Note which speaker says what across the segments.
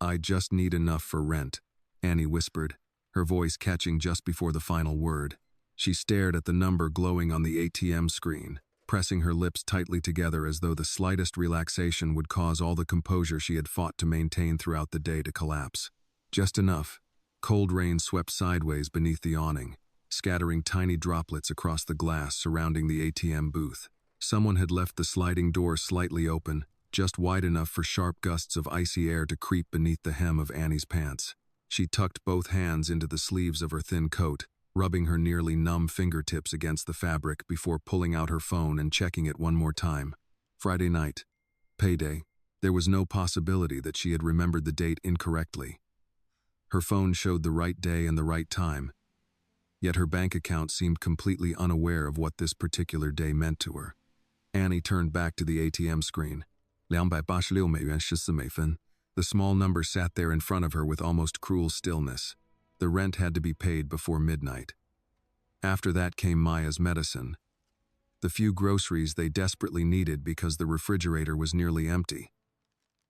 Speaker 1: I just need enough for rent, Annie whispered, her voice catching just before the final word. She stared at the number glowing on the ATM screen, pressing her lips tightly together as though the slightest relaxation would cause all the composure she had fought to maintain throughout the day to collapse. Just enough. Cold rain swept sideways beneath the awning, scattering tiny droplets across the glass surrounding the ATM booth. Someone had left the sliding door slightly open, just wide enough for sharp gusts of icy air to creep beneath the hem of Annie's pants. She tucked both hands into the sleeves of her thin coat, rubbing her nearly numb fingertips against the fabric before pulling out her phone and checking it one more time. Friday night. Payday. There was no possibility that she had remembered the date incorrectly. Her phone showed the right day and the right time, yet her bank account seemed completely unaware of what this particular day meant to her. Annie turned back to the ATM screen. 286美元14美分. The small number sat there in front of her with almost cruel stillness. The rent had to be paid before midnight. After that came Maya's medicine, the few groceries they desperately needed because the refrigerator was nearly empty,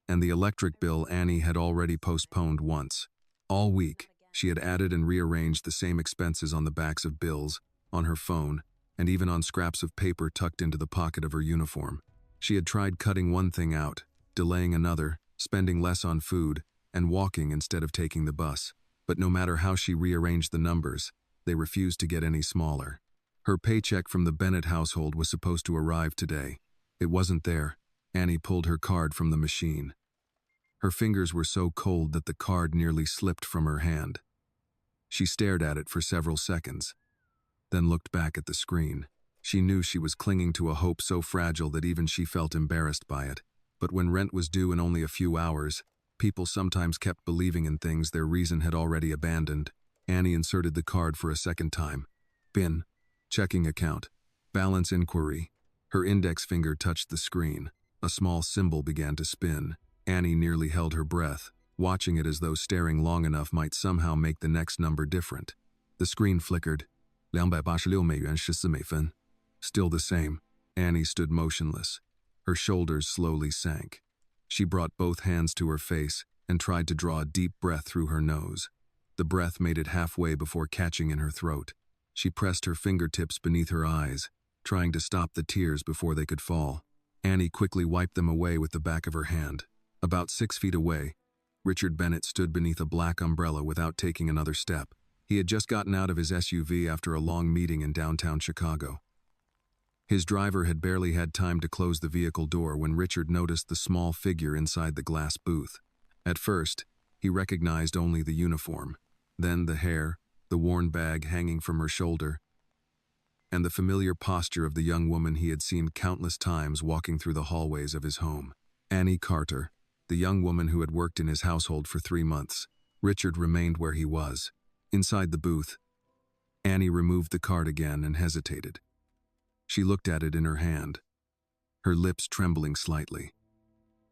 Speaker 1: and the electric bill Annie had already postponed once. All week, she had added and rearranged the same expenses on the backs of bills, on her phone, and even on scraps of paper tucked into the pocket of her uniform. She had tried cutting one thing out, delaying another, spending less on food, and walking instead of taking the bus. But no matter how she rearranged the numbers, they refused to get any smaller. Her paycheck from the Bennett household was supposed to arrive today. It wasn't there. Annie pulled her card from the machine. Her fingers were so cold that the card nearly slipped from her hand. She stared at it for several seconds, then looked back at the screen. She knew she was clinging to a hope so fragile that even she felt embarrassed by it. But when rent was due in only a few hours, people sometimes kept believing in things their reason had already abandoned. Annie inserted the card for a second time. PIN. Checking account. Balance inquiry. Her index finger touched the screen. A small symbol began to spin. Annie nearly held her breath, watching it as though staring long enough might somehow make the next number different. The screen flickered. 286美元14美分. Still the same. Annie stood motionless. Her shoulders slowly sank. She brought both hands to her face and tried to draw a deep breath through her nose. The breath made it halfway before catching in her throat. She pressed her fingertips beneath her eyes, trying to stop the tears before they could fall. Annie quickly wiped them away with the back of her hand. About 6 feet away, Richard Bennett stood beneath a black umbrella without taking another step. He had just gotten out of his SUV after a long meeting in downtown Chicago. His driver had barely had time to close the vehicle door when Richard noticed the small figure inside the glass booth. At first, he recognized only the uniform, then the hair, the worn bag hanging from her shoulder, and the familiar posture of the young woman he had seen countless times walking through the hallways of his home. Annie Carter, the young woman who had worked in his household for 3 months. Richard remained where he was. Inside the booth, Annie removed the card again and hesitated. She looked at it in her hand, her lips trembling slightly.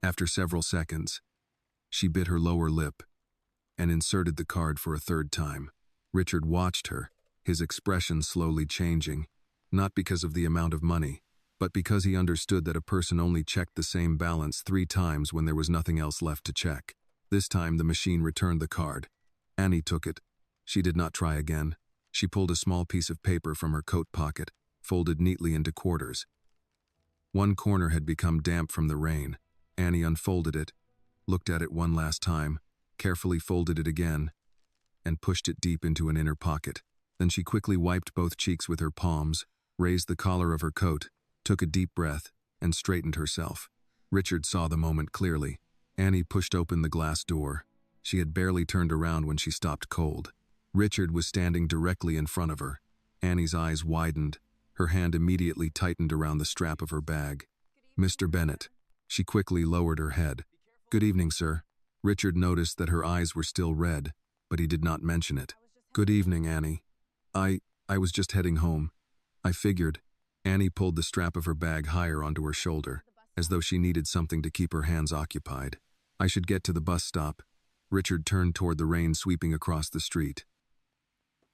Speaker 1: After several seconds, she bit her lower lip and inserted the card for a third time. Richard watched her, his expression slowly changing, not because of the amount of money, but because he understood that a person only checked the same balance 3 times when there was nothing else left to check. This time the machine returned the card. Annie took it. She did not try again. She pulled a small piece of paper from her coat pocket, folded neatly into quarters. One corner had become damp from the rain. Annie unfolded it, looked at it one last time, carefully folded it again, and pushed it deep into an inner pocket. Then she quickly wiped both cheeks with her palms, raised the collar of her coat, took a deep breath, and straightened herself. Richard saw the moment clearly. Annie pushed open the glass door. She had barely turned around when she stopped cold. Richard was standing directly in front of her. Annie's eyes widened. Her hand immediately tightened around the strap of her bag. Mr. Bennett. She quickly lowered her head. Good evening, sir. Richard noticed that her eyes were still red, but he did not mention it. Good evening, Annie. I was just heading home. I figured. Annie pulled the strap of her bag higher onto her shoulder, as though she needed something to keep her hands occupied. I should get to the bus stop. Richard turned toward the rain sweeping across the street.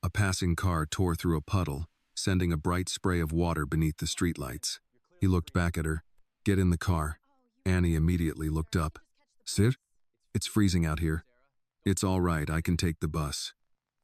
Speaker 1: A passing car tore through a puddle, sending a bright spray of water beneath the streetlights. He looked back at her. Get in the car. Annie immediately looked up. Sir? It's freezing out here. It's all right, I can take the bus.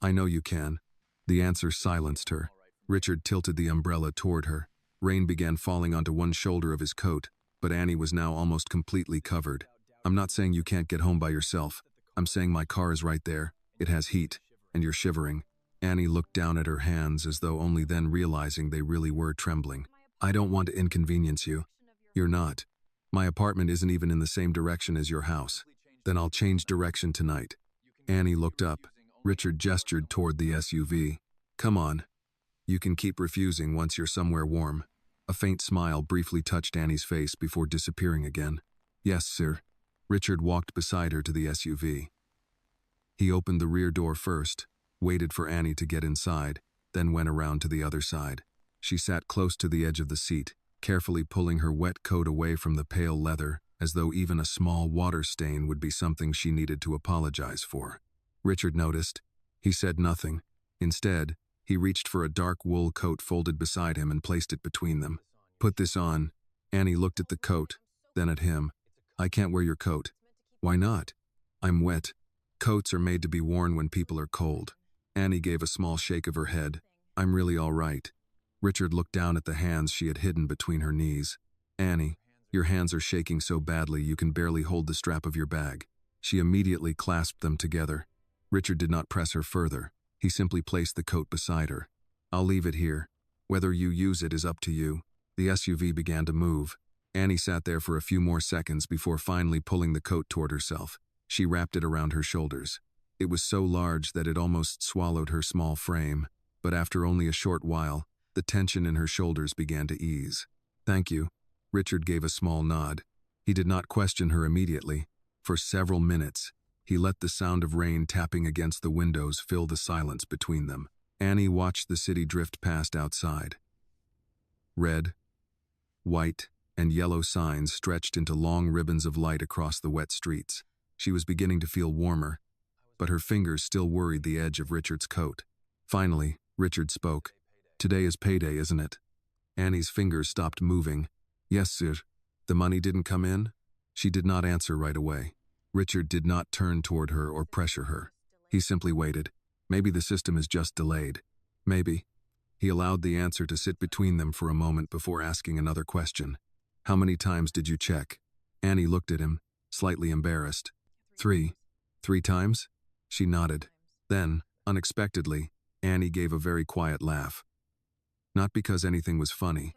Speaker 1: I know you can. The answer silenced her. Richard tilted the umbrella toward her. Rain began falling onto one shoulder of his coat, but Annie was now almost completely covered. I'm not saying you can't get home by yourself. I'm saying my car is right there. It has heat, and you're shivering. Annie looked down at her hands as though only then realizing they really were trembling. I don't want to inconvenience you. You're not. My apartment isn't even in the same direction as your house. Then I'll change direction tonight. Annie looked up. Richard gestured toward the SUV. Come on. You can keep refusing once you're somewhere warm. A faint smile briefly touched Annie's face before disappearing again. Yes, sir. Richard walked beside her to the SUV. He opened the rear door first, waited for Annie to get inside, then went around to the other side. She sat close to the edge of the seat, carefully pulling her wet coat away from the pale leather, as though even a small water stain would be something she needed to apologize for. Richard noticed. He said nothing. Instead, he reached for a dark wool coat folded beside him and placed it between them. Put this on. Annie looked at the coat, then at him. I can't wear your coat. Why not? I'm wet. Coats are made to be worn when people are cold. Annie gave a small shake of her head. I'm really all right. Richard looked down at the hands she had hidden between her knees. Annie, your hands are shaking so badly you can barely hold the strap of your bag. She immediately clasped them together. Richard did not press her further. He simply placed the coat beside her. I'll leave it here. Whether you use it is up to you. The SUV began to move. Annie sat there for a few more seconds before finally pulling the coat toward herself. She wrapped it around her shoulders. It was so large that it almost swallowed her small frame, but after only a short while, the tension in her shoulders began to ease. Thank you. Richard gave a small nod. He did not question her immediately. For several minutes, he let the sound of rain tapping against the windows fill the silence between them. Annie watched the city drift past outside. Red, white, and yellow signs stretched into long ribbons of light across the wet streets. She was beginning to feel warmer, but her fingers still worried the edge of Richard's coat. Finally, Richard spoke. Today is payday, isn't it? Annie's fingers stopped moving. Yes, sir. The money didn't come in? She did not answer right away. Richard did not turn toward her or pressure her. He simply waited. Maybe the system is just delayed. Maybe. He allowed the answer to sit between them for a moment before asking another question. How many times did you check? Annie looked at him, slightly embarrassed. 3. 3 times? She nodded. Then, unexpectedly, Annie gave a very quiet laugh. Not because anything was funny,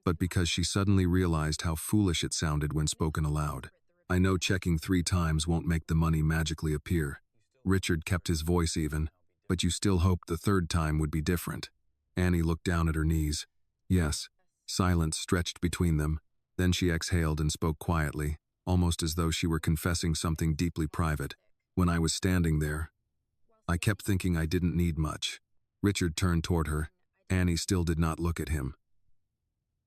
Speaker 1: but because she suddenly realized how foolish it sounded when spoken aloud. I know checking 3 times won't make the money magically appear. Richard kept his voice even, but you still hoped the 3rd time would be different. Annie looked down at her knees. Yes. Silence stretched between them. Then she exhaled and spoke quietly, almost as though she were confessing something deeply private. When I was standing there, I kept thinking I didn't need much. Richard turned toward her. Annie still did not look at him.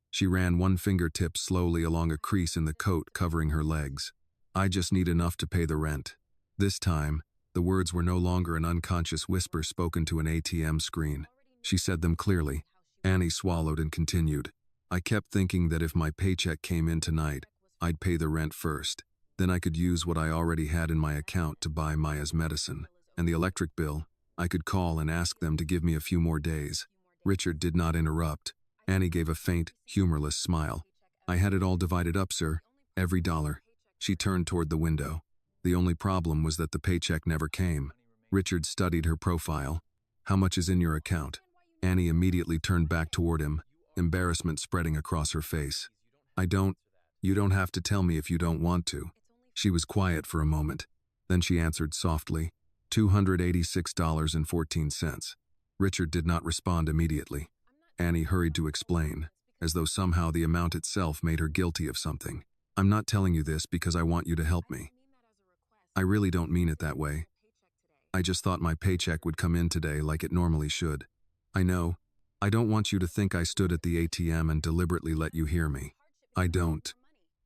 Speaker 1: She ran one fingertip slowly along a crease in the coat covering her legs. I just need enough to pay the rent. This time, the words were no longer an unconscious whisper spoken to an ATM screen. She said them clearly. Annie swallowed and continued. I kept thinking that if my paycheck came in tonight, I'd pay the rent first. Then I could use what I already had in my account to buy Maya's medicine. And the electric bill, I could call and ask them to give me a few more days. Richard did not interrupt. Annie gave a faint, humorless smile. I had it all divided up, sir. Every dollar. She turned toward the window. The only problem was that the paycheck never came. Richard studied her profile. How much is in your account? Annie immediately turned back toward him, embarrassment spreading across her face. You don't have to tell me if you don't want to. She was quiet for a moment. Then she answered softly, $286.14. Richard did not respond immediately. Annie hurried to explain, as though somehow the amount itself made her guilty of something. I'm not telling you this because I want you to help me. I really don't mean it that way. I just thought my paycheck would come in today like it normally should. I know. I don't want you to think I stood at the ATM and deliberately let you hear me. I don't.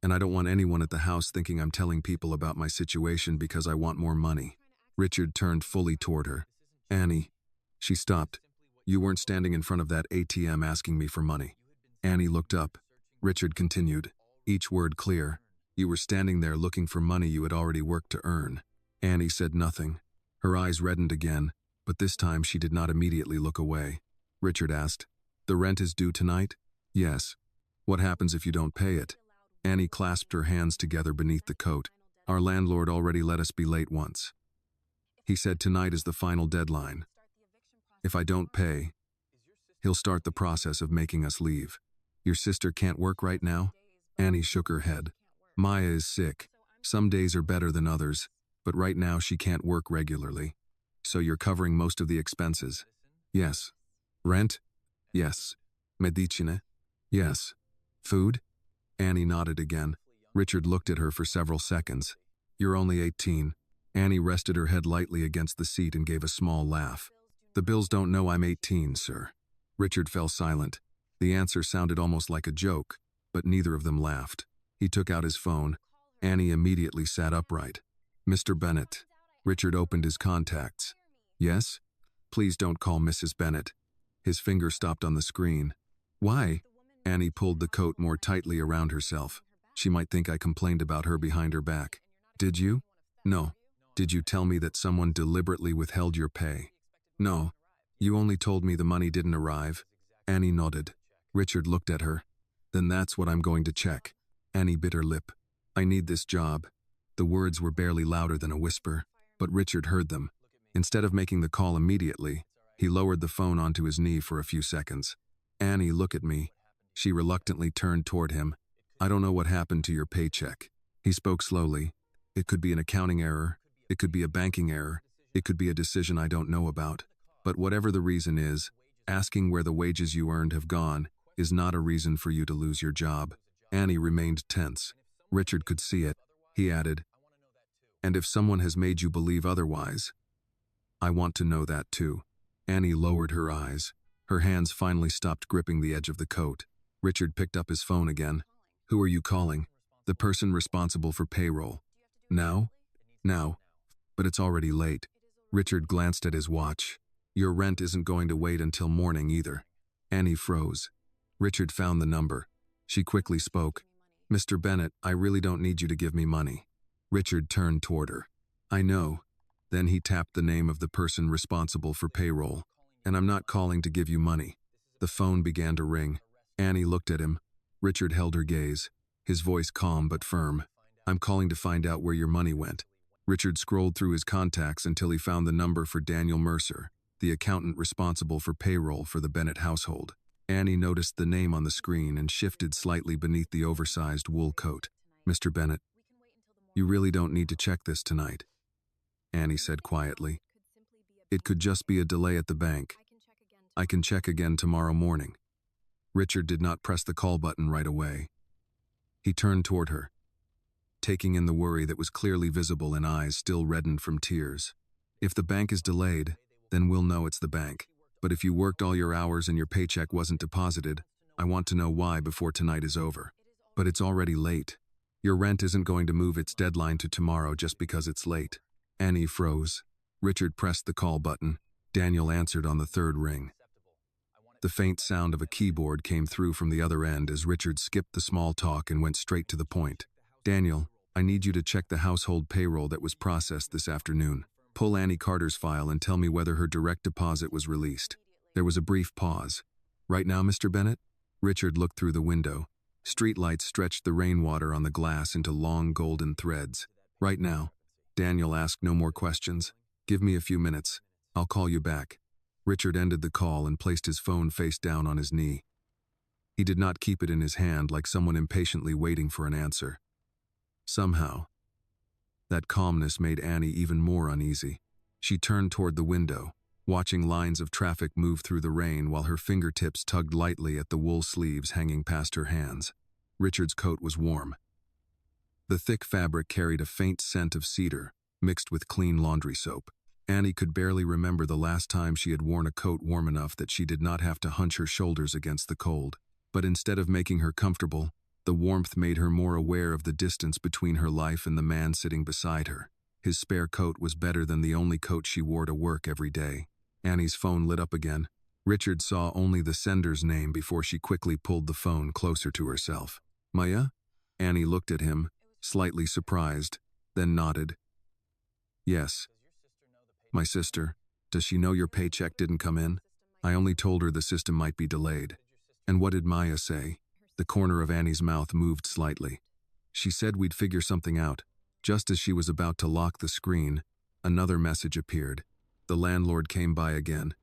Speaker 1: And I don't want anyone at the house thinking I'm telling people about my situation because I want more money. Richard turned fully toward her. Annie. She stopped. You weren't standing in front of that ATM asking me for money. Annie looked up. Richard continued, each word clear. You were standing there looking for money you had already worked to earn. Annie said nothing. Her eyes reddened again, but this time she did not immediately look away. Richard asked, "The rent is due tonight?" "Yes." "What happens if you don't pay it?" Annie clasped her hands together beneath the coat. "Our landlord already let us be late once. He said tonight is the final deadline. If I don't pay, he'll start the process of making us leave." "Your sister can't work right now?" Annie shook her head. "Maya is sick. Some days are better than others, but right now she can't work regularly. So you're covering most of the expenses?" "Yes." "Rent?" "Yes." "Medicine?" "Yes." "Food?" Annie nodded again. Richard looked at her for several seconds. "You're only 18. Annie rested her head lightly against the seat and gave a small laugh. "The bills don't know I'm 18, sir." Richard fell silent. The answer sounded almost like a joke, but neither of them laughed. He took out his phone. Annie immediately sat upright. "Mr. Bennett." Richard opened his contacts. "Yes?" "Please don't call Mrs. Bennett." His finger stopped on the screen. "Why?" Annie pulled the coat more tightly around herself. "She might think I complained about her behind her back." "Did you?" "No." "Did you tell me that someone deliberately withheld your pay?" "No." "You only told me the money didn't arrive." Annie nodded. Richard looked at her. "Then that's what I'm going to check." Annie bit her lip. "I need this job." The words were barely louder than a whisper, but Richard heard them. Instead of making the call immediately, he lowered the phone onto his knee for a few seconds. "Annie, look at me." She reluctantly turned toward him. "I don't know what happened to your paycheck." He spoke slowly. "It could be an accounting error. It could be a banking error. It could be a decision I don't know about. But whatever the reason is, asking where the wages you earned have gone is not a reason for you to lose your job." Annie remained tense. Richard could see it. He added, "And if someone has made you believe otherwise, I want to know that too." Annie lowered her eyes. Her hands finally stopped gripping the edge of the coat. Richard picked up his phone again. "Who are you calling?" "The person responsible for payroll." "Now?" "Now. But it's already late." Richard glanced at his watch. "Your rent isn't going to wait until morning either." Annie froze. Richard found the number. She quickly spoke. "Mr. Bennett, I really don't need you to give me money." Richard turned toward her. "I know." Then he tapped the name of the person responsible for payroll. "And I'm not calling to give you money." The phone began to ring. Annie looked at him. Richard held her gaze, his voice calm but firm. "I'm calling to find out where your money went." Richard scrolled through his contacts until he found the number for Daniel Mercer, the accountant responsible for payroll for the Bennett household. Annie noticed the name on the screen and shifted slightly beneath the oversized wool coat. "Mr. Bennett, you really don't need to check this tonight," Annie said quietly. "It could just be a delay at the bank. I can check again tomorrow morning." Richard did not press the call button right away. He turned toward her, taking in the worry that was clearly visible in eyes still reddened from tears. "If the bank is delayed, then we'll know it's the bank. But if you worked all your hours and your paycheck wasn't deposited, I want to know why before tonight is over." "But it's already late. Your rent isn't going to move its deadline to tomorrow just because it's late." Annie froze. Richard pressed the call button. Daniel answered on the third ring. The faint sound of a keyboard came through from the other end as Richard skipped the small talk and went straight to the point. "Daniel, I need you to check the household payroll that was processed this afternoon. Pull Annie Carter's file and tell me whether her direct deposit was released." There was a brief pause. "Right now, Mr. Bennett?" Richard looked through the window. Streetlights stretched the rainwater on the glass into long golden threads. "Right now." Daniel asked no more questions. "Give me a few minutes. I'll call you back." Richard ended the call and placed his phone face down on his knee. He did not keep it in his hand like someone impatiently waiting for an answer. Somehow, that calmness made Annie even more uneasy. She turned toward the window, watching lines of traffic move through the rain while her fingertips tugged lightly at the wool sleeves hanging past her hands. Richard's coat was warm. The thick fabric carried a faint scent of cedar, mixed with clean laundry soap. Annie could barely remember the last time she had worn a coat warm enough that she did not have to hunch her shoulders against the cold. But instead of making her comfortable, the warmth made her more aware of the distance between her life and the man sitting beside her. His spare coat was better than the only coat she wore to work every day. Annie's phone lit up again. Richard saw only the sender's name before she quickly pulled the phone closer to herself. "Maya?" Annie looked at him, slightly surprised, then nodded. Yes. My sister. Does she know your paycheck didn't come in? I only told her the system might be delayed. And what did Maya say? The corner of Annie's mouth moved slightly. She said we'd figure something out. Just as she was about to lock the screen, another message appeared. The landlord came by again.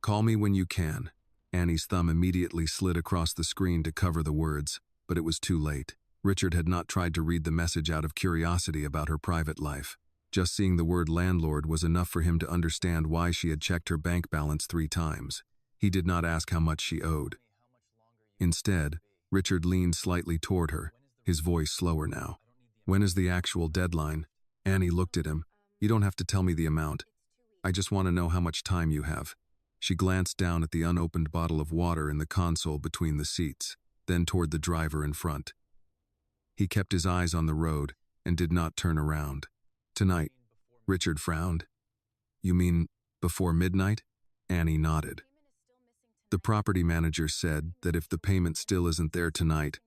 Speaker 1: Call me when you can. Annie's thumb immediately slid across the screen to cover the words, but it was too late. Richard had not tried to read the message out of curiosity about her private life. Just seeing the word landlord was enough for him to understand why she had checked her bank balance 3 times. He did not ask how much she owed. Instead, Richard leaned slightly toward her, his voice slower now. When is the actual deadline? Annie looked at him. You don't have to tell me the amount. I just want to know how much time you have. She glanced down at the unopened bottle of water in the console between the seats, then toward the driver in front. He kept his eyes on the road and did not turn around. Tonight, Richard frowned. You mean before midnight? Annie nodded. The property manager said that if the payment still isn't there tonight,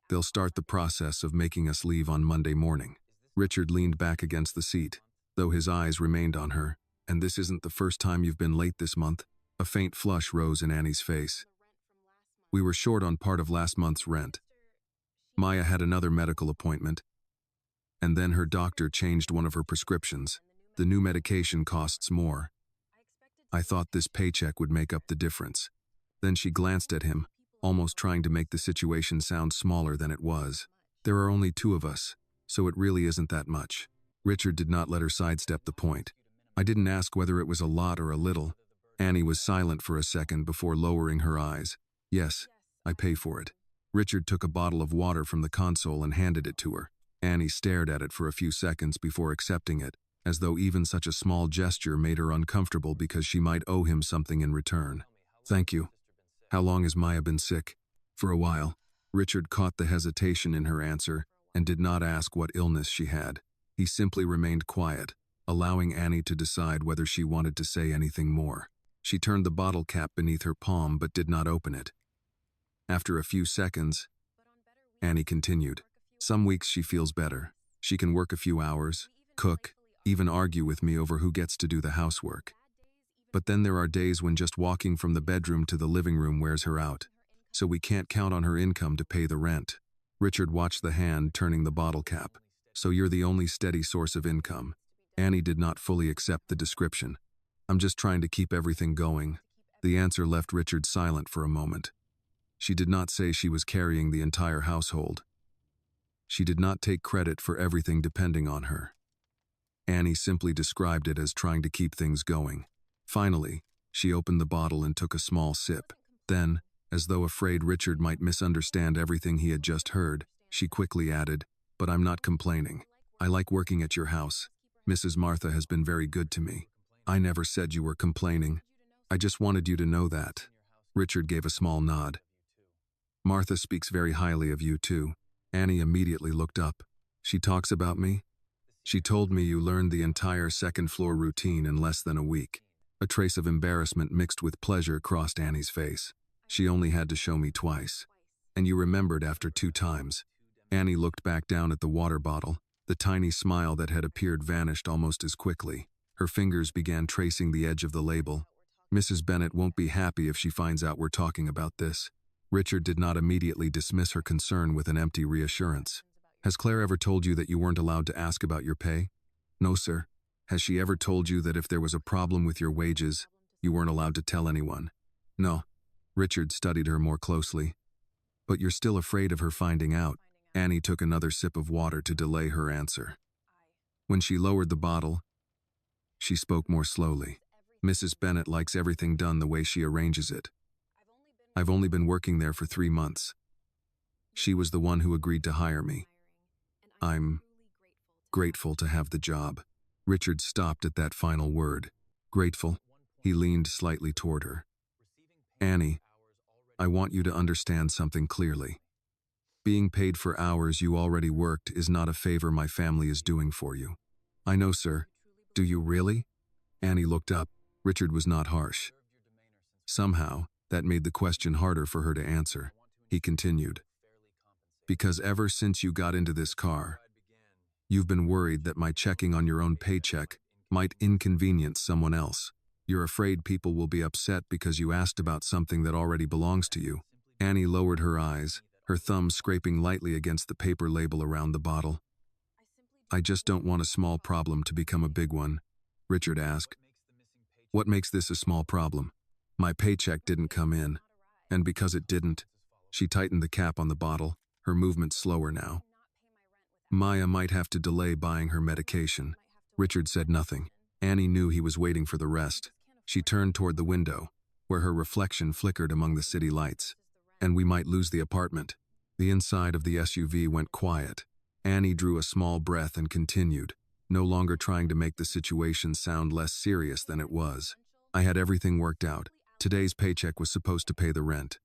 Speaker 1: they'll start the process of making us leave on Monday morning. Richard leaned back against the seat, though his eyes remained on her. And this isn't the first time you've been late this month. A faint flush rose in Annie's face. We were short on part of last month's rent. Maya had another medical appointment. And then her doctor changed one of her prescriptions. The new medication costs more. I thought this paycheck would make up the difference. Then she glanced at him, almost trying to make the situation sound smaller than it was. There are only 2 of us, so it really isn't that much. Richard did not let her sidestep the point. I didn't ask whether it was a lot or a little. Annie was silent for a second before lowering her eyes. Yes, I pay for it. Richard took a bottle of water from the console and handed it to her. Annie stared at it for a few seconds before accepting it, as though even such a small gesture made her uncomfortable because she might owe him something in return. Thank you. How long has Maya been sick? For a while. Richard caught the hesitation in her answer and did not ask what illness she had. He simply remained quiet, allowing Annie to decide whether she wanted to say anything more. She turned the bottle cap beneath her palm but did not open it. After a few seconds, Annie continued. Some weeks she feels better. She can work a few hours, cook, even argue with me over who gets to do the housework. But then there are days when just walking from the bedroom to the living room wears her out, so we can't count on her income to pay the rent. Richard watched the hand turning the bottle cap. So you're the only steady source of income. Annie did not fully accept the description. I'm just trying to keep everything going. The answer left Richard silent for a moment. She did not say she was carrying the entire household. She did not take credit for everything depending on her. Annie simply described it as trying to keep things going. Finally, she opened the bottle and took a small sip. Then, as though afraid Richard might misunderstand everything he had just heard, she quickly added, But I'm not complaining. I like working at your house. Mrs. Martha has been very good to me. I never said you were complaining. I just wanted you to know that. Richard gave a small nod. Martha speaks very highly of you too. Annie immediately looked up. She talks about me? She told me you learned the entire second-floor routine in less than a week. A trace of embarrassment mixed with pleasure crossed Annie's face. She only had to show me twice. And you remembered after 2 times. Annie looked back down at the water bottle. The tiny smile that had appeared vanished almost as quickly. Her fingers began tracing the edge of the label. Mrs. Bennett won't be happy if she finds out we're talking about this. Richard did not immediately dismiss her concern with an empty reassurance. Has Claire ever told you that you weren't allowed to ask about your pay? No, sir. Has she ever told you that if there was a problem with your wages, you weren't allowed to tell anyone? No. Richard studied her more closely. But you're still afraid of her finding out. Annie took another sip of water to delay her answer. When she lowered the bottle, she spoke more slowly. Mrs. Bennett likes everything done the way she arranges it. I've only been working there for 3 months. She was the one who agreed to hire me. I'm grateful to have the job. Richard stopped at that final word. Grateful. He leaned slightly toward her. Annie, I want you to understand something clearly. Being paid for hours you already worked is not a favor my family is doing for you. I know, sir. Do you really? Annie looked up. Richard was not harsh. Somehow, that made the question harder for her to answer. He continued. Because ever since you got into this car, you've been worried that my checking on your own paycheck might inconvenience someone else. You're afraid people will be upset because you asked about something that already belongs to you. Annie lowered her eyes, her thumb scraping lightly against the paper label around the bottle. I just don't want a small problem to become a big one, Richard asked. What makes this a small problem? My paycheck didn't come in, and because it didn't, she tightened the cap on the bottle, her movement slower now. Maya might have to delay buying her medication. Richard said nothing. Annie knew he was waiting for the rest. She turned toward the window, where her reflection flickered among the city lights. And we might lose the apartment. The inside of the SUV went quiet. Annie drew a small breath and continued, no longer trying to make the situation sound less serious than it was. I had everything worked out. Today's paycheck was supposed to pay the rent.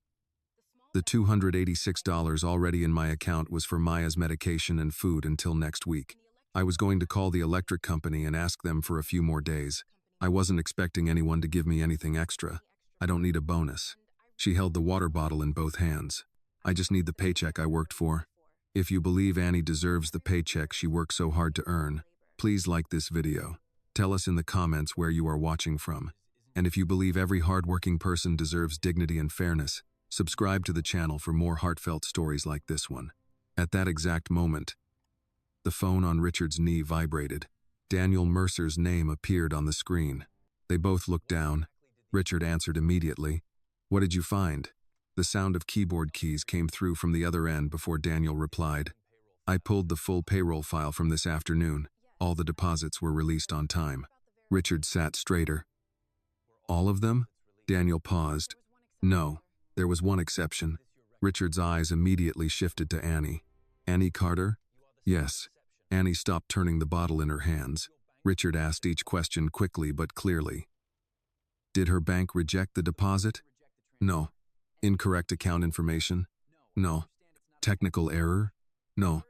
Speaker 1: The $286 already in my account was for Maya's medication and food until next week. I was going to call the electric company and ask them for a few more days. I wasn't expecting anyone to give me anything extra. I don't need a bonus. She held the water bottle in both hands. I just need the paycheck I worked for. If you believe Annie deserves the paycheck she worked so hard to earn, please like this video. Tell us in the comments where you are watching from. And if you believe every hardworking person deserves dignity and fairness, subscribe to the channel for more heartfelt stories like this one. At that exact moment, the phone on Richard's knee vibrated. Daniel Mercer's name appeared on the screen. They both looked down. Richard answered immediately. What did you find? The sound of keyboard keys came through from the other end before Daniel replied. I pulled the full payroll file from this afternoon. All the deposits were released on time. Richard sat straighter. All of them? Daniel paused. No, there was one exception. Richard's eyes immediately shifted to Annie. Annie Carter? Yes. Annie stopped turning the bottle in her hands. Richard asked each question quickly but clearly. Did her bank reject the deposit? No. Incorrect account information? No. Technical error? No.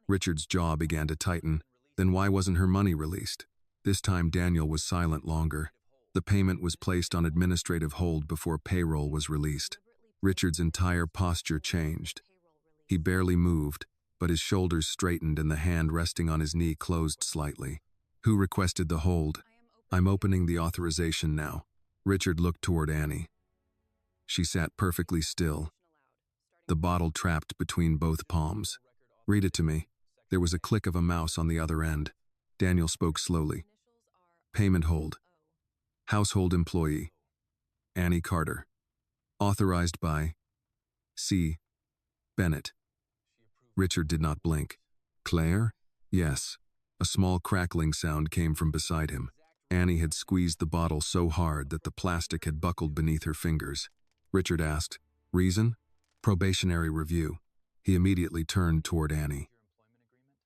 Speaker 1: Richard's jaw began to tighten. Then why wasn't her money released? This time Daniel was silent longer. The payment was placed on administrative hold before payroll was released. Richard's entire posture changed. He barely moved, but his shoulders straightened and the hand resting on his knee closed slightly. Who requested the hold? I'm opening the authorization now. Richard looked toward Annie. She sat perfectly still, the bottle trapped between both palms. Read it to me. There was a click of a mouse on the other end. Daniel spoke slowly. Payment hold. Household employee. Annie Carter. Authorized by C. Bennett. Richard did not blink. Claire? Yes. A small crackling sound came from beside him. Annie had squeezed the bottle so hard that the plastic had buckled beneath her fingers. Richard asked, Reason? Probationary review. He immediately turned toward Annie.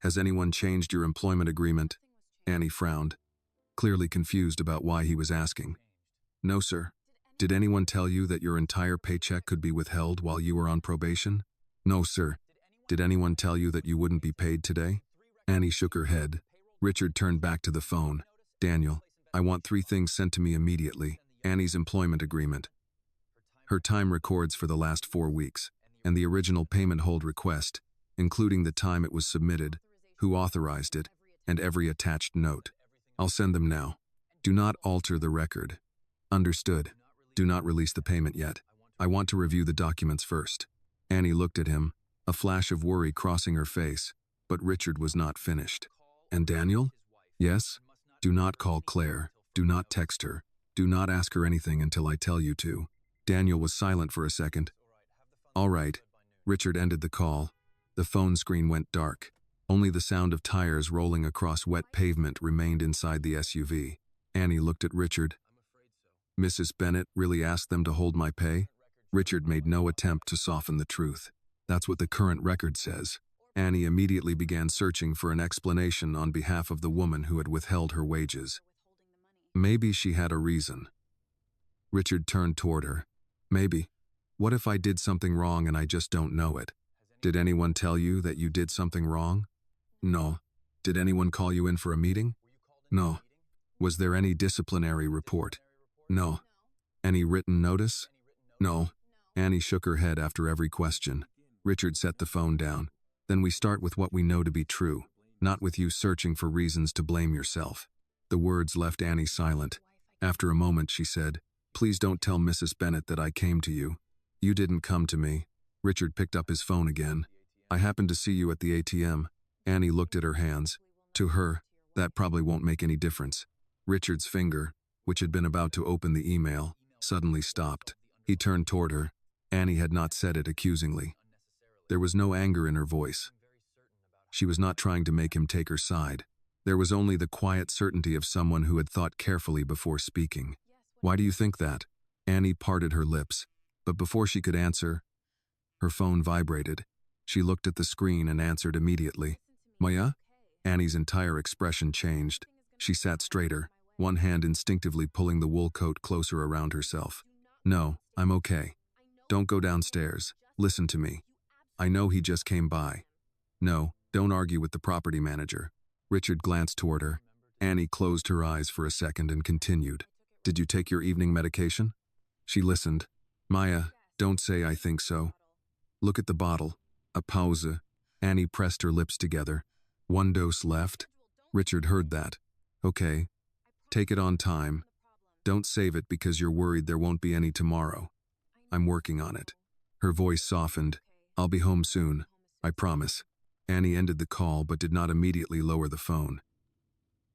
Speaker 1: Has anyone changed your employment agreement? Annie frowned, clearly confused about why he was asking. No, sir. Did anyone tell you that your entire paycheck could be withheld while you were on probation? No, sir. Did anyone tell you that you wouldn't be paid today? Annie shook her head. Richard turned back to the phone. Daniel, I want 3 things sent to me immediately. Annie's employment agreement, her time records for the last 4 weeks, and the original payment hold request, including the time it was submitted, who authorized it, and every attached note. I'll send them now. Do not alter the record. Understood. Do not release the payment yet. I want to review the documents first. Annie looked at him, a flash of worry crossing her face, but Richard was not finished. And Daniel? Yes? Do not call Claire. Do not text her. Do not ask her anything until I tell you to. Daniel was silent for a second. All right. Richard ended the call. The phone screen went dark. Only the sound of tires rolling across wet pavement remained inside the SUV. Annie looked at Richard. Mrs. Bennett really asked them to hold my pay? Richard made no attempt to soften the truth. That's what the current record says. Annie immediately began searching for an explanation on behalf of the woman who had withheld her wages. Maybe she had a reason. Richard turned toward her. Maybe. What if I did something wrong and I just don't know it? Did anyone tell you that you did something wrong? No. Did anyone call you in for a meeting? No. Was there any disciplinary report? No. Any written notice? No. Annie shook her head after every question. Richard set the phone down. Then we start with what we know to be true, not with you searching for reasons to blame yourself." The words left Annie silent. After a moment, she said, "Please don't tell Mrs. Bennett that I came to you." "You didn't come to me." Richard picked up his phone again. "I happened to see you at the ATM." Annie looked at her hands. To her, that probably won't make any difference. Richard's finger, which had been about to open the email, suddenly stopped. He turned toward her. Annie had not said it accusingly. There was no anger in her voice. She was not trying to make him take her side. There was only the quiet certainty of someone who had thought carefully before speaking. "Why do you think that?" Annie parted her lips, but before she could answer, her phone vibrated. She looked at the screen and answered immediately. "Maya?" Annie's entire expression changed. She sat straighter, one hand instinctively pulling the wool coat closer around herself. "No, I'm okay. Don't go downstairs. Listen to me. I know he just came by." "No, don't argue with the property manager." Richard glanced toward her. Annie closed her eyes for a second and continued. "Did you take your evening medication?" She listened. "Maya, don't say I think so. Look at the bottle." A pause. Annie pressed her lips together. "1 dose left?" Richard heard that. "Okay. Take it on time. Don't save it because you're worried there won't be any tomorrow. I'm working on it." Her voice softened. "I'll be home soon. I promise." Annie ended the call but did not immediately lower the phone.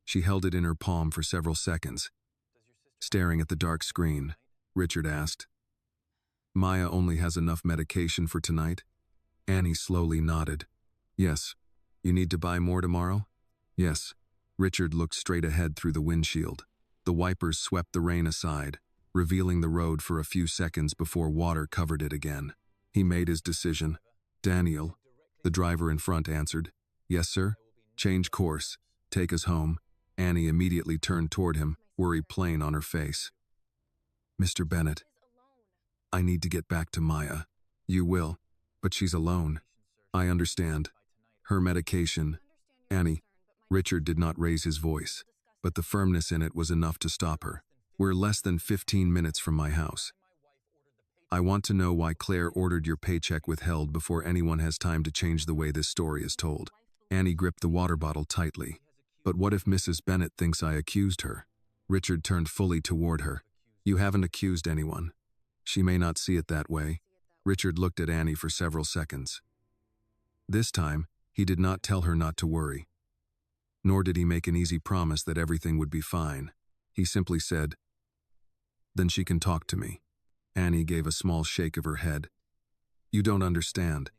Speaker 1: She held it in her palm for several seconds. Staring at the dark screen, Richard asked, "Maya only has enough medication for tonight?" Annie slowly nodded. "Yes. You need to buy more tomorrow?" "Yes." Richard looked straight ahead through the windshield. The wipers swept the rain aside, revealing the road for a few seconds before water covered it again. He made his decision. "Daniel," the driver in front answered. "Yes, sir?" "Change course. Take us home." Annie immediately turned toward him, worry plain on her face. "Mr. Bennett, I need to get back to Maya." "You will, but she's alone." "I understand. Her medication." "Annie." Richard did not raise his voice, but the firmness in it was enough to stop her. "We're less than 15 minutes from my house. I want to know why Claire ordered your paycheck withheld before anyone has time to change the way this story is told." Annie gripped the water bottle tightly. "But what if Mrs. Bennett thinks I accused her?" Richard turned fully toward her. "You haven't accused anyone. She may not see it that way." Richard looked at Annie for several seconds. This time, he did not tell her not to worry. Nor did he make an easy promise that everything would be fine. He simply said, "Then she can talk to me." Annie gave a small shake of her head. "You don't understand."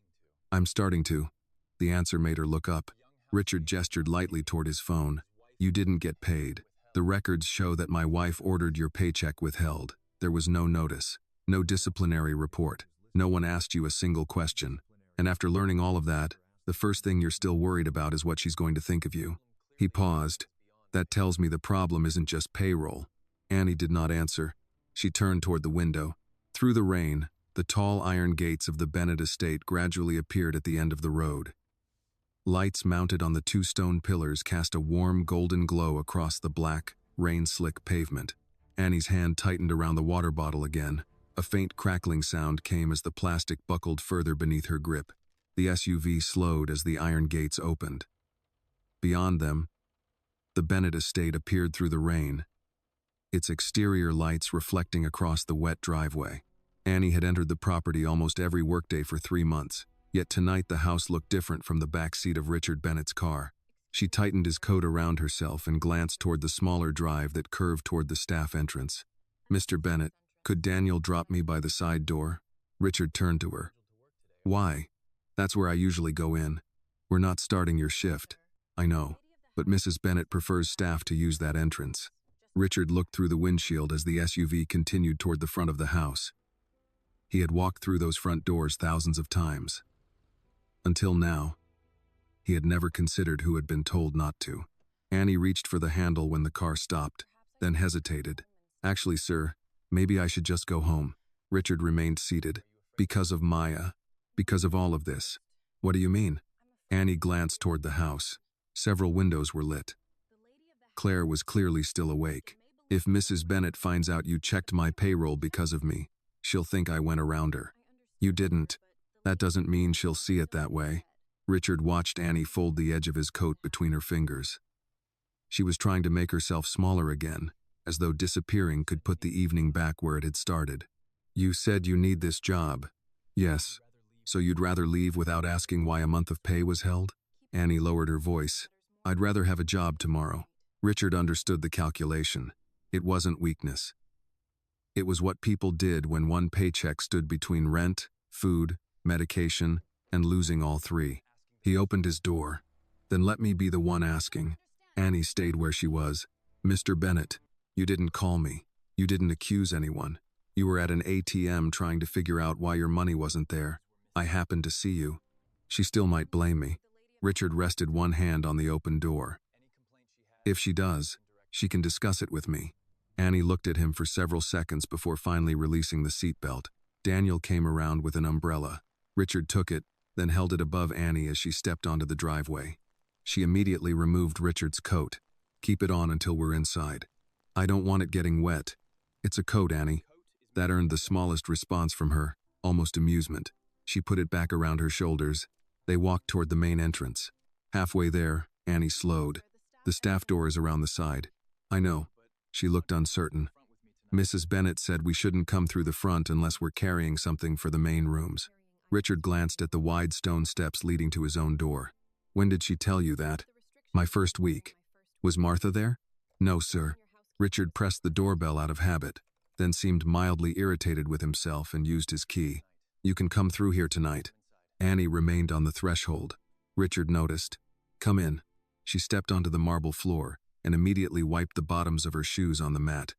Speaker 1: "I'm starting to." The answer made her look up. Richard gestured lightly toward his phone. "You didn't get paid. The records show that my wife ordered your paycheck withheld. There was no notice, no disciplinary report. No one asked you a single question. And after learning all of that, the first thing you're still worried about is what she's going to think of you." He paused. "That tells me the problem isn't just payroll." Annie did not answer. She turned toward the window. Through the rain, the tall iron gates of the Bennett estate gradually appeared at the end of the road. Lights mounted on the 2 stone pillars cast a warm golden glow across the black, rain-slick pavement. Annie's hand tightened around the water bottle again. A faint crackling sound came as the plastic buckled further beneath her grip. The SUV slowed as the iron gates opened. Beyond them, the Bennett estate appeared through the rain, its exterior lights reflecting across the wet driveway. Annie had entered the property almost every workday for 3 months, yet tonight the house looked different from the back seat of Richard Bennett's car. She tightened his coat around herself and glanced toward the smaller drive that curved toward the staff entrance. "Mr. Bennett, could Daniel drop me by the side door?" Richard turned to her. "Why? That's where I usually go in. We're not starting your shift." "I know, but Mrs. Bennett prefers staff to use that entrance." Richard looked through the windshield as the SUV continued toward the front of the house. He had walked through those front doors thousands of times. Until now, he had never considered who had been told not to. Annie reached for the handle when the car stopped, then hesitated. "Actually, sir, maybe I should just go home." Richard remained seated. "Because of Maya. Because of all of this." "What do you mean?" Annie glanced toward the house. Several windows were lit. Claire was clearly still awake. "If Mrs. Bennett finds out you checked my payroll because of me, she'll think I went around her." "You didn't. That doesn't mean she'll see it that way." Richard watched Annie fold the edge of his coat between her fingers. She was trying to make herself smaller again, as though disappearing could put the evening back where it had started. You said you need this job. Yes. So you'd rather leave without asking why a month of pay was held? Annie lowered her voice. I'd rather have a job tomorrow. Richard understood the calculation. It wasn't weakness. It was what people did when one paycheck stood between rent, food, medication, and losing all three. He opened his door. Then let me be the one asking. Annie stayed where she was. Mr. Bennett, you didn't call me. You didn't accuse anyone. You were at an ATM trying to figure out why your money wasn't there. I happened to see you. She still might blame me. Richard rested one hand on the open door. If she does, she can discuss it with me. Annie looked at him for several seconds before finally releasing the seatbelt. Daniel came around with an umbrella. Richard took it, then held it above Annie as she stepped onto the driveway. She immediately removed Richard's coat. Keep it on until we're inside. I don't want it getting wet. It's a coat, Annie. That earned the smallest response from her, almost amusement. She put it back around her shoulders. They walked toward the main entrance. Halfway there, Annie slowed. The staff door is around the side. I know. She looked uncertain. Mrs. Bennett said we shouldn't come through the front unless we're carrying something for the main rooms. Richard glanced at the wide stone steps leading to his own door. When did she tell you that? My first week. Was Martha there? No, sir. Richard pressed the doorbell out of habit, then seemed mildly irritated with himself and used his key. You can come through here tonight. Annie remained on the threshold. Richard noticed. Come in. She stepped onto the marble floor and immediately wiped the bottoms of her shoes on the mat.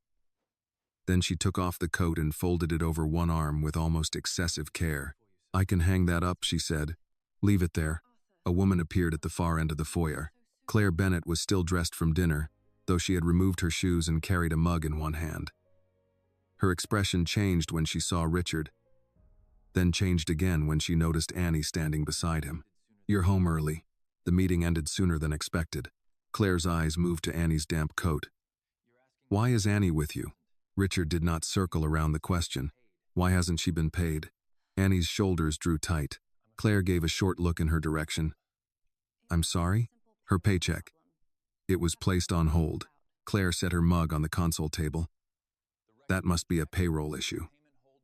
Speaker 1: Then she took off the coat and folded it over one arm with almost excessive care. I can hang that up, she said. Leave it there. A woman appeared at the far end of the foyer. Claire Bennett was still dressed from dinner, though she had removed her shoes and carried a mug in one hand. Her expression changed when she saw Richard, then changed again when she noticed Annie standing beside him. You're home early. The meeting ended sooner than expected. Claire's eyes moved to Annie's damp coat. Why is Annie with you? Richard did not circle around the question. Why hasn't she been paid? Annie's shoulders drew tight. Claire gave a short look in her direction. I'm sorry? Her paycheck. It was placed on hold. Claire set her mug on the console table. That must be a payroll issue.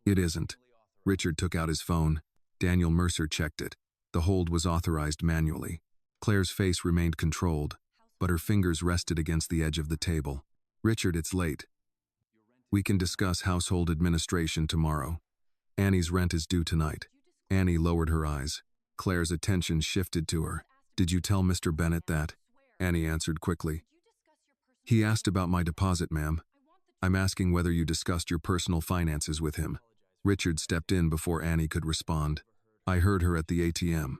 Speaker 1: It isn't. Richard took out his phone. Daniel Mercer checked it. The hold was authorized manually. Claire's face remained controlled, but her fingers rested against the edge of the table. Richard, it's late. We can discuss household administration tomorrow. Annie's rent is due tonight. Annie lowered her eyes. Claire's attention shifted to her. Did you tell Mr. Bennett that? Annie answered quickly. He asked about my deposit, ma'am. I'm asking whether you discussed your personal finances with him. Richard stepped in before Annie could respond. I heard her at the ATM.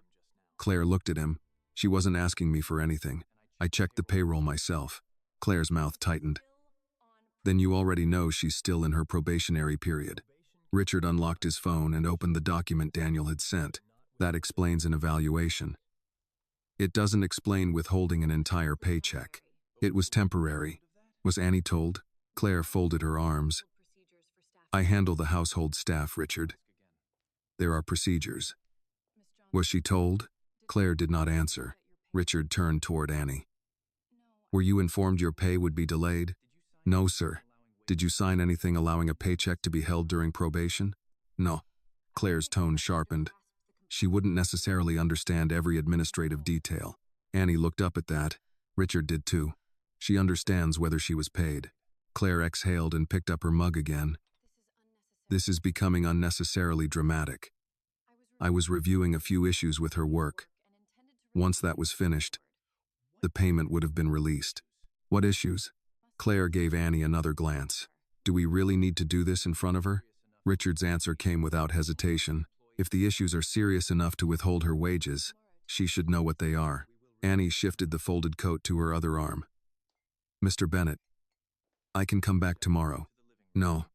Speaker 1: Claire looked at him. She wasn't asking me for anything. I checked the payroll myself. Claire's mouth tightened. Then you already know she's still in her probationary period. Richard unlocked his phone and opened the document Daniel had sent. That explains an evaluation. It doesn't explain withholding an entire paycheck. It was temporary. Was Annie told? Claire folded her arms. I handle the household staff, Richard. There are procedures. Was she told? Claire did not answer. Richard turned toward Annie. Were you informed your pay would be delayed? No, sir. Did you sign anything allowing a paycheck to be held during probation? No. Claire's tone sharpened. She wouldn't necessarily understand every administrative detail. Annie looked up at that. Richard did too. She understands whether she was paid. Claire exhaled and picked up her mug again. This is becoming unnecessarily dramatic. I was reviewing a few issues with her work. Once that was finished, the payment would have been released. What issues? Claire gave Annie another glance. Do we really need to do this in front of her? Richard's answer came without hesitation. If the issues are serious enough to withhold her wages, she should know what they are. Annie shifted the folded coat to her other arm. Mr. Bennett, I can come back tomorrow. No.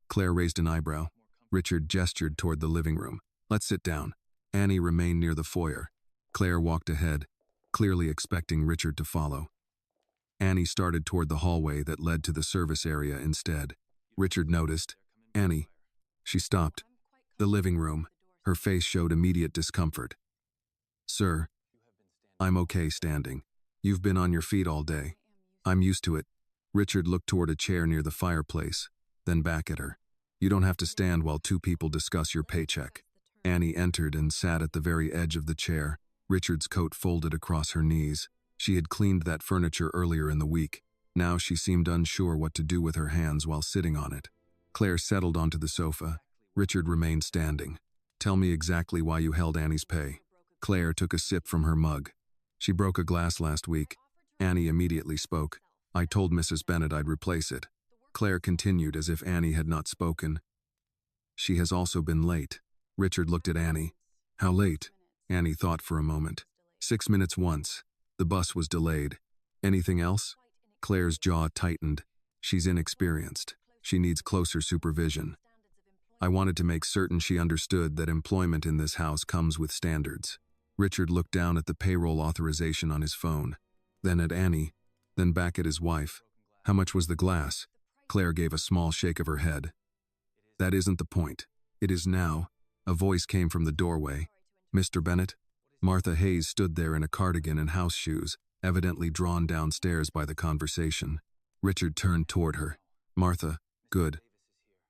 Speaker 1: Claire raised an eyebrow. Richard gestured toward the living room. Let's sit down. Annie remained near the foyer. Claire walked ahead, clearly expecting Richard to follow. Annie started toward the hallway that led to the service area instead. Richard noticed. Annie. She stopped. The living room. Her face showed immediate discomfort. Sir, I'm okay standing. You've been on your feet all day. I'm used to it. Richard looked toward a chair near the fireplace, then back at her. You don't have to stand while two people discuss your paycheck. Annie entered and sat at the very edge of the chair, Richard's coat folded across her knees. She had cleaned that furniture earlier in the week. Now she seemed unsure what to do with her hands while sitting on it. Claire settled onto the sofa. Richard remained standing. Tell me exactly why you held Annie's pay. Claire took a sip from her mug. She broke a glass last week. Annie immediately spoke. I told Mrs. Bennett I'd replace it. Claire continued as if Annie had not spoken. She has also been late. Richard looked at Annie. How late? Annie thought for a moment. 6 minutes once. The bus was delayed. Anything else? Claire's jaw tightened. She's inexperienced. She needs closer supervision. I wanted to make certain she understood that employment in this house comes with standards. Richard looked down at the payroll authorization on his phone, then at Annie, then back at his wife. How much was the glass? Claire gave a small shake of her head. That isn't the point. It is now. A voice came from the doorway. Mr. Bennett? Martha Hayes stood there in a cardigan and house shoes, evidently drawn downstairs by the conversation. Richard turned toward her. Martha, good.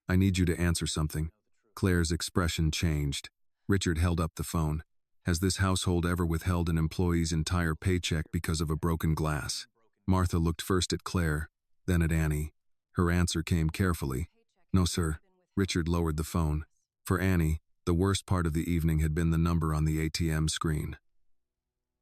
Speaker 1: I need you to answer something. Claire's expression changed. Richard held up the phone. Has this household ever withheld an employee's entire paycheck because of a broken glass? Martha looked first at Claire, then at Annie. Her answer came carefully. No, sir. Richard lowered the phone. For Annie, the worst part of the evening had been the number on the ATM screen.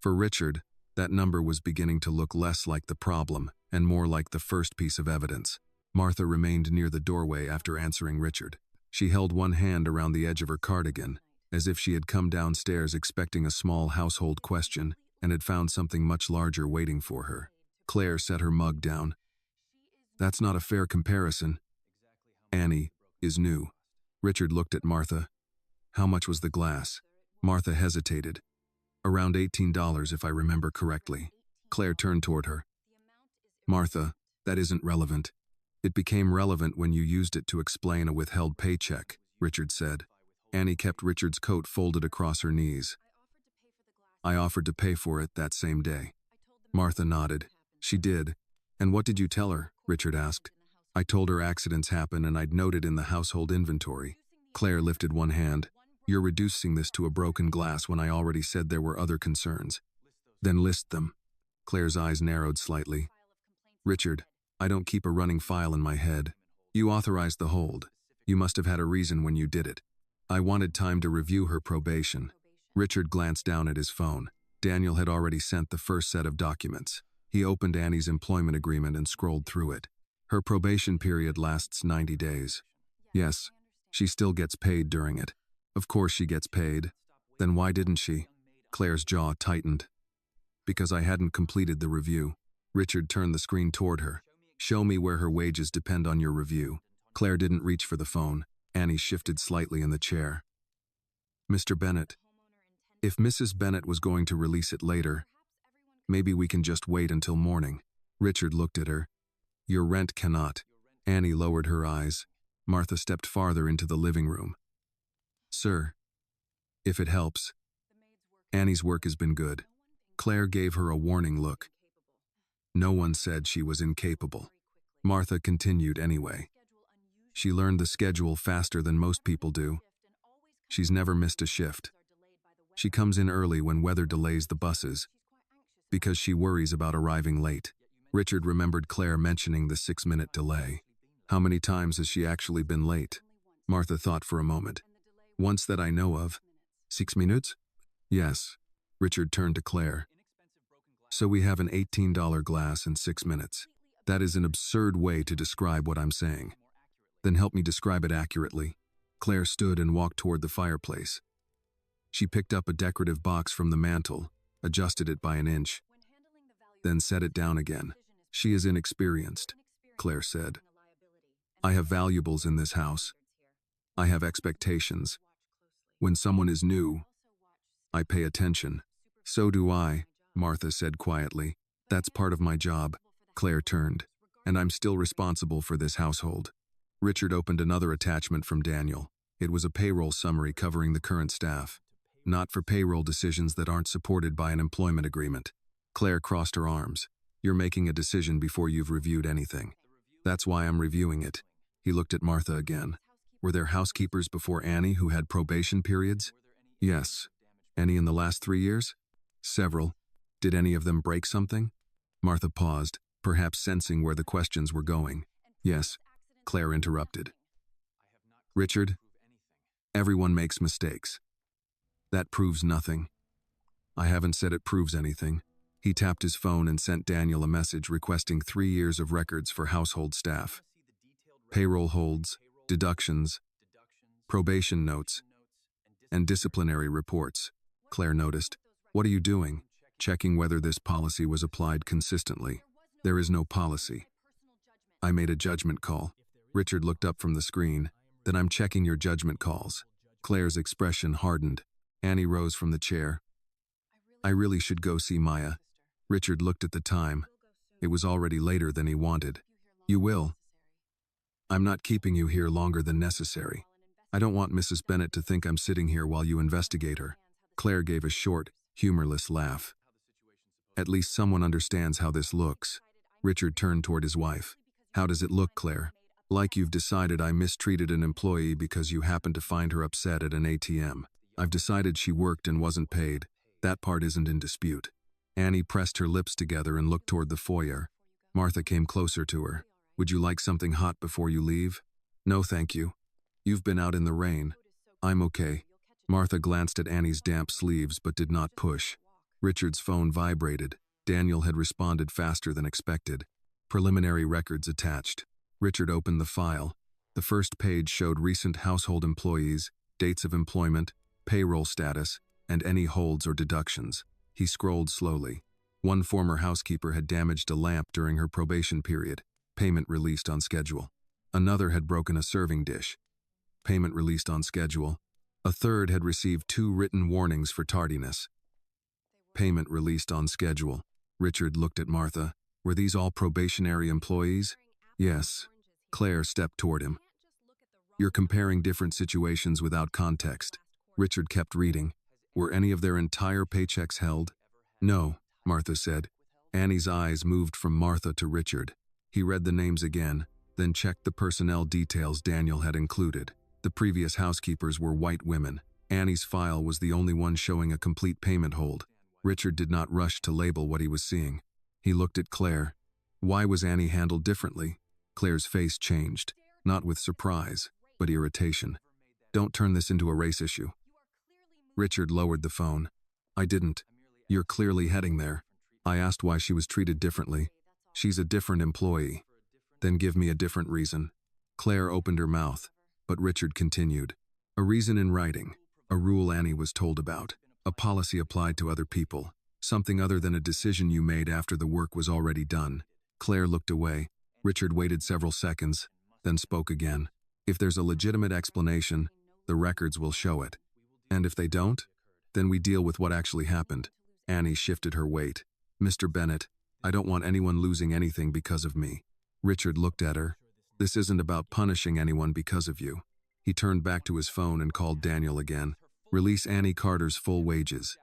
Speaker 1: For Richard, that number was beginning to look less like the problem and more like the first piece of evidence. Martha remained near the doorway after answering Richard. She held one hand around the edge of her cardigan, as if she had come downstairs expecting a small household question and had found something much larger waiting for her. Claire set her mug down. That's not a fair comparison. Annie is new. Richard looked at Martha. How much was the glass? Martha hesitated. Around $18 if I remember correctly. Claire turned toward her. Martha, that isn't relevant. It became relevant when you used it to explain a withheld paycheck, Richard said. Annie kept Richard's coat folded across her knees. I offered to pay for it that same day. Martha nodded. She did. And what did you tell her? Richard asked. I told her accidents happen and I'd noted in the household inventory. Claire lifted one hand. You're reducing this to a broken glass when I already said there were other concerns. Then list them. Claire's eyes narrowed slightly. Richard, I don't keep a running file in my head. You authorized the hold. You must have had a reason when you did it. I wanted time to review her probation. Richard glanced down at his phone. Daniel had already sent the first set of documents. He opened Annie's employment agreement and scrolled through it. Her probation period lasts 90 days. Yes, she still gets paid during it. Of course she gets paid. Then why didn't she? Claire's jaw tightened. Because I hadn't completed the review. Richard turned the screen toward her. Show me where her wages depend on your review. Claire didn't reach for the phone. Annie shifted slightly in the chair. Mr. Bennett, if Mrs. Bennett was going to release it later, maybe we can just wait until morning. Richard looked at her. Your rent cannot. Annie lowered her eyes. Martha stepped farther into the living room. Sir, if it helps. Annie's work has been good. Claire gave her a warning look. No one said she was incapable. Martha continued anyway. She learned the schedule faster than most people do. She's never missed a shift. She comes in early when weather delays the buses, because she worries about arriving late. Richard remembered Claire mentioning the 6-minute delay. How many times has she actually been late? Martha thought for a moment. Once that I know of. 6 minutes? Yes. Richard turned to Claire. So we have an $18 glass in 6 minutes. That is an absurd way to describe what I'm saying. Then help me describe it accurately. Claire stood and walked toward the fireplace. She picked up a decorative box from the mantel, adjusted it by an inch, then set it down again. She is inexperienced, Claire said. I have valuables in this house. I have expectations. When someone is new, I pay attention. So do I, Martha said quietly. That's part of my job. Claire turned. And I'm still responsible for this household. Richard opened another attachment from Daniel. It was a payroll summary covering the current staff. Not for payroll decisions that aren't supported by an employment agreement. Claire crossed her arms. You're making a decision before you've reviewed anything. That's why I'm reviewing it. He looked at Martha again. Were there housekeepers before Annie who had probation periods? Yes. Any in the last 3 years? Several. Did any of them break something? Martha paused, perhaps sensing where the questions were going. Yes. Claire interrupted. Richard, everyone makes mistakes. That proves nothing. I haven't said it proves anything. He tapped his phone and sent Daniel a message requesting 3 years of records for household staff. Payroll holds, deductions, probation notes, and disciplinary reports. Claire noticed. What are you doing? Checking whether this policy was applied consistently. There is no policy. I made a judgment call. Richard looked up from the screen. Then I'm checking your judgment calls. Claire's expression hardened. Annie rose from the chair. I really should go see Maya. Richard looked at the time. It was already later than he wanted. You will. I'm not keeping you here longer than necessary. I don't want Mrs. Bennett to think I'm sitting here while you investigate her. Claire gave a short, humorless laugh. At least someone understands how this looks. Richard turned toward his wife. How does it look, Claire? Like you've decided I mistreated an employee because you happened to find her upset at an ATM. I've decided she worked and wasn't paid. That part isn't in dispute. Annie pressed her lips together and looked toward the foyer. Martha came closer to her. Would you like something hot before you leave? No, thank you. You've been out in the rain. I'm okay. Martha glanced at Annie's damp sleeves but did not push. Richard's phone vibrated. Daniel had responded faster than expected. Preliminary records attached. Richard opened the file. The first page showed recent household employees, dates of employment, payroll status, and any holds or deductions. He scrolled slowly. One former housekeeper had damaged a lamp during her probation period. Payment released on schedule. Another had broken a serving dish. Payment released on schedule. A third had received 2 written warnings for tardiness. Payment released on schedule. Richard looked at Martha. Were these all probationary employees? Yes. Claire stepped toward him. You're comparing different situations without context. Richard kept reading. Were any of their entire paychecks held? No, Martha said. Annie's eyes moved from Martha to Richard. He read the names again, then checked the personnel details Daniel had included. The previous housekeepers were white women. Annie's file was the only one showing a complete payment hold. Richard did not rush to label what he was seeing. He looked at Claire. Why was Annie handled differently? Claire's face changed, not with surprise, but irritation. Don't turn this into a race issue. Richard lowered the phone. I didn't. You're clearly heading there. I asked why she was treated differently. She's a different employee. Then give me a different reason. Claire opened her mouth, but Richard continued. A reason in writing. A rule Annie was told about. A policy applied to other people. Something other than a decision you made after the work was already done. Claire looked away. Richard waited several seconds, then spoke again. If there's a legitimate explanation, the records will show it. And if they don't, then we deal with what actually happened. Annie shifted her weight. Mr. Bennett, I don't want anyone losing anything because of me. Richard looked at her. This isn't about punishing anyone because of you. He turned back to his phone and called Daniel again. Release Annie Carter's full wages.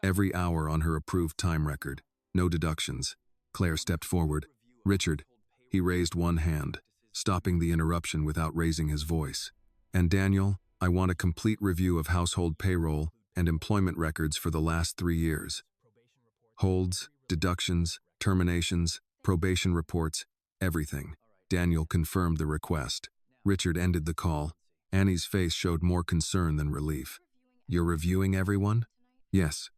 Speaker 1: Every hour on her approved time record. No deductions. Claire stepped forward. Richard. He raised one hand, stopping the interruption without raising his voice. And Daniel, I want a complete review of household payroll and employment records for the last 3 years. Holds, deductions, terminations, probation reports, everything. Daniel confirmed the request. Richard ended the call. Annie's face showed more concern than relief. You're reviewing everyone? Yes.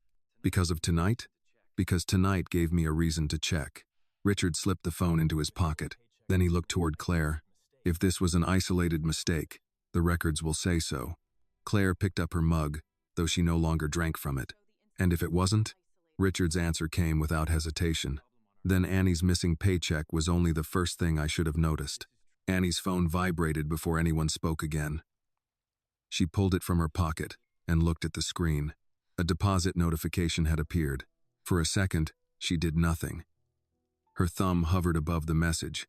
Speaker 1: Because of tonight? Because tonight gave me a reason to check. Richard slipped the phone into his pocket. Then he looked toward Claire. If this was an isolated mistake, the records will say so. Claire picked up her mug, though she no longer drank from it. And if it wasn't? Richard's answer came without hesitation. Then Annie's missing paycheck was only the first thing I should have noticed. Annie's phone vibrated before anyone spoke again. She pulled it from her pocket and looked at the screen. A deposit notification had appeared. For a second, she did nothing. Her thumb hovered above the message,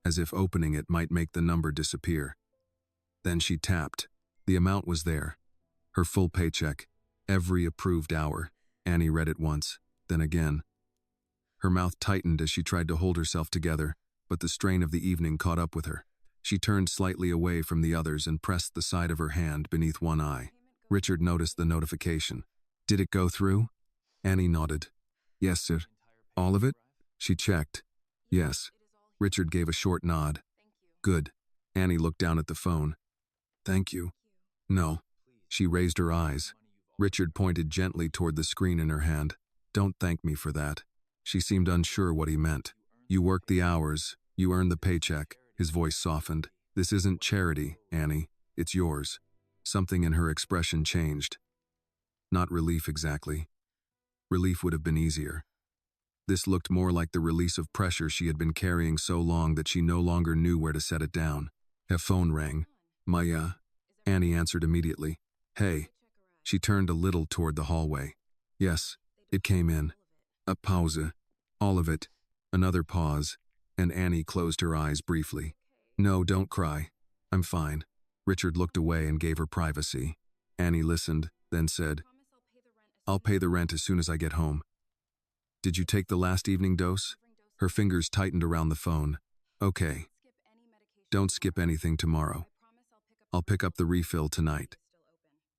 Speaker 1: as if opening it might make the number disappear. Then she tapped. The amount was there. Her full paycheck, every approved hour. Annie read it once, then again. Her mouth tightened as she tried to hold herself together, but the strain of the evening caught up with her. She turned slightly away from the others and pressed the side of her hand beneath one eye. Richard noticed the notification. Did it go through? Annie nodded. Yes, sir. All of it? She checked. Yes. Richard gave a short nod. Good. Annie looked down at the phone. Thank you. No. She raised her eyes. Richard pointed gently toward the screen in her hand. Don't thank me for that. She seemed unsure what he meant. You work the hours. You earn the paycheck. His voice softened. This isn't charity, Annie. It's yours. Something in her expression changed. Not relief exactly. Relief would have been easier. This looked more like the release of pressure she had been carrying so long that she no longer knew where to set it down. Her phone rang. Maya. Annie answered immediately. Hey. She turned a little toward the hallway. Yes, it came in. A pause. All of it. Another pause. And Annie closed her eyes briefly. No, don't cry. I'm fine. Richard looked away and gave her privacy. Annie listened, then said, I'll pay the rent as soon as I get home. Did you take the last evening dose? Her fingers tightened around the phone. Okay. Don't skip anything tomorrow. I'll pick up the refill tonight.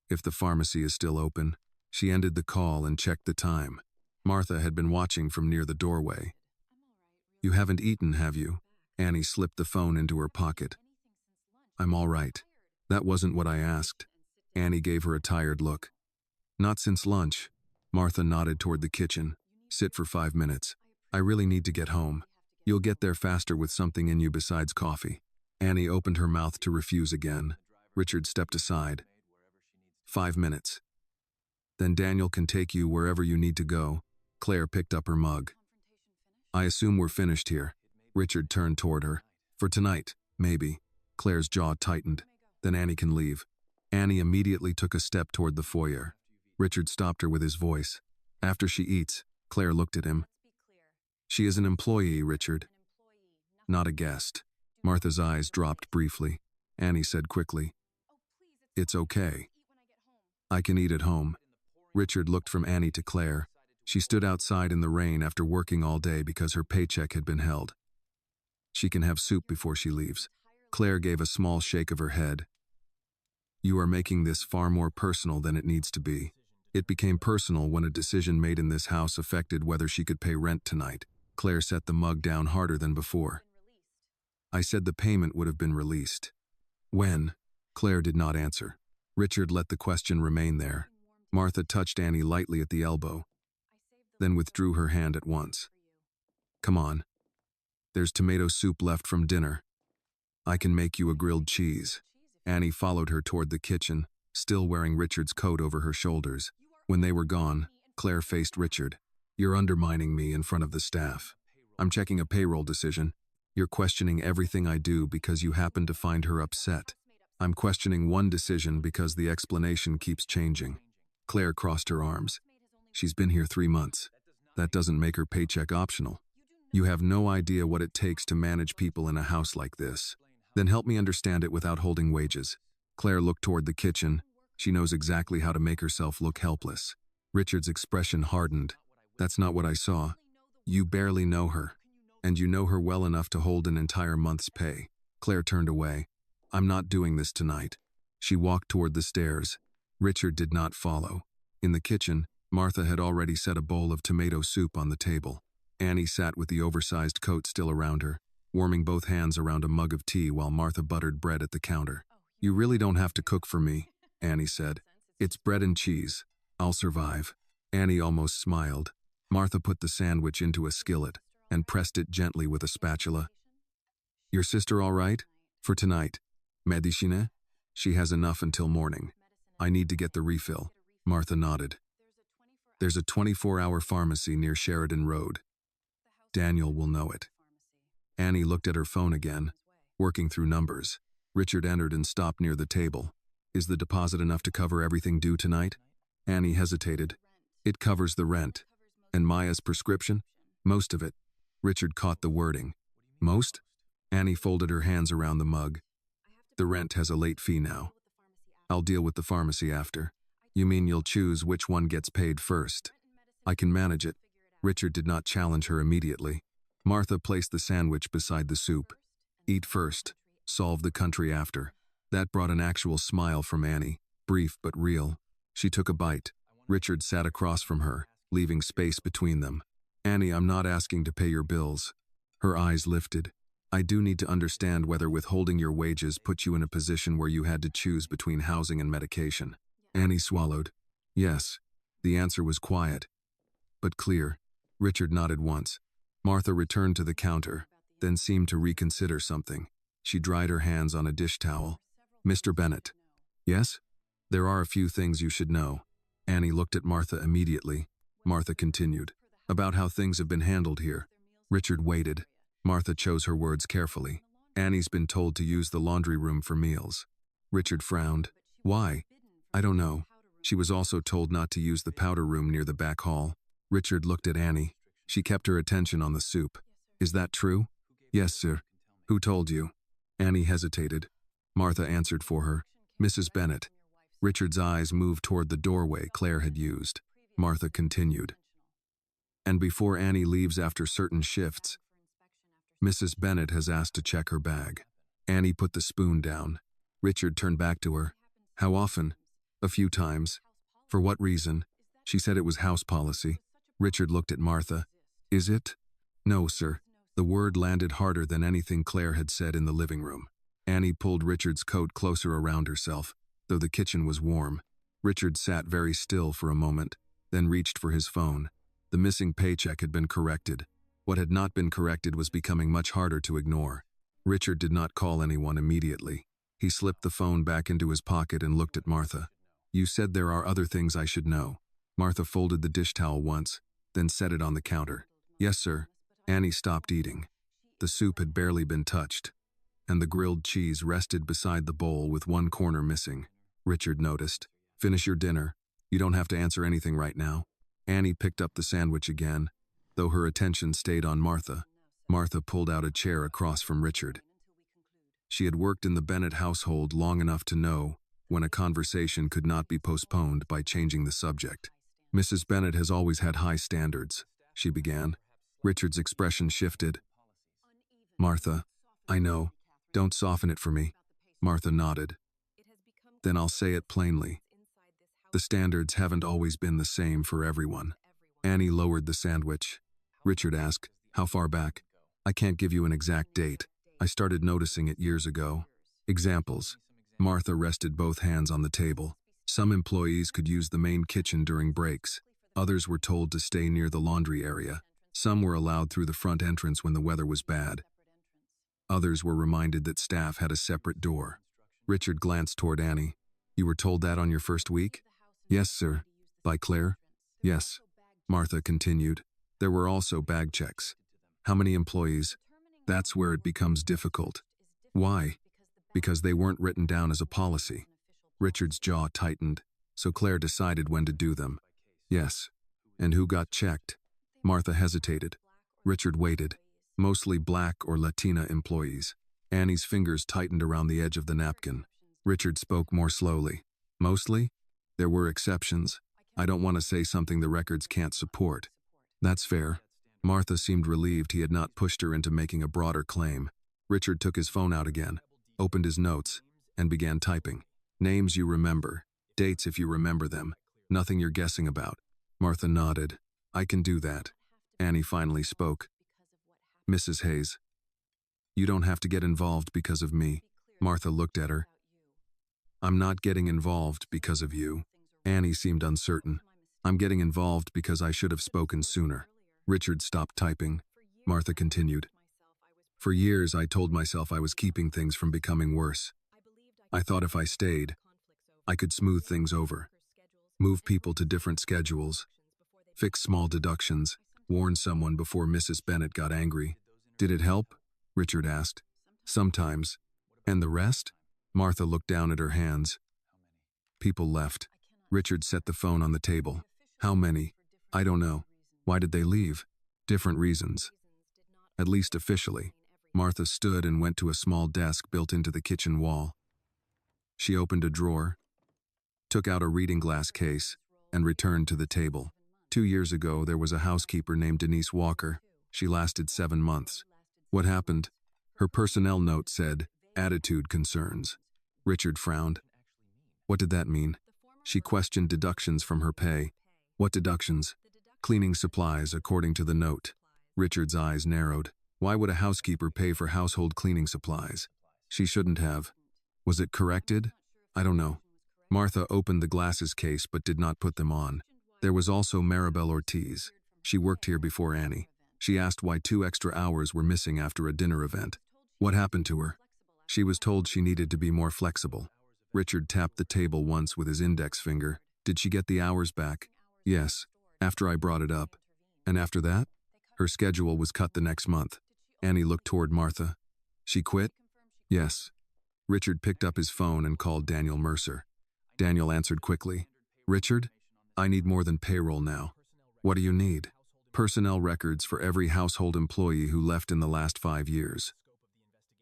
Speaker 1: If the pharmacy is still open. She ended the call and checked the time. Martha had been watching from near the doorway. You haven't eaten, have you? Annie slipped the phone into her pocket. I'm all right. That wasn't what I asked. Annie gave her a tired look. Not since lunch. Martha nodded toward the kitchen. Sit for 5 minutes. I really need to get home. You'll get there faster with something in you besides coffee. Annie opened her mouth to refuse again. Richard stepped aside. 5 minutes. Then Daniel can take you wherever you need to go. Claire picked up her mug. I assume we're finished here. Richard turned toward her. For tonight, maybe. Claire's jaw tightened. Then Annie can leave. Annie immediately took a step toward the foyer. Richard stopped her with his voice. After she eats, Claire looked at him. She is an employee, Richard. Not a guest. Martha's eyes dropped briefly. Annie said quickly, It's okay. I can eat at home. Richard looked from Annie to Claire. She stood outside in the rain after working all day because her paycheck had been held. She can have soup before she leaves. Claire gave a small shake of her head. You are making this far more personal than it needs to be. It became personal when a decision made in this house affected whether she could pay rent tonight. Claire set the mug down harder than before. I said the payment would have been released. When? Claire did not answer. Richard let the question remain there. Martha touched Annie lightly at the elbow, then withdrew her hand at once. Come on. There's tomato soup left from dinner. I can make you a grilled cheese. Annie followed her toward the kitchen, still wearing Richard's coat over her shoulders. When they were gone, Claire faced Richard. You're undermining me in front of the staff. I'm checking a payroll decision. You're questioning everything I do because you happen to find her upset. I'm questioning one decision because the explanation keeps changing. Claire crossed her arms. She's been here 3 months. That doesn't make her paycheck optional. You have no idea what it takes to manage people in a house like this. Then help me understand it without holding wages. Claire looked toward the kitchen. She knows exactly how to make herself look helpless. Richard's expression hardened. That's not what I saw. You barely know her. And you know her well enough to hold an entire month's pay. Claire turned away. I'm not doing this tonight. She walked toward the stairs. Richard did not follow. In the kitchen, Martha had already set a bowl of tomato soup on the table. Annie sat with the oversized coat still around her, warming both hands around a mug of tea while Martha buttered bread at the counter. You really don't have to cook for me, Annie said. It's bread and cheese. I'll survive. Annie almost smiled. Martha put the sandwich into a skillet and pressed it gently with a spatula. Your sister all right? For tonight. Medicine? She has enough until morning. I need to get the refill. Martha nodded. There's a 24-hour pharmacy near Sheridan Road. Daniel will know it. Annie looked at her phone again, working through numbers. Richard entered and stopped near the table. Is the deposit enough to cover everything due tonight? Annie hesitated. It covers the rent. And Maya's prescription? Most of it. Richard caught the wording. Most? Annie folded her hands around the mug. The rent has a late fee now. I'll deal with the pharmacy after. You mean you'll choose which one gets paid first? I can manage it. Richard did not challenge her immediately. Martha placed the sandwich beside the soup. Eat first, solve the country after. That brought an actual smile from Annie, brief but real. She took a bite. Richard sat across from her, leaving space between them. Annie, I'm not asking to pay your bills. Her eyes lifted. I do need to understand whether withholding your wages put you in a position where you had to choose between housing and medication. Annie swallowed. Yes. The answer was quiet, but clear. Richard nodded once. Martha returned to the counter, then seemed to reconsider something. She dried her hands on a dish towel. Mr. Bennett. Yes? There are a few things you should know. Annie looked at Martha immediately. Martha continued. About how things have been handled here. Richard waited. Martha chose her words carefully. Annie's been told to use the laundry room for meals. Richard frowned. Why? I don't know. She was also told not to use the powder room near the back hall. Richard looked at Annie. She kept her attention on the soup. Is that true? Yes, sir. Who told you? Annie hesitated. Martha answered for her. Mrs. Bennett. Richard's eyes moved toward the doorway Claire had used. Martha continued. And before Annie leaves after certain shifts, Mrs. Bennett has asked to check her bag. Annie put the spoon down. Richard turned back to her. How often? A few times. For what reason? She said it was house policy. Richard looked at Martha. Is it? No, sir. The word landed harder than anything Claire had said in the living room. Annie pulled Richard's coat closer around herself, though the kitchen was warm. Richard sat very still for a moment, then reached for his phone. The missing paycheck had been corrected. What had not been corrected was becoming much harder to ignore. Richard did not call anyone immediately. He slipped the phone back into his pocket and looked at Martha. You said there are other things I should know. Martha folded the dish towel once, then set it on the counter. Yes, sir. Annie stopped eating. The soup had barely been touched, and the grilled cheese rested beside the bowl with one corner missing. Richard noticed. Finish your dinner. You don't have to answer anything right now. Annie picked up the sandwich again, though her attention stayed on Martha. Martha pulled out a chair across from Richard. She had worked in the Bennett household long enough to know when a conversation could not be postponed by changing the subject. Mrs. Bennett has always had high standards, she began. Richard's expression shifted. Martha, I know. Don't soften it for me. Martha nodded. Then I'll say it plainly. The standards haven't always been the same for everyone. Annie lowered the sandwich. Richard asked, how far back? I can't give you an exact date. I started noticing it years ago. Examples. Martha rested both hands on the table. Some employees could use the main kitchen during breaks. Others were told to stay near the laundry area. Some were allowed through the front entrance when the weather was bad. Others were reminded that staff had a separate door. Richard glanced toward Annie. You were told that on your first week? Yes, sir. By Claire? Yes. Martha continued. There were also bag checks. How many employees? That's where it becomes difficult. Why? Because they weren't written down as a policy. Richard's jaw tightened, so Claire decided when to do them. Yes. And who got checked? Martha hesitated. Richard waited. Mostly Black or Latina employees. Annie's fingers tightened around the edge of the napkin. Richard spoke more slowly. Mostly? There were exceptions. I don't want to say something the records can't support. That's fair. Martha seemed relieved he had not pushed her into making a broader claim. Richard took his phone out again, opened his notes, and began typing. Names you remember. Dates if you remember them. Nothing you're guessing about. Martha nodded. I can do that. Annie finally spoke. Mrs. Hayes. You don't have to get involved because of me. Martha looked at her. I'm not getting involved because of you. Annie seemed uncertain. I'm getting involved because I should have spoken sooner. Richard stopped typing. Martha continued. For years, I told myself I was keeping things from becoming worse. I thought if I stayed, I could smooth things over, move people to different schedules, fix small deductions, warn someone before Mrs. Bennett got angry. Did it help? Richard asked. Sometimes. And the rest? Martha looked down at her hands. People left. Richard set the phone on the table. How many? I don't know. Why did they leave? Different reasons. At least officially. Martha stood and went to a small desk built into the kitchen wall. She opened a drawer. took out a reading glass case, and returned to the table. 2 years ago, there was a housekeeper named Denise Walker. She lasted 7 months. What happened? Her personnel note said, attitude concerns. Richard frowned. What did that mean? She questioned deductions from her pay. What deductions? Cleaning supplies, according to the note. Richard's eyes narrowed. Why would a housekeeper pay for household cleaning supplies? She shouldn't have. Was it corrected? I don't know. Martha opened the glasses case but did not put them on. There was also Maribel Ortiz. She worked here before Annie. She asked why 2 extra hours were missing after a dinner event. What happened to her? She was told she needed to be more flexible. Richard tapped the table once with his index finger. Did she get the hours back? Yes, after I brought it up. And after that? Her schedule was cut the next month. Annie looked toward Martha. She quit? Yes. Richard picked up his phone and called Daniel Mercer. Daniel answered quickly. Richard, I need more than payroll now. What do you need? Personnel records for every household employee who left in the last 5 years.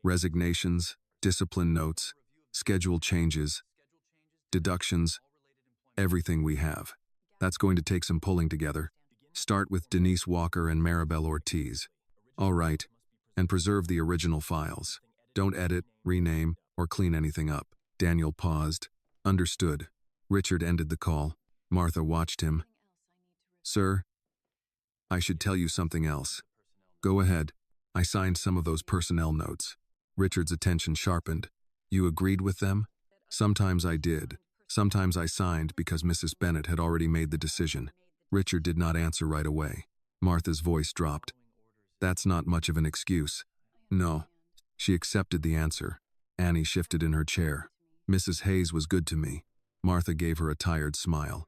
Speaker 1: Resignations, discipline notes, schedule changes, deductions, everything we have. That's going to take some pulling together. Start with Denise Walker and Maribel Ortiz. All right, and preserve the original files. Don't edit, rename, or clean anything up. Daniel paused. Understood. Richard ended the call. Martha watched him. Sir, I should tell you something else. Go ahead. I signed some of those personnel notes. Richard's attention sharpened. You agreed with them? Sometimes I did. Sometimes I signed because Mrs. Bennett had already made the decision. Richard did not answer right away. Martha's voice dropped. That's not much of an excuse. No. She accepted the answer. Annie shifted in her chair. Mrs. Hayes was good to me. Martha gave her a tired smile.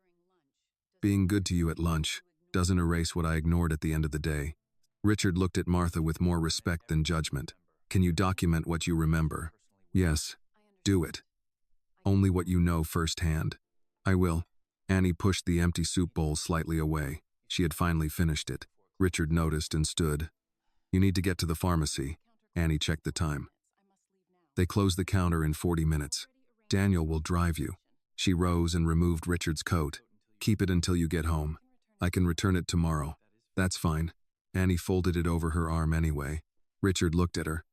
Speaker 1: Being good to you at lunch doesn't erase what I ignored at the end of the day. Richard looked at Martha with more respect than judgment. Can you document what you remember? Yes. Do it. Only what you know firsthand. I will. Annie pushed the empty soup bowl slightly away. She had finally finished it. Richard noticed and stood. You need to get to the pharmacy. Annie checked the time. They close the counter in 40 minutes. Daniel will drive you. She rose and removed Richard's coat. Keep it until you get home. I can return it tomorrow. That's fine. Annie folded it over her arm anyway. Richard looked at her.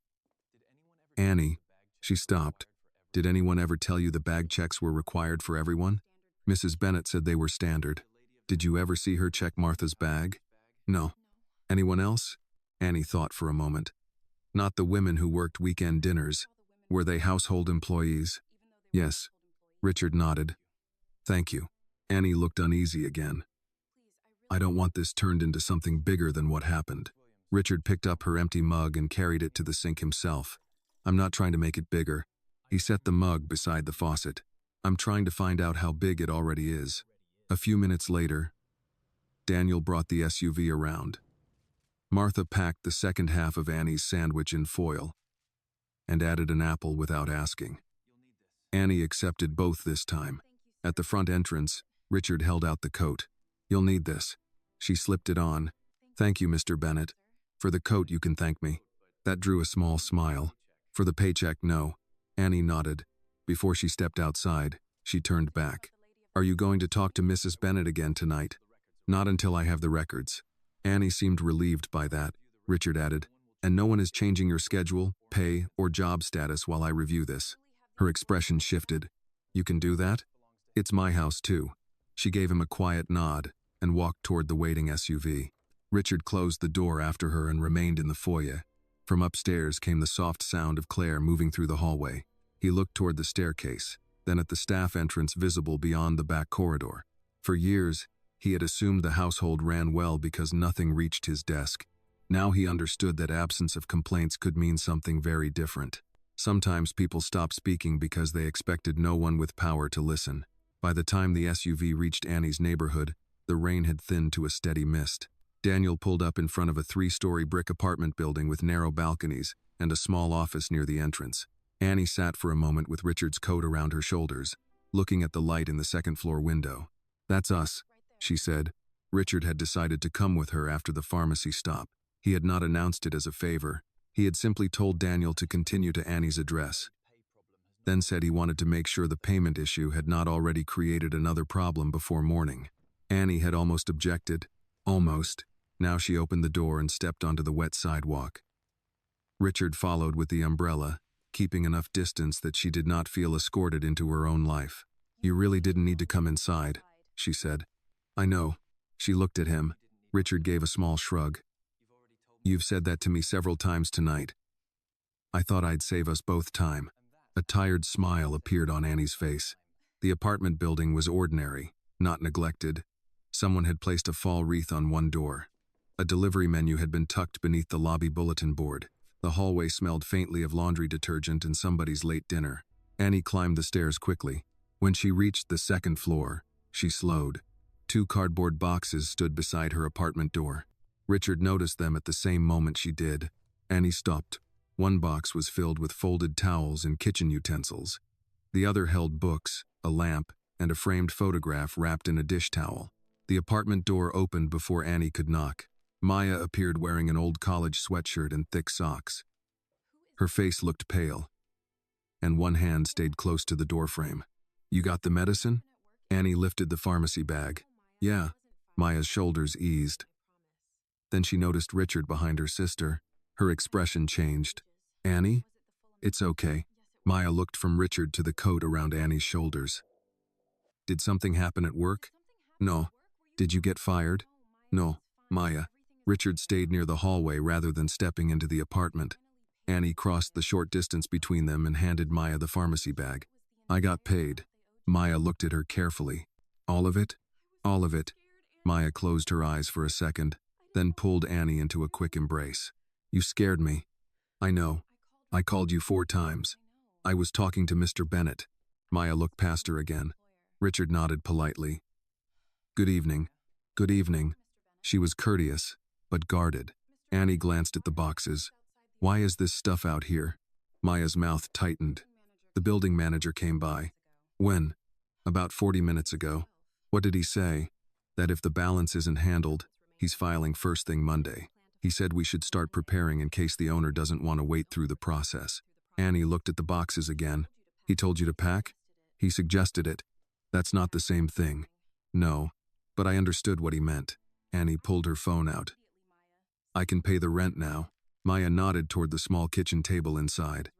Speaker 1: Annie. She stopped. Did anyone ever tell you the bag checks were required for everyone? Mrs. Bennett said they were standard. Did you ever see her check Martha's bag? No. Anyone else? Annie thought for a moment. Not the women who worked weekend dinners. Were they household employees? Yes. Richard nodded. Thank you. Annie looked uneasy again. I don't want this turned into something bigger than what happened. Richard picked up her empty mug and carried it to the sink himself. I'm not trying to make it bigger. He set the mug beside the faucet. I'm trying to find out how big it already is. A few minutes later, Daniel brought the SUV around. Martha packed the second half of Annie's sandwich in foil and added an apple without asking. Annie accepted both this time. At the front entrance, Richard held out the coat. You'll need this. She slipped it on. Thank you, Mr. Bennett. For the coat, you can thank me. That drew a small smile. For the paycheck, no. Annie nodded. Before she stepped outside, she turned back. Are you going to talk to Mrs. Bennett again tonight? Not until I have the records. Annie seemed relieved by that. Richard added, and no one is changing your schedule, pay, or job status while I review this. Her expression shifted. You can do that? It's my house too. She gave him a quiet nod and walked toward the waiting SUV. Richard closed the door after her and remained in the foyer. From upstairs came the soft sound of Claire moving through the hallway. He looked toward the staircase, then at the staff entrance visible beyond the back corridor. For years, he had assumed the household ran well because nothing reached his desk. Now he understood that absence of complaints could mean something very different. Sometimes people stopped speaking because they expected no one with power to listen. By the time the SUV reached Annie's neighborhood, the rain had thinned to a steady mist. Daniel pulled up in front of a 3-story brick apartment building with narrow balconies and a small office near the entrance. Annie sat for a moment with Richard's coat around her shoulders, looking at the light in the second-floor window. That's us, she said. Richard had decided to come with her after the pharmacy stop. He had not announced it as a favor. He had simply told Daniel to continue to Annie's address. then said he wanted to make sure the payment issue had not already created another problem before morning. Annie had almost objected. Almost. Now she opened the door and stepped onto the wet sidewalk. Richard followed with the umbrella, keeping enough distance that she did not feel escorted into her own life. "You really didn't need to come inside," she said. "I know." She looked at him. Richard gave a small shrug. "You've said that to me several times tonight. I thought I'd save us both time." A tired smile appeared on Annie's face. The apartment building was ordinary, not neglected. Someone had placed a fall wreath on one door. A delivery menu had been tucked beneath the lobby bulletin board. The hallway smelled faintly of laundry detergent and somebody's late dinner. Annie climbed the stairs quickly. When she reached the second floor, she slowed. 2 cardboard boxes stood beside her apartment door. Richard noticed them at the same moment she did. Annie stopped. One box was filled with folded towels and kitchen utensils. The other held books, a lamp, and a framed photograph wrapped in a dish towel. The apartment door opened before Annie could knock. Maya appeared wearing an old college sweatshirt and thick socks. Her face looked pale, and one hand stayed close to the doorframe. "You got the medicine?" Annie lifted the pharmacy bag. "Yeah." Maya's shoulders eased. Then she noticed Richard behind her sister. Her expression changed. "Annie?" "It's okay." Maya looked from Richard to the coat around Annie's shoulders. "Did something happen at work?" "No." "Did you get fired?" "No." Maya. Richard stayed near the hallway rather than stepping into the apartment. Annie crossed the short distance between them and handed Maya the pharmacy bag. "I got paid." Maya looked at her carefully. "All of it?" "All of it." Maya closed her eyes for a second, then pulled Annie into a quick embrace. "You scared me." "I know. I called you 4 times. I was talking to Mr. Bennett." Maya looked past her again. Richard nodded politely. "Good evening." "Good evening." She was courteous, but guarded. Annie glanced at the boxes. "Why is this stuff out here?" Maya's mouth tightened. "The building manager came by." "When?" "About 40 minutes ago." "What did he say?" "That if the balance isn't handled, he's filing first thing Monday. He said we should start preparing in case the owner doesn't want to wait through the process." Annie looked at the boxes again. "He told you to pack?" "He suggested it." "That's not the same thing." "No, but I understood what he meant." Annie pulled her phone out. "I can pay the rent now." Maya nodded toward the small kitchen table inside.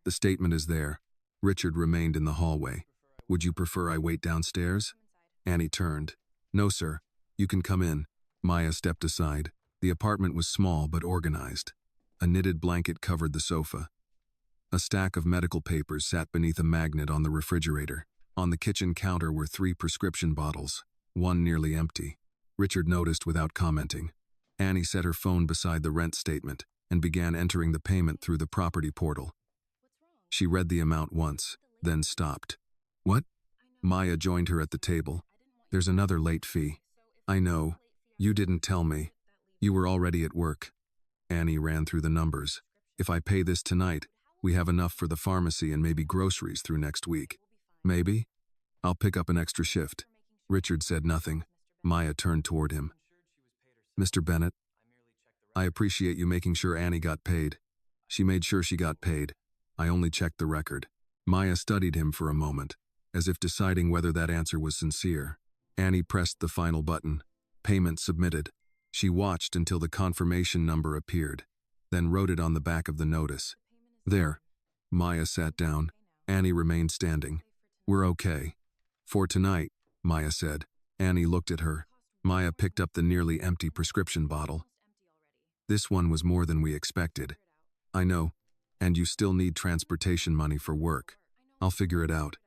Speaker 1: "The statement is there." Richard remained in the hallway. "Would you prefer I wait downstairs?" Annie turned. "No, sir. You can come in." Maya stepped aside. The apartment was small but organized. A knitted blanket covered the sofa. A stack of medical papers sat beneath a magnet on the refrigerator. On the kitchen counter were 3 prescription bottles, one nearly empty. Richard noticed without commenting. Annie set her phone beside the rent statement and began entering the payment through the property portal. She read the amount once, then stopped. "What?" Maya joined her at the table. "There's another late fee." "I know. You didn't tell me. You were already at work." Annie ran through the numbers. "If I pay this tonight, we have enough for the pharmacy and maybe groceries through next week." "Maybe? I'll pick up an extra shift." Richard said nothing. Maya turned toward him. "Mr. Bennett, I appreciate you making sure Annie got paid." She made sure she got paid. "I only checked the record." Maya studied him for a moment, as if deciding whether that answer was sincere. Annie pressed the final button. Payment submitted. She watched until the confirmation number appeared, then wrote it on the back of the notice. "There." Maya sat down. Annie remained standing. "We're okay." "For tonight," Maya said. Annie looked at her. Maya picked up the nearly empty prescription bottle. "This one was more than we expected." "I know. And you still need transportation money for work." "I'll figure it out."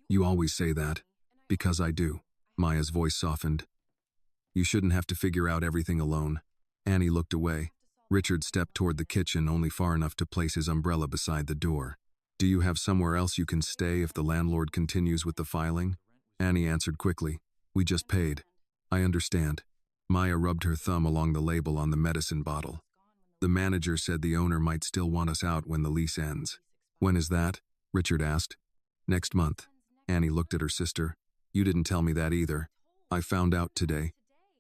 Speaker 1: "You always say that." "Because I do." Maya's voice softened. "You shouldn't have to figure out everything alone." Annie looked away. Richard stepped toward the kitchen only far enough to place his umbrella beside the door. "Do you have somewhere else you can stay if the landlord continues with the filing?" Annie answered quickly. "We just paid." "I understand." Maya rubbed her thumb along the label on the medicine bottle. "The manager said the owner might still want us out when the lease ends." "When is that?" Richard asked. "Next month." Annie looked at her sister. "You didn't tell me that either." "I found out today."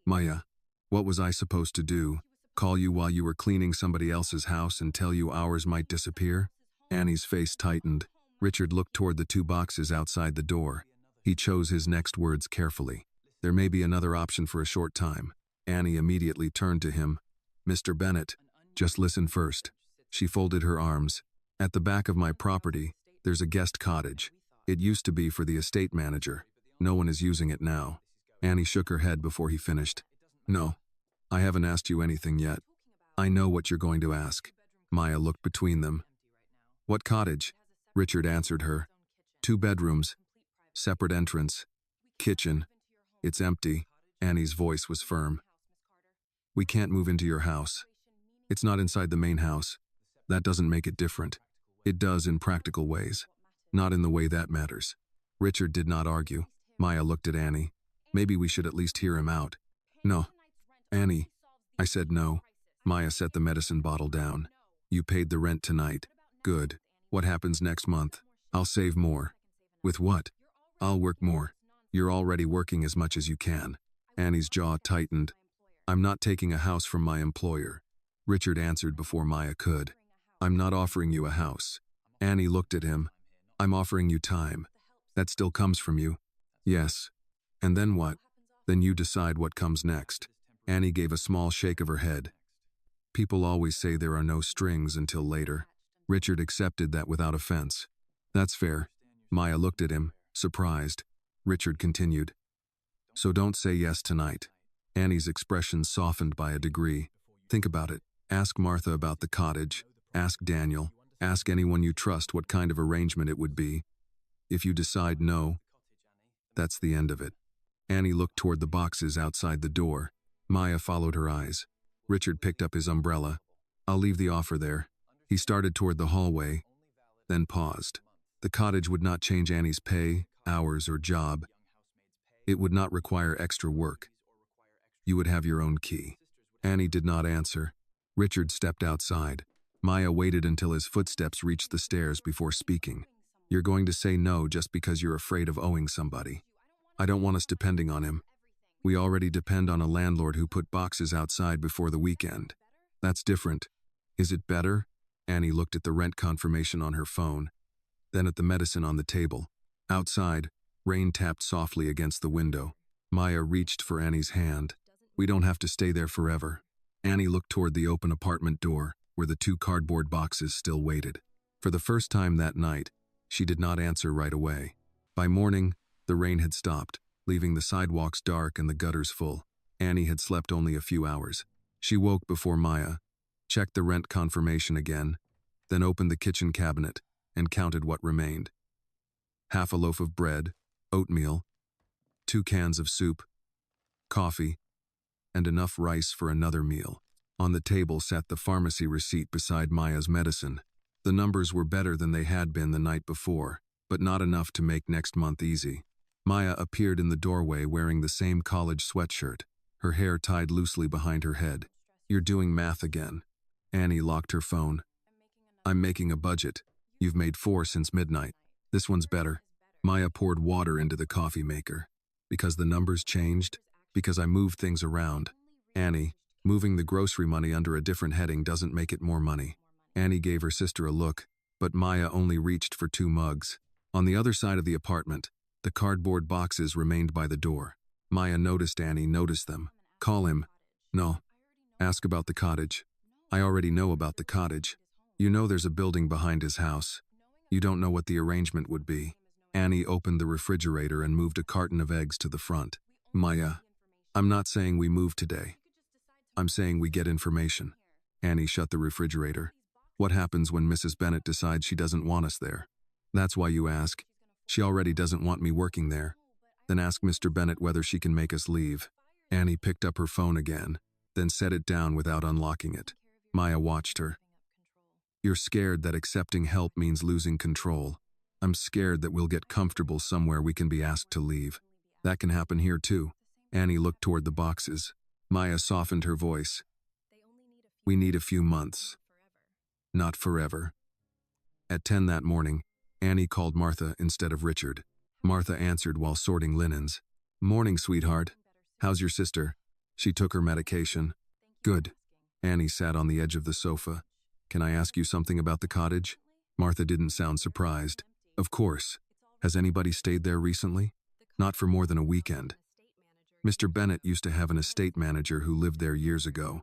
Speaker 1: "Maya, what was I supposed to do? Call you while you were cleaning somebody else's house and tell you ours might disappear?" Annie's face tightened. Richard looked toward the two boxes outside the door. He chose his next words carefully. There may be another option for a short time. Annie immediately turned to him. Mr. Bennett, just listen first. She folded her arms. At the back of my property, there's a guest cottage. It used to be for the estate manager. No one is using it now. Annie shook her head before he finished. No, I haven't asked you anything yet. I know what you're going to ask. Maya looked between them. What cottage? Richard answered her. 2 bedrooms, separate entrance, kitchen. It's empty. Annie's voice was firm. We can't move into your house. It's not inside the main house. That doesn't make it different. It does in practical ways. Not in the way that matters. Richard did not argue. Maya looked at Annie. Maybe we should at least hear him out. No. Annie. I said no. Maya set the medicine bottle down. You paid the rent tonight. Good. What happens next month? I'll save more. With what? I'll work more. You're already working as much as you can. Annie's jaw tightened. I'm not taking a house from my employer. Richard answered before Maya could. I'm not offering you a house. Annie looked at him. I'm offering you time. That still comes from you. Yes. And then what? Then you decide what comes next. Annie gave a small shake of her head. People always say there are no strings until later. Richard accepted that without offense. That's fair. Maya looked at him, surprised. Richard continued. So don't say yes tonight. Annie's expression softened by a degree. Think about it. Ask Martha about the cottage. Ask Daniel. Ask anyone you trust what kind of arrangement it would be. If you decide no, that's the end of it. Annie looked toward the boxes outside the door. Maya followed her eyes. Richard picked up his umbrella. I'll leave the offer there. He started toward the hallway, then paused. The cottage would not change Annie's pay, hours, or job. It would not require extra work. You would have your own key. Annie did not answer. Richard stepped outside. Maya waited until his footsteps reached the stairs before speaking. You're going to say no just because you're afraid of owing somebody. I don't want us depending on him. We already depend on a landlord who put boxes outside before the weekend. That's different. Is it better? Annie looked at the rent confirmation on her phone, then at the medicine on the table. Outside, rain tapped softly against the window. Maya reached for Annie's hand. We don't have to stay there forever. Annie looked toward the open apartment door, where the 2 cardboard boxes still waited. For the first time that night, she did not answer right away. By morning, the rain had stopped, leaving the sidewalks dark and the gutters full. Annie had slept only a few hours. She woke before Maya, checked the rent confirmation again, then opened the kitchen cabinet and counted what remained. Half a loaf of bread, oatmeal, 2 cans of soup, coffee, and enough rice for another meal. On the table sat the pharmacy receipt beside Maya's medicine. The numbers were better than they had been the night before, but not enough to make next month easy. Maya appeared in the doorway wearing the same college sweatshirt, her hair tied loosely behind her head. You're doing math again. Annie locked her phone. I'm making a budget. You've made 4 since midnight. This one's better. Maya poured water into the coffee maker. Because the numbers changed? Because I moved things around. Annie, moving the grocery money under a different heading doesn't make it more money. Annie gave her sister a look, but Maya only reached for 2 mugs. On the other side of the apartment, the cardboard boxes remained by the door. Maya noticed Annie noticed them. Call him. No. Ask about the cottage. I already know about the cottage. You know there's a building behind his house. You don't know what the arrangement would be. Annie opened the refrigerator and moved a carton of eggs to the front. Maya, I'm not saying we move today. I'm saying we get information. Annie shut the refrigerator. What happens when Mrs. Bennett decides she doesn't want us there? That's why you ask. She already doesn't want me working there. Then ask Mr. Bennett whether she can make us leave. Annie picked up her phone again, then set it down without unlocking it. Maya watched her. You're scared that accepting help means losing control. I'm scared that we'll get comfortable somewhere we can be asked to leave. That can happen here too. Annie looked toward the boxes. Maya softened her voice. We need a few months. Not forever. At 10 that morning, Annie called Martha instead of Richard. Martha answered while sorting linens. Morning, sweetheart. How's your sister? She took her medication. Good. Annie sat on the edge of the sofa. Can I ask you something about the cottage? Martha didn't sound surprised. Of course. Has anybody stayed there recently? Not for more than a weekend. Mr. Bennett used to have an estate manager who lived there years ago.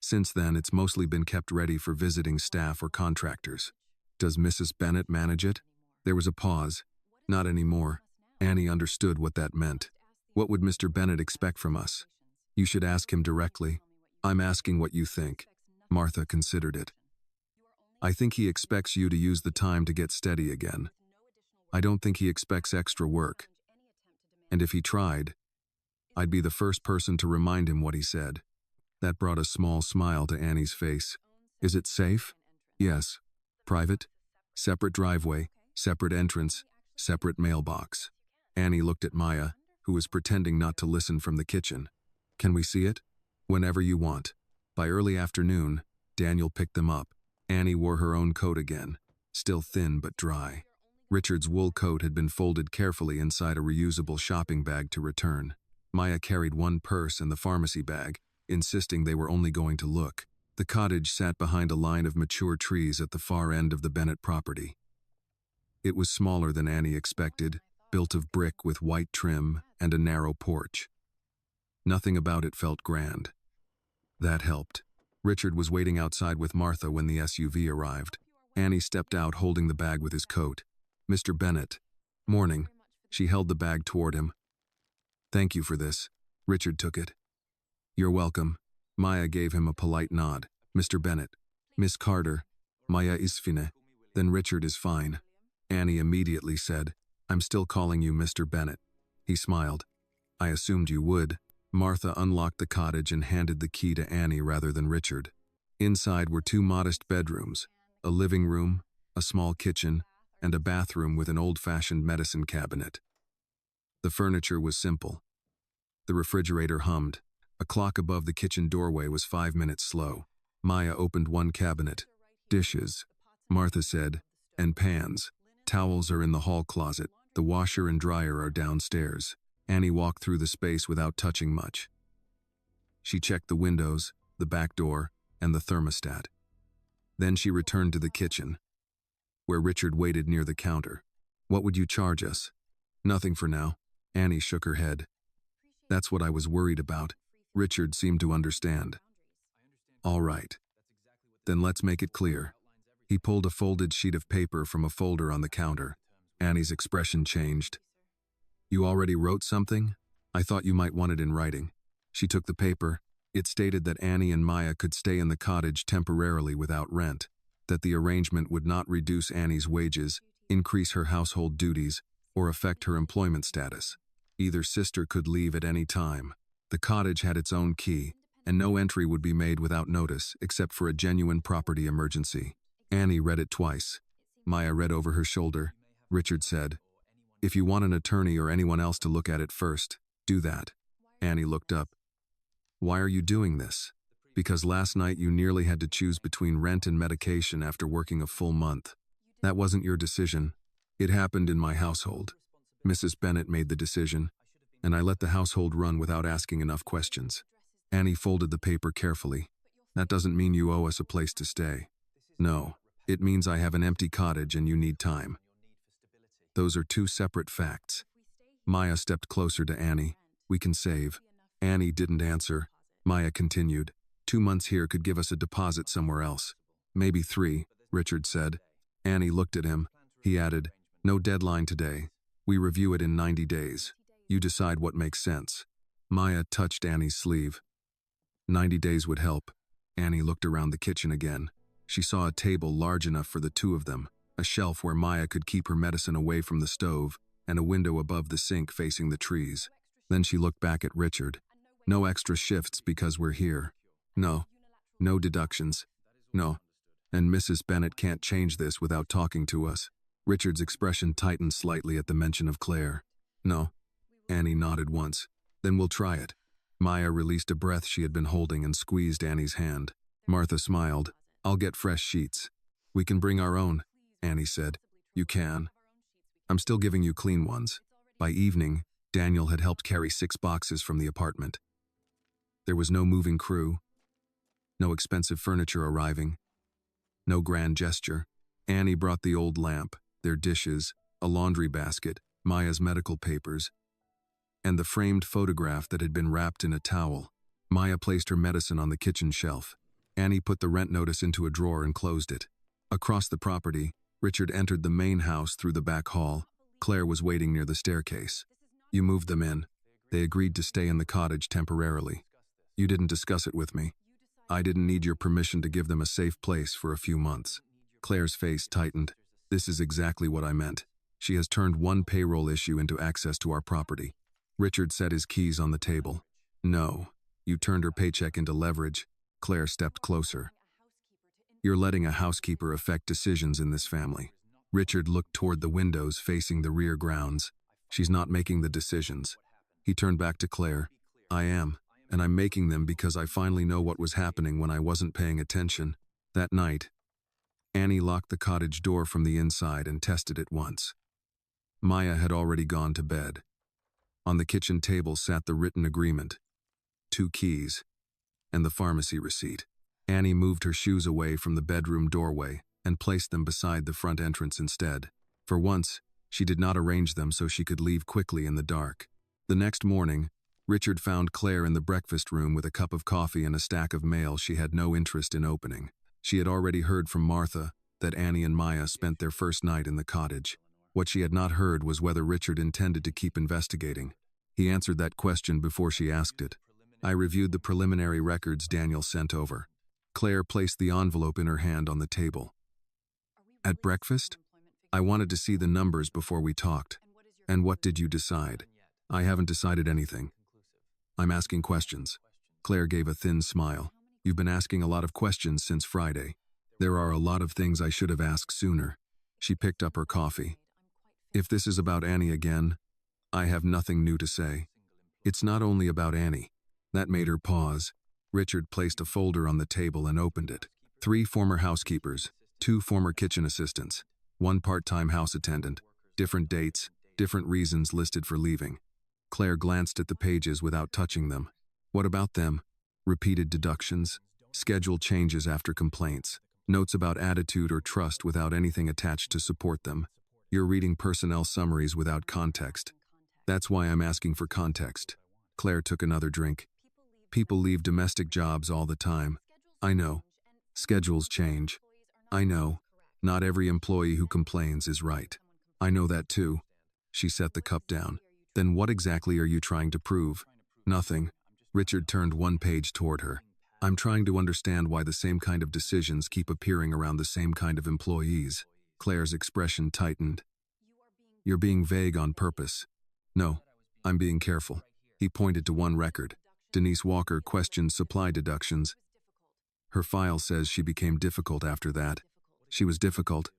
Speaker 1: Since then, it's mostly been kept ready for visiting staff or contractors. Does Mrs. Bennett manage it? There was a pause. Not anymore. Annie understood what that meant. What would Mr. Bennett expect from us? You should ask him directly. I'm asking what you think. Martha considered it. I think he expects you to use the time to get steady again. I don't think he expects extra work. And if he tried, I'd be the first person to remind him what he said. That brought a small smile to Annie's face. Is it safe? Yes. Private? Separate driveway, separate entrance, separate mailbox. Annie looked at Maya, who was pretending not to listen from the kitchen. Can we see it? Whenever you want. By early afternoon, Daniel picked them up. Annie wore her own coat again, still thin but dry. Richard's wool coat had been folded carefully inside a reusable shopping bag to return. Maya carried one purse and the pharmacy bag, insisting they were only going to look. The cottage sat behind a line of mature trees at the far end of the Bennett property. It was smaller than Annie expected, built of brick with white trim and a narrow porch. Nothing about it felt grand. That helped. Richard was waiting outside with Martha when the SUV arrived. Annie stepped out holding the bag with his coat. Mr. Bennett. Morning. She held the bag toward him. Thank you for this. Richard took it. You're welcome. Maya gave him a polite nod. Mr. Bennett. Miss Carter. Maya is fine. Then Richard is fine. Annie immediately said, I'm still calling you Mr. Bennett. He smiled. I assumed you would. Martha unlocked the cottage and handed the key to Annie rather than Richard. Inside were two modest bedrooms, a living room, a small kitchen, and a bathroom with an old-fashioned medicine cabinet. The furniture was simple. The refrigerator hummed. A clock above the kitchen doorway was 5 minutes slow. Maya opened one cabinet. Dishes, Martha said, and pans. Towels are in the hall closet. The washer and dryer are downstairs. Annie walked through the space without touching much. She checked the windows, the back door, and the thermostat. Then she returned to the kitchen, where Richard waited near the counter. What would you charge us? Nothing for now. Annie shook her head. That's what I was worried about. Richard seemed to understand. All right. Then let's make it clear. He pulled a folded sheet of paper from a folder on the counter. Annie's expression changed. You already wrote something? I thought you might want it in writing. She took the paper. It stated that Annie and Maya could stay in the cottage temporarily without rent, that the arrangement would not reduce Annie's wages, increase her household duties, or affect her employment status. Either sister could leave at any time. The cottage had its own key, and no entry would be made without notice except for a genuine property emergency. Annie read it twice. Maya read over her shoulder. Richard said, If you want an attorney or anyone else to look at it first, do that. Annie looked up. Why are you doing this? Because last night you nearly had to choose between rent and medication after working a full month. That wasn't your decision. It happened in my household. Mrs. Bennett made the decision, and I let the household run without asking enough questions. Annie folded the paper carefully. That doesn't mean you owe us a place to stay. No, it means I have an empty cottage and you need time. Those are two separate facts. Maya stepped closer to Annie. We can save. Annie didn't answer. Maya continued. 2 months here could give us a deposit somewhere else. Maybe 3, Richard said. Annie looked at him. He added, No deadline today. We review it in 90 days. You decide what makes sense. Maya touched Annie's sleeve. 90 days would help. Annie looked around the kitchen again. She saw a table large enough for the two of them, a shelf where Maya could keep her medicine away from the stove, and a window above the sink facing the trees. Then she looked back at Richard. No extra shifts because we're here. No. No deductions. No. And Mrs. Bennett can't change this without talking to us. Richard's expression tightened slightly at the mention of Claire. No. Annie nodded once. Then we'll try it. Maya released a breath she had been holding and squeezed Annie's hand. Martha smiled. I'll get fresh sheets. We can bring our own, Annie said. You can. I'm still giving you clean ones. By evening, Daniel had helped carry 6 boxes from the apartment. There was no moving crew, no expensive furniture arriving, no grand gesture. Annie brought the old lamp, their dishes, a laundry basket, Maya's medical papers, and the framed photograph that had been wrapped in a towel. Maya placed her medicine on the kitchen shelf. Annie put the rent notice into a drawer and closed it. Across the property, Richard entered the main house through the back hall. Claire was waiting near the staircase. You moved them in. They agreed to stay in the cottage temporarily. You didn't discuss it with me. I didn't need your permission to give them a safe place for a few months. Claire's face tightened. This is exactly what I meant. She has turned one payroll issue into access to our property. Richard set his keys on the table. No, you turned her paycheck into leverage. Claire stepped closer. You're letting a housekeeper affect decisions in this family. Richard looked toward the windows facing the rear grounds. She's not making the decisions. He turned back to Claire. I am, and I'm making them because I finally know what was happening when I wasn't paying attention. That night, Annie locked the cottage door from the inside and tested it once. Maya had already gone to bed. On the kitchen table sat the written agreement, 2 keys, and the pharmacy receipt. Annie moved her shoes away from the bedroom doorway and placed them beside the front entrance instead. For once, she did not arrange them so she could leave quickly in the dark. The next morning, Richard found Claire in the breakfast room with a cup of coffee and a stack of mail she had no interest in opening. She had already heard from Martha that Annie and Maya spent their first night in the cottage. What she had not heard was whether Richard intended to keep investigating. He answered that question before she asked it. I reviewed the preliminary records Daniel sent over. Claire placed the envelope in her hand on the table. At breakfast? I wanted to see the numbers before we talked. And what did you decide? I haven't decided anything. I'm asking questions. Claire gave a thin smile. You've been asking a lot of questions since Friday. There are a lot of things I should have asked sooner. She picked up her coffee. If this is about Annie again, I have nothing new to say. It's not only about Annie. That made her pause. Richard placed a folder on the table and opened it. 3 former housekeepers, 2 former kitchen assistants, 1 part-time house attendant, different dates, different reasons listed for leaving. Claire glanced at the pages without touching them. What about them? Repeated deductions, schedule changes after complaints, notes about attitude or trust without anything attached to support them. You're reading personnel summaries without context. That's why I'm asking for context. Claire took another drink. People leave domestic jobs all the time. I know. Schedules change. I know. Not every employee who complains is right. I know that too. She set the cup down. Then what exactly are you trying to prove? Nothing. Richard turned 1 page toward her. I'm trying to understand why the same kind of decisions keep appearing around the same kind of employees. Claire's expression tightened. You're being vague on purpose. No, I'm being careful. He pointed to 1 record. Denise Walker questioned supply deductions. Her file says she became difficult after that. She was difficult.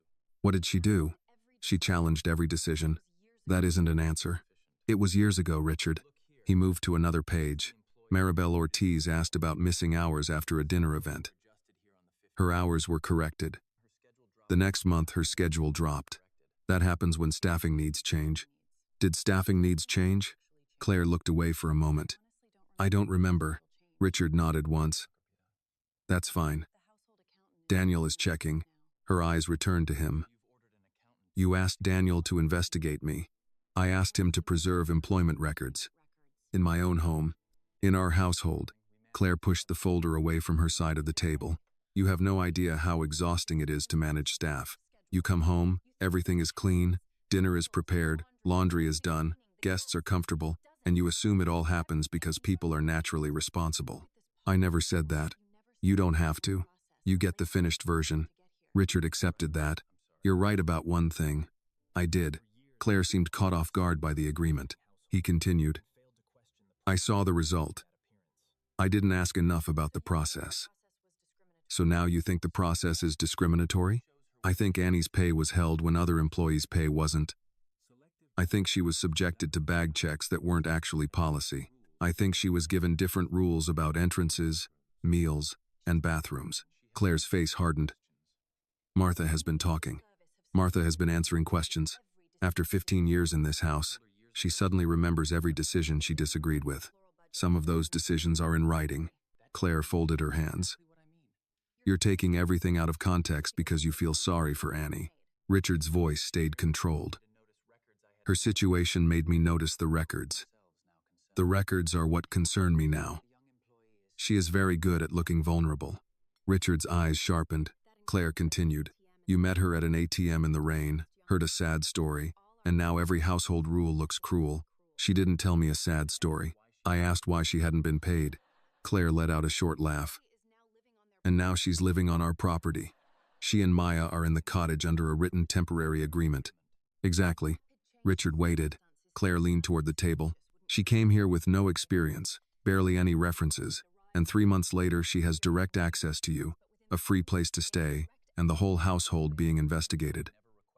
Speaker 1: What did she do? She challenged every decision. That isn't an answer. It was years ago, Richard. He moved to another page. Maribel Ortiz asked about missing hours after a dinner event. Her hours were corrected. The next month, her schedule dropped. That happens when staffing needs change. Did staffing needs change? Claire looked away for a moment. I don't remember. Richard nodded once. That's fine. Daniel is checking. Her eyes returned to him. You asked Daniel to investigate me. I asked him to preserve employment records. In my own home, in our household. Claire pushed the folder away from her side of the table. You have no idea how exhausting it is to manage staff. You come home, everything is clean, dinner is prepared, laundry is done, guests are comfortable, and you assume it all happens because people are naturally responsible. I never said that. You don't have to. You get the finished version. Richard accepted that. You're right about one thing. I did. Claire seemed caught off guard by the agreement. He continued. I saw the result. I didn't ask enough about the process. So now you think the process is discriminatory? I think Annie's pay was held when other employees' pay wasn't. I think she was subjected to bag checks that weren't actually policy. I think she was given different rules about entrances, meals, and bathrooms. Claire's face hardened. Martha has been talking. Martha has been answering questions. After 15 years in this house, she suddenly remembers every decision she disagreed with. Some of those decisions are in writing. Claire folded her hands. You're taking everything out of context because you feel sorry for Annie. Richard's voice stayed controlled. Her situation made me notice the records. The records are what concern me now. She is very good at looking vulnerable. Richard's eyes sharpened. Claire continued. You met her at an ATM in the rain, heard a sad story, and now every household rule looks cruel. She didn't tell me a sad story. I asked why she hadn't been paid. Claire let out a short laugh. And now she's living on our property. She and Maya are in the cottage under a written temporary agreement. Exactly. Richard waited. Claire leaned toward the table. She came here with no experience, barely any references, and 3 months later she has direct access to you, a free place to stay, and the whole household being investigated.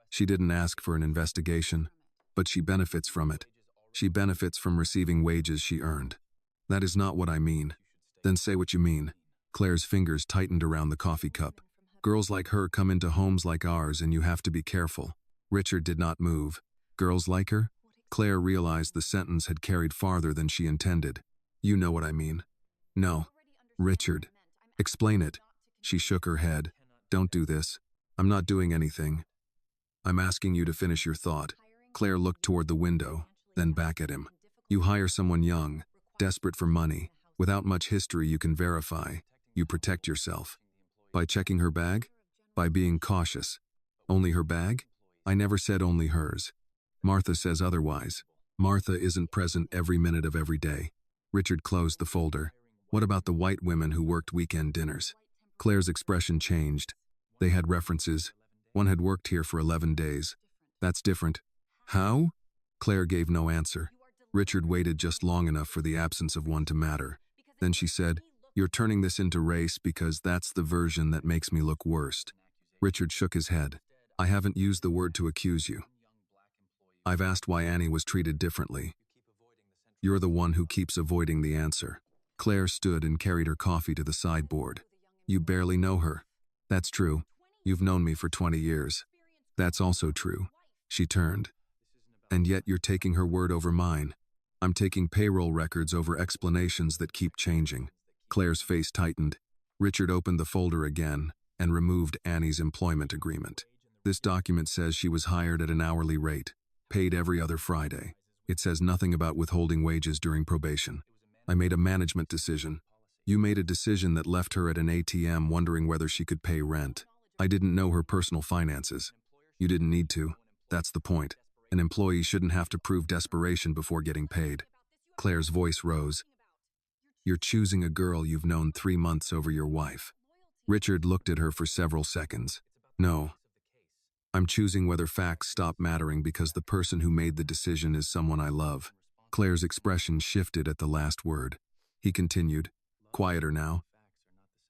Speaker 1: She didn't ask for an investigation, but she benefits from it. She benefits from receiving wages she earned. That is not what I mean. Then say what you mean. Claire's fingers tightened around the coffee cup. Girls like her come into homes like ours and you have to be careful. Richard did not move. Girls like her? Claire realized the sentence had carried farther than she intended. You know what I mean. No. Richard. Explain it. She shook her head. Don't do this. I'm not doing anything. I'm asking you to finish your thought. Claire looked toward the window, then back at him. You hire someone young, desperate for money, without much history you can verify. You protect yourself. By checking her bag? By being cautious. Only her bag? I never said only hers. Martha says otherwise. Martha isn't present every minute of every day. Richard closed the folder. What about the white women who worked weekend dinners? Claire's expression changed. They had references. One had worked here for 11 days. That's different. How? Claire gave no answer. Richard waited just long enough for the absence of one to matter. Then she said, You're turning this into race because that's the version that makes me look worst. Richard shook his head. I haven't used the word to accuse you. I've asked why Annie was treated differently. You're the one who keeps avoiding the answer. Claire stood and carried her coffee to the sideboard. You barely know her. That's true. You've known me for 20 years. That's also true. She turned. And yet you're taking her word over mine. I'm taking payroll records over explanations that keep changing. Claire's face tightened. Richard opened the folder again and removed Annie's employment agreement. This document says she was hired at an hourly rate, paid every other Friday. It says nothing about withholding wages during probation. I made a management decision. You made a decision that left her at an ATM wondering whether she could pay rent. I didn't know her personal finances. You didn't need to. That's the point. An employee shouldn't have to prove desperation before getting paid. Claire's voice rose. You're choosing a girl you've known 3 months over your wife. Richard looked at her for several seconds. No. I'm choosing whether facts stop mattering because the person who made the decision is someone I love. Claire's expression shifted at the last word. He continued, quieter now.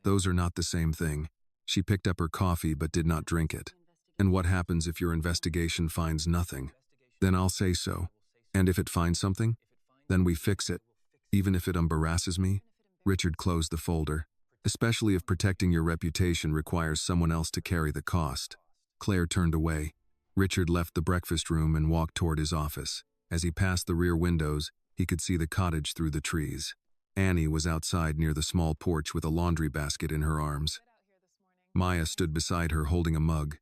Speaker 1: Those are not the same thing. She picked up her coffee but did not drink it. And what happens if your investigation finds nothing? Then I'll say so. And if it finds something? Then we fix it. Even if it embarrasses me? Richard closed the folder. Especially if protecting your reputation requires someone else to carry the cost. Claire turned away. Richard left the breakfast room and walked toward his office. As he passed the rear windows, he could see the cottage through the trees. Annie was outside near the small porch with a laundry basket in her arms. Maya stood beside her holding a mug.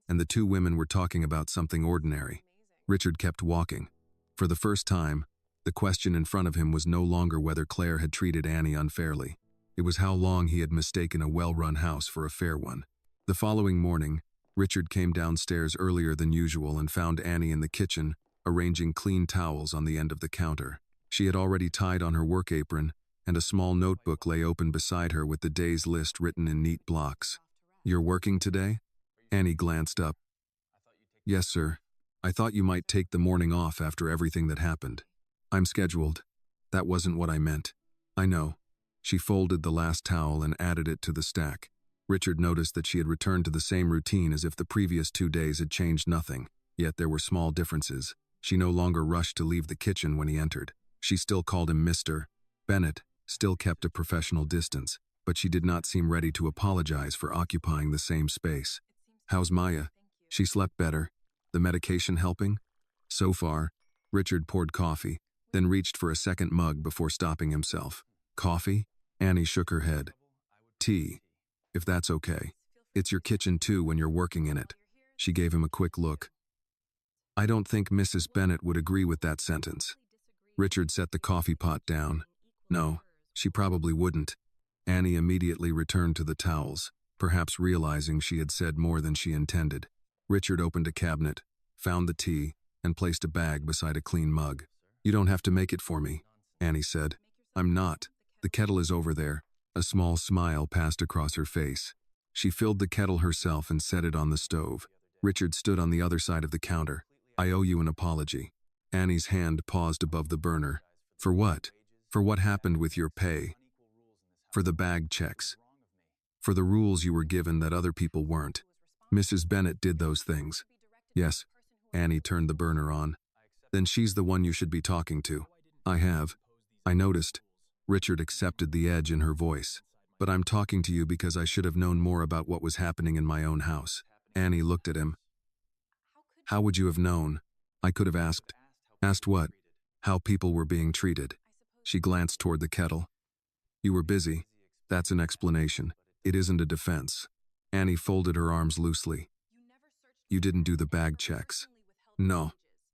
Speaker 1: And the two women were talking about something ordinary. Richard kept walking. For the first time, the question in front of him was no longer whether Claire had treated Annie unfairly. It was how long he had mistaken a well-run house for a fair one. The following morning, Richard came downstairs earlier than usual and found Annie in the kitchen, arranging clean towels on the end of the counter. She had already tied on her work apron, and a small notebook lay open beside her with the day's list written in neat blocks. You're working today? Annie glanced up. Yes, sir. I thought you might take the morning off after everything that happened. I'm scheduled. That wasn't what I meant. I know. She folded the last towel and added it to the stack. Richard noticed that she had returned to the same routine as if the previous 2 days had changed nothing, yet there were small differences. She no longer rushed to leave the kitchen when he entered. She still called him Mr. Bennett, still kept a professional distance, but she did not seem ready to apologize for occupying the same space. How's Maya? She slept better. The medication helping? So far. Richard poured coffee, then reached for a second mug before stopping himself. Coffee? Annie shook her head. Tea, if that's okay. It's your kitchen too when you're working in it. She gave him a quick look. I don't think Mrs. Bennett would agree with that sentence. Richard set the coffee pot down. No, she probably wouldn't. Annie immediately returned to the towels, perhaps realizing she had said more than she intended. Richard opened a cabinet, found the tea, and placed a bag beside a clean mug. You don't have to make it for me, Annie said. I'm not. The kettle is over there. A small smile passed across her face. She filled the kettle herself and set it on the stove. Richard stood on the other side of the counter. I owe you an apology. Annie's hand paused above the burner. For what? For what happened with your pay? For the bag checks. For the rules you were given that other people weren't. Mrs. Bennett did those things. Yes. Annie turned the burner on. Then she's the one you should be talking to. I have. I noticed. Richard accepted the edge in her voice. But I'm talking to you because I should have known more about what was happening in my own house. Annie looked at him. How would you have known? I could have asked. Asked what? How people were being treated. She glanced toward the kettle. You were busy. That's an explanation. It isn't a defense. Annie folded her arms loosely. You didn't do the bag checks. No.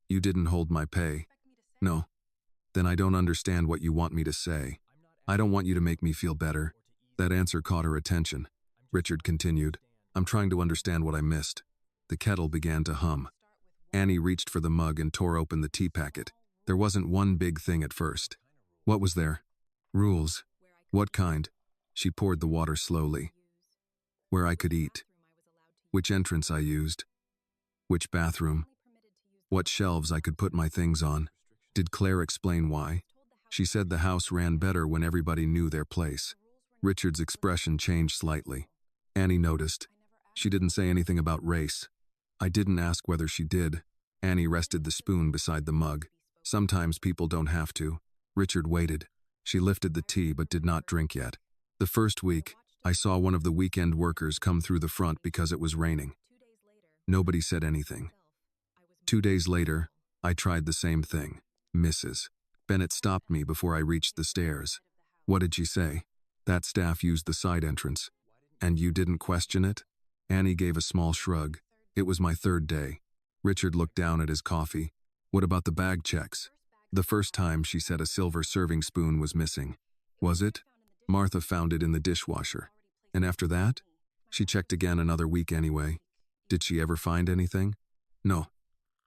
Speaker 1: You didn't hold my pay. No. Then I don't understand what you want me to say. I don't want you to make me feel better. That answer caught her attention. Richard continued. I'm trying to understand what I missed. The kettle began to hum. Annie reached for the mug and tore open the tea packet. There wasn't one big thing at first. What was there? Rules. What kind? She poured the water slowly. Where I could eat. Which entrance I used. Which bathroom. What shelves I could put my things on. Did Claire explain why? She said the house ran better when everybody knew their place. Richard's expression changed slightly. Annie noticed. She didn't say anything about race. I didn't ask whether she did. Annie rested the spoon beside the mug. Sometimes people don't have to. Richard waited. She lifted the tea but did not drink yet. The first week, I saw one of the weekend workers come through the front because it was raining. Nobody said anything. 2 days later, I tried the same thing. Mrs. Bennett stopped me before I reached the stairs. What did she say? That staff used the side entrance. And you didn't question it? Annie gave a small shrug. It was my third day. Richard looked down at his coffee. What about the bag checks? The first time, she said a silver serving spoon was missing. Was it? Martha found it in the dishwasher. And after that? She checked again another week anyway. Did she ever find anything? No.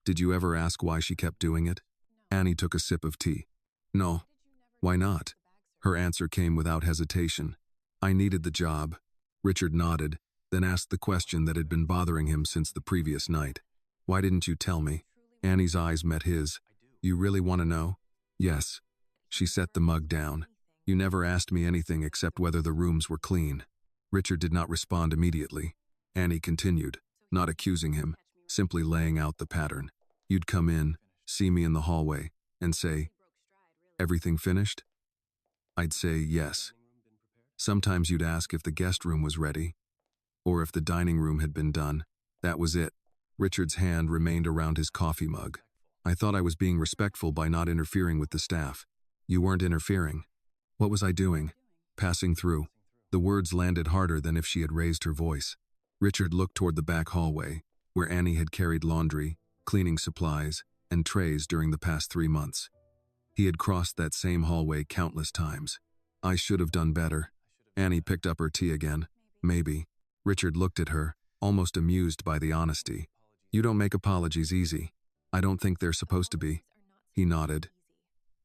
Speaker 1: Did you ever ask why she kept doing it? Annie took a sip of tea. No. Why not? Her answer came without hesitation. I needed the job. Richard nodded, then asked the question that had been bothering him since the previous night. Why didn't you tell me? Annie's eyes met his. You really want to know? Yes. She set the mug down. You never asked me anything except whether the rooms were clean. Richard did not respond immediately. Annie continued, not accusing him, simply laying out the pattern. You'd come in, see me in the hallway, and say, everything finished? I'd say yes. Sometimes you'd ask if the guest room was ready, or if the dining room had been done. That was it. Richard's hand remained around his coffee mug. I thought I was being respectful by not interfering with the staff. You weren't interfering. What was I doing? Passing through. The words landed harder than if she had raised her voice. Richard looked toward the back hallway, where Annie had carried laundry, cleaning supplies, and trays during the past 3 months. He had crossed that same hallway countless times. I should have done better. Annie picked up her tea again. Maybe. Richard looked at her, almost amused by the honesty. You don't make apologies easy. I don't think they're supposed to be. He nodded.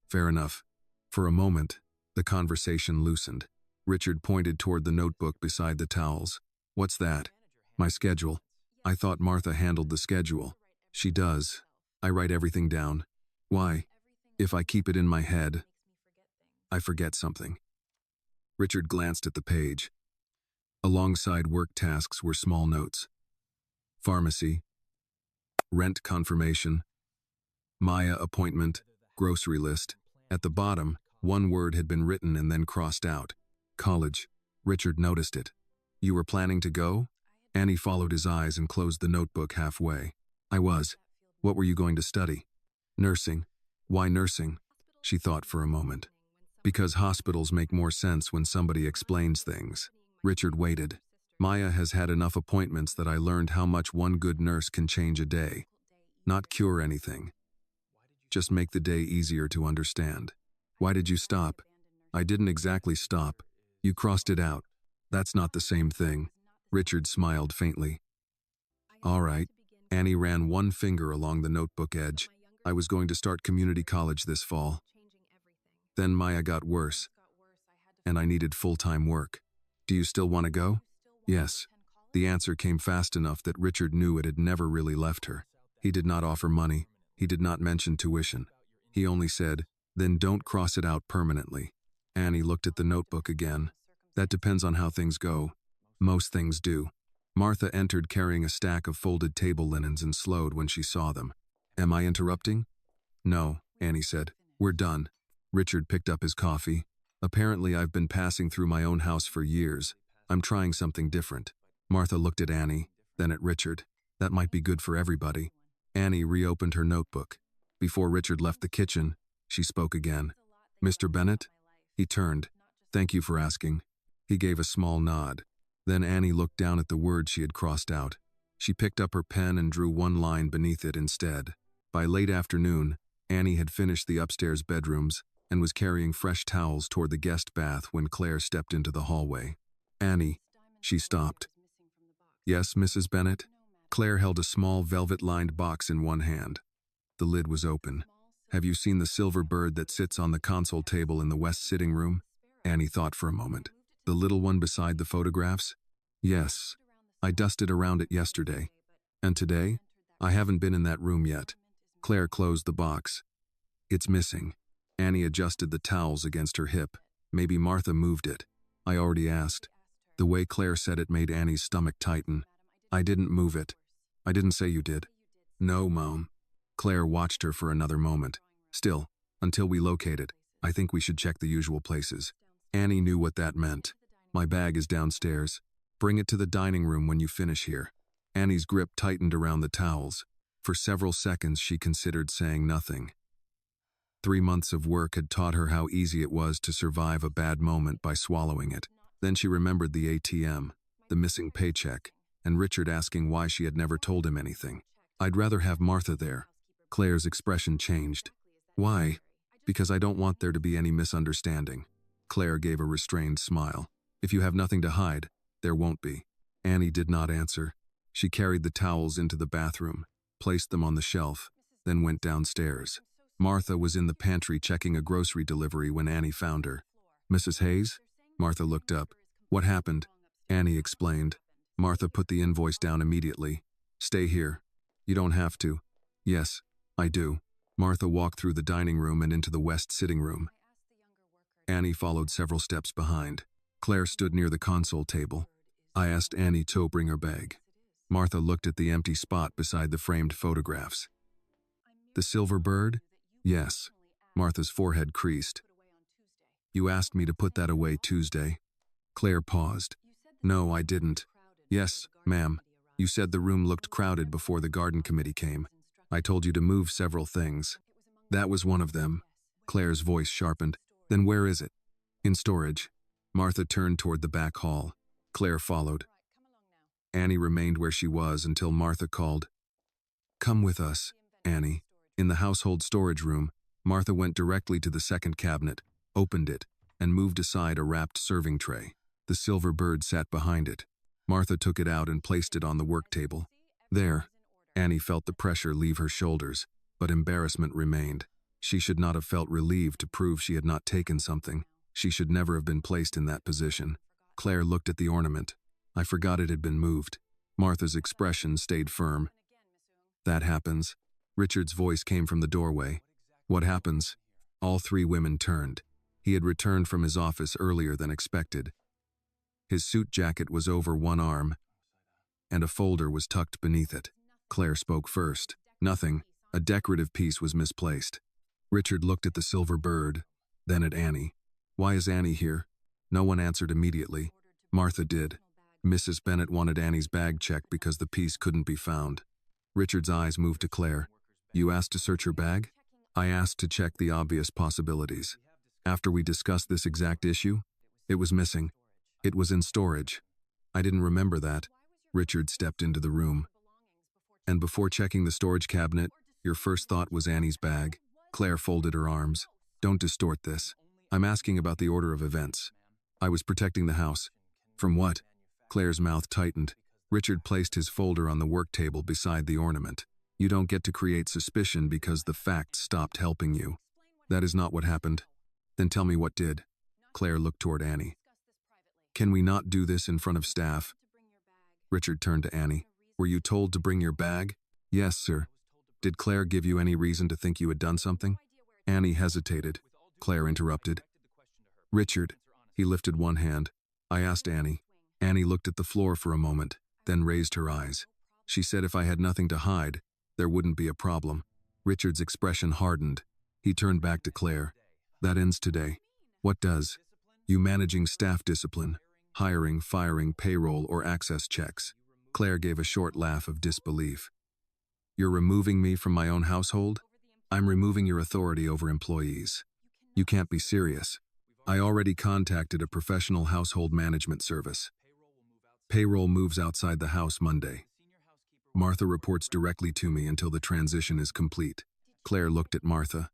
Speaker 1: Fair enough. For a moment, the conversation loosened. Richard pointed toward the notebook beside the towels. What's that? My schedule. I thought Martha handled the schedule. She does. I write everything down. Why? If I keep it in my head, I forget something. Richard glanced at the page. Alongside work tasks were small notes. Pharmacy. Rent confirmation. Maya appointment. Grocery list. At the bottom, one word had been written and then crossed out. College. Richard noticed it. You were planning to go? Annie followed his eyes and closed the notebook halfway. I was. What were you going to study? Nursing. Why nursing? She thought for a moment. Because hospitals make more sense when somebody explains things. Richard waited. Maya has had enough appointments that I learned how much one good nurse can change a day. Not cure anything. Just make the day easier to understand. Why did you stop? I didn't exactly stop. You crossed it out. That's not the same thing. Richard smiled faintly. All right. Annie ran one finger along the notebook edge. I was going to start community college this fall. Then Maya got worse, and I needed full-time work. Do you still want to go? Yes. The answer came fast enough that Richard knew it had never really left her. He did not offer money. He did not mention tuition. He only said, then don't cross it out permanently. Annie looked at the notebook again. That depends on how things go. Most things do. Martha entered carrying a stack of folded table linens and slowed when she saw them. Am I interrupting? No, Annie said. We're done. Richard picked up his coffee. Apparently I've been passing through my own house for years. I'm trying something different. Martha looked at Annie, then at Richard. That might be good for everybody. Annie reopened her notebook. Before Richard left the kitchen, she spoke again. Mr. Bennett? He turned. Thank you for asking. He gave a small nod. Then Annie looked down at the word she had crossed out. She picked up her pen and drew one line beneath it instead. By late afternoon, Annie had finished the upstairs bedrooms and was carrying fresh towels toward the guest bath when Claire stepped into the hallway. Annie, she stopped. Yes, Mrs. Bennett? Claire held a small velvet-lined box in one hand. The lid was open. Have you seen the silver bird that sits on the console table in the west sitting room? Annie thought for a moment. The little one beside the photographs? Yes. I dusted around it yesterday. And today? I haven't been in that room yet. Claire closed the box. It's missing. Annie adjusted the towels against her hip. Maybe Martha moved it. I already asked. The way Claire said it made Annie's stomach tighten. I didn't move it. I didn't say you did. No, Mom. Claire watched her for another moment. Still, until we locate it, I think we should check the usual places. Annie knew what that meant. My bag is downstairs. Bring it to the dining room when you finish here. Annie's grip tightened around the towels. For several seconds she considered saying nothing. 3 months of work had taught her how easy it was to survive a bad moment by swallowing it. Then she remembered the ATM, the missing paycheck, and Richard asking why she had never told him anything. I'd rather have Martha there. Claire's expression changed. Why? Because I don't want there to be any misunderstanding. Claire gave a restrained smile. If you have nothing to hide, there won't be. Annie did not answer. She carried the towels into the bathroom, placed them on the shelf, then went downstairs. Martha was in the pantry checking a grocery delivery when Annie found her. Mrs. Hayes? Martha looked up. What happened? Annie explained. Martha put the invoice down immediately. Stay here. You don't have to. Yes, I do. Martha walked through the dining room and into the west sitting room. Annie followed several steps behind. Claire stood near the console table. I asked Annie to bring her bag. Martha looked at the empty spot beside the framed photographs. The silver bird? Yes. Martha's forehead creased. You asked me to put that away Tuesday. Claire paused. No, I didn't. Yes, ma'am. You said the room looked crowded before the garden committee came. I told you to move several things. That was one of them. Claire's voice sharpened. Then where is it? In storage. Martha turned toward the back hall. Claire followed. Annie remained where she was until Martha called. Come with us, Annie. In the household storage room, Martha went directly to the second cabinet, opened it, and moved aside a wrapped serving tray. The silver bird sat behind it. Martha took it out and placed it on the work table. There. Annie felt the pressure leave her shoulders, but embarrassment remained. She should not have felt relieved to prove she had not taken something. She should never have been placed in that position. Claire looked at the ornament. I forgot it had been moved. Martha's expression stayed firm. That happens. Richard's voice came from the doorway. What happens? All 3 women turned. He had returned from his office earlier than expected. His suit jacket was over one arm, and a folder was tucked beneath it. Claire spoke first. Nothing. A decorative piece was misplaced. Richard looked at the silver bird, then at Annie. Why is Annie here? No one answered immediately. Martha did. Mrs. Bennett wanted Annie's bag checked because the piece couldn't be found. Richard's eyes moved to Claire. You asked to search her bag? I asked to check the obvious possibilities. After we discussed this exact issue, it was missing. It was in storage. I didn't remember that. Richard stepped into the room. And before checking the storage cabinet, your first thought was Annie's bag. Claire folded her arms. Don't distort this. I'm asking about the order of events. I was protecting the house. From what? Claire's mouth tightened. Richard placed his folder on the work table beside the ornament. You don't get to create suspicion because the facts stopped helping you. That is not what happened. Then tell me what did. Claire looked toward Annie. Can we not do this in front of staff? Richard turned to Annie. Were you told to bring your bag? Yes, sir. Did Claire give you any reason to think you had done something? Annie hesitated. Claire interrupted. Richard. He lifted one hand. I asked Annie. Annie looked at the floor for a moment, then raised her eyes. She said if I had nothing to hide, there wouldn't be a problem. Richard's expression hardened. He turned back to Claire. That ends today. What does? You managing staff discipline, hiring, firing, payroll, or access checks. Claire gave a short laugh of disbelief. You're removing me from my own household? I'm removing your authority over employees. You can't be serious. I already contacted a professional household management service. Payroll moves outside the house Monday. Martha reports directly to me until the transition is complete. Claire looked at Martha.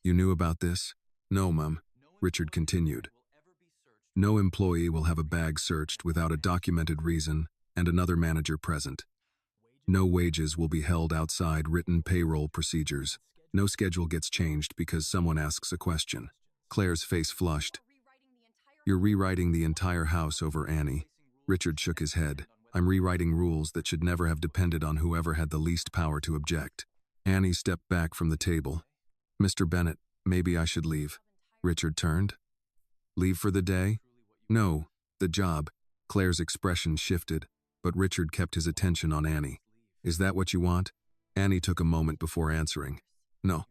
Speaker 1: You knew about this? No, Mum. Richard continued. No employee will have a bag searched without a documented reason and another manager present. No wages will be held outside written payroll procedures. No schedule gets changed because someone asks a question. Claire's face flushed. You're rewriting the entire house over Annie. Richard shook his head. I'm rewriting rules that should never have depended on whoever had the least power to object. Annie stepped back from the table. Mr. Bennett, maybe I should leave. Richard turned. Leave for the day? No, the job. Claire's expression shifted, but Richard kept his attention on Annie. Is that what you want? Annie took a moment before answering. No.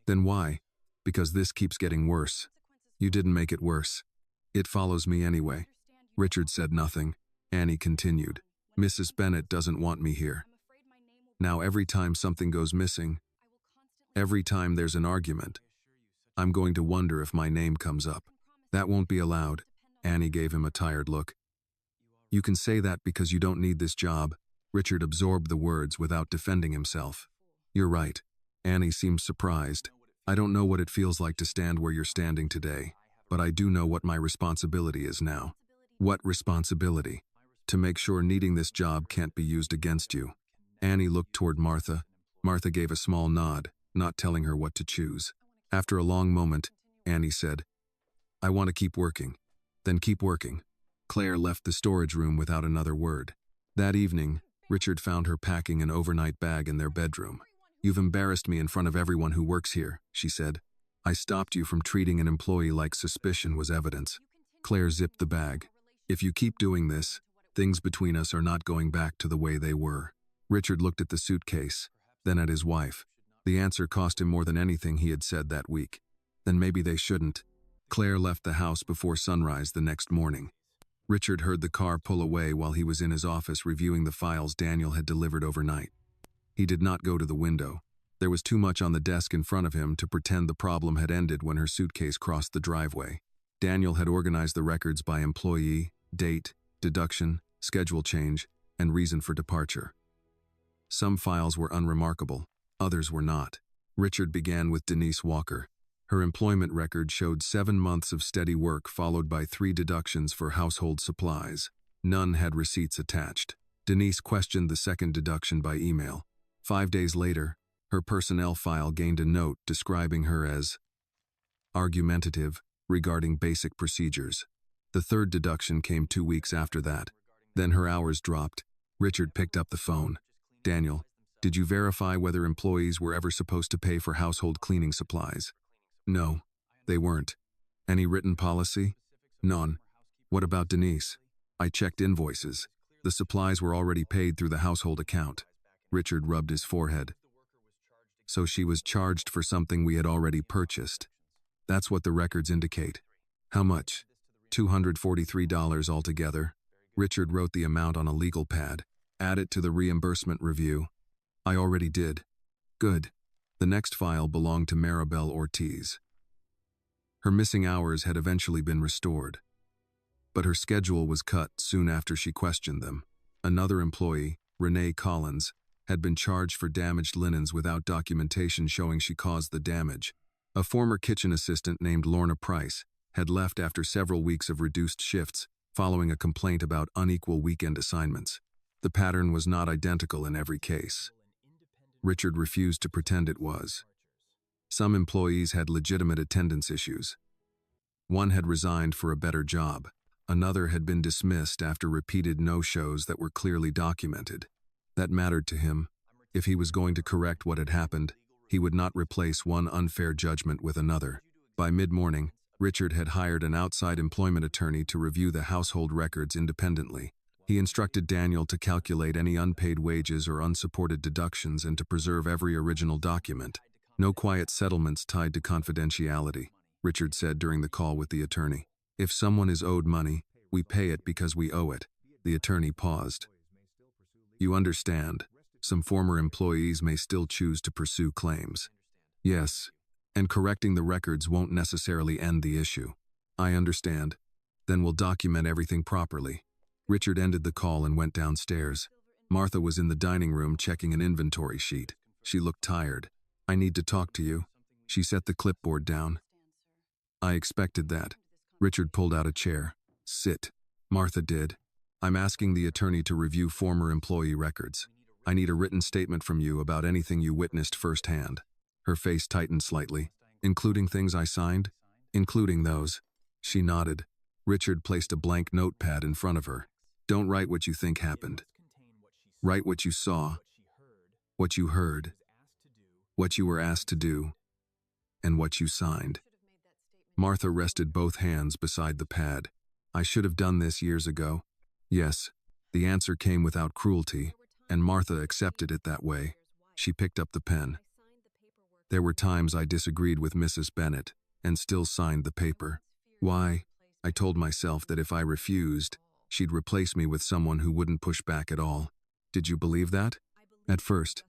Speaker 1: Then why? Because this keeps getting worse. You didn't make it worse. It follows me anyway. Richard said nothing. Annie continued. Mrs. Bennett doesn't want me here. Now every time something goes missing, every time there's an argument, I'm going to wonder if my name comes up. That won't be allowed. Annie gave him a tired look. You can say that because you don't need this job. Richard absorbed the words without defending himself. You're right. Annie seemed surprised. I don't know what it feels like to stand where you're standing today, but I do know what my responsibility is now. What responsibility? To make sure needing this job can't be used against you. Annie looked toward Martha. Martha gave a small nod, not telling her what to choose. After a long moment, Annie said, I want to keep working. Then keep working. Claire left the storage room without another word. That evening, Richard found her packing an overnight bag in their bedroom. You've embarrassed me in front of everyone who works here, she said. I stopped you from treating an employee like suspicion was evidence. Claire zipped the bag. If you keep doing this, things between us are not going back to the way they were. Richard looked at the suitcase, then at his wife. The answer cost him more than anything he had said that week. Then maybe they shouldn't. Claire left the house before sunrise the next morning. Richard heard the car pull away while he was in his office reviewing the files Daniel had delivered overnight. He did not go to the window. There was too much on the desk in front of him to pretend the problem had ended when her suitcase crossed the driveway. Daniel had organized the records by employee, date, deduction, schedule change, and reason for departure. Some files were unremarkable, others were not. Richard began with Denise Walker. Her employment record showed 7 months of steady work followed by 3 deductions for household supplies. None had receipts attached. Denise questioned the second deduction by email. 5 days later, her personnel file gained a note describing her as argumentative regarding basic procedures. The third deduction came 2 weeks after that. Then her hours dropped. Richard picked up the phone. Daniel, did you verify whether employees were ever supposed to pay for household cleaning supplies? No, they weren't. Any written policy? None. What about Denise? I checked invoices. The supplies were already paid through the household account. Richard rubbed his forehead. So she was charged for something we had already purchased. That's what the records indicate. How much? $243 altogether. Richard wrote the amount on a legal pad. Add it to the reimbursement review. I already did. Good. The next file belonged to Maribel Ortiz. Her missing hours had eventually been restored. but her schedule was cut soon after she questioned them. Another employee, Renee Collins, had been charged for damaged linens without documentation showing she caused the damage. A former kitchen assistant named Lorna Price had left after several weeks of reduced shifts, following a complaint about unequal weekend assignments. The pattern was not identical in every case. Richard refused to pretend it was. Some employees had legitimate attendance issues. One had resigned for a better job. Another had been dismissed after repeated no-shows that were clearly documented. That mattered to him. If he was going to correct what had happened, he would not replace one unfair judgment with another. By mid-morning, Richard had hired an outside employment attorney to review the household records independently. He instructed Daniel to calculate any unpaid wages or unsupported deductions and to preserve every original document. No quiet settlements tied to confidentiality, Richard said during the call with the attorney. If someone is owed money, we pay it because we owe it. The attorney paused. You understand, some former employees may still choose to pursue claims. Yes, and correcting the records won't necessarily end the issue. I understand. Then we'll document everything properly. Richard ended the call and went downstairs. Martha was in the dining room checking an inventory sheet. She looked tired. I need to talk to you. She set the clipboard down. I expected that. Richard pulled out a chair. Sit. Martha did. I'm asking the attorney to review former employee records. I need a written statement from you about anything you witnessed firsthand. Her face tightened slightly. Including things I signed? Including those. She nodded. Richard placed a blank notepad in front of her. Don't write what you think happened. Write what you saw, what you heard, what you were asked to do, and what you signed. Martha rested both hands beside the pad. I should have done this years ago. Yes, the answer came without cruelty, and Martha accepted it that way. She picked up the pen. There were times I disagreed with Mrs. Bennett and still signed the paper. Why? I told myself that if I refused, she'd replace me with someone who wouldn't push back at all. Did you believe that? At first.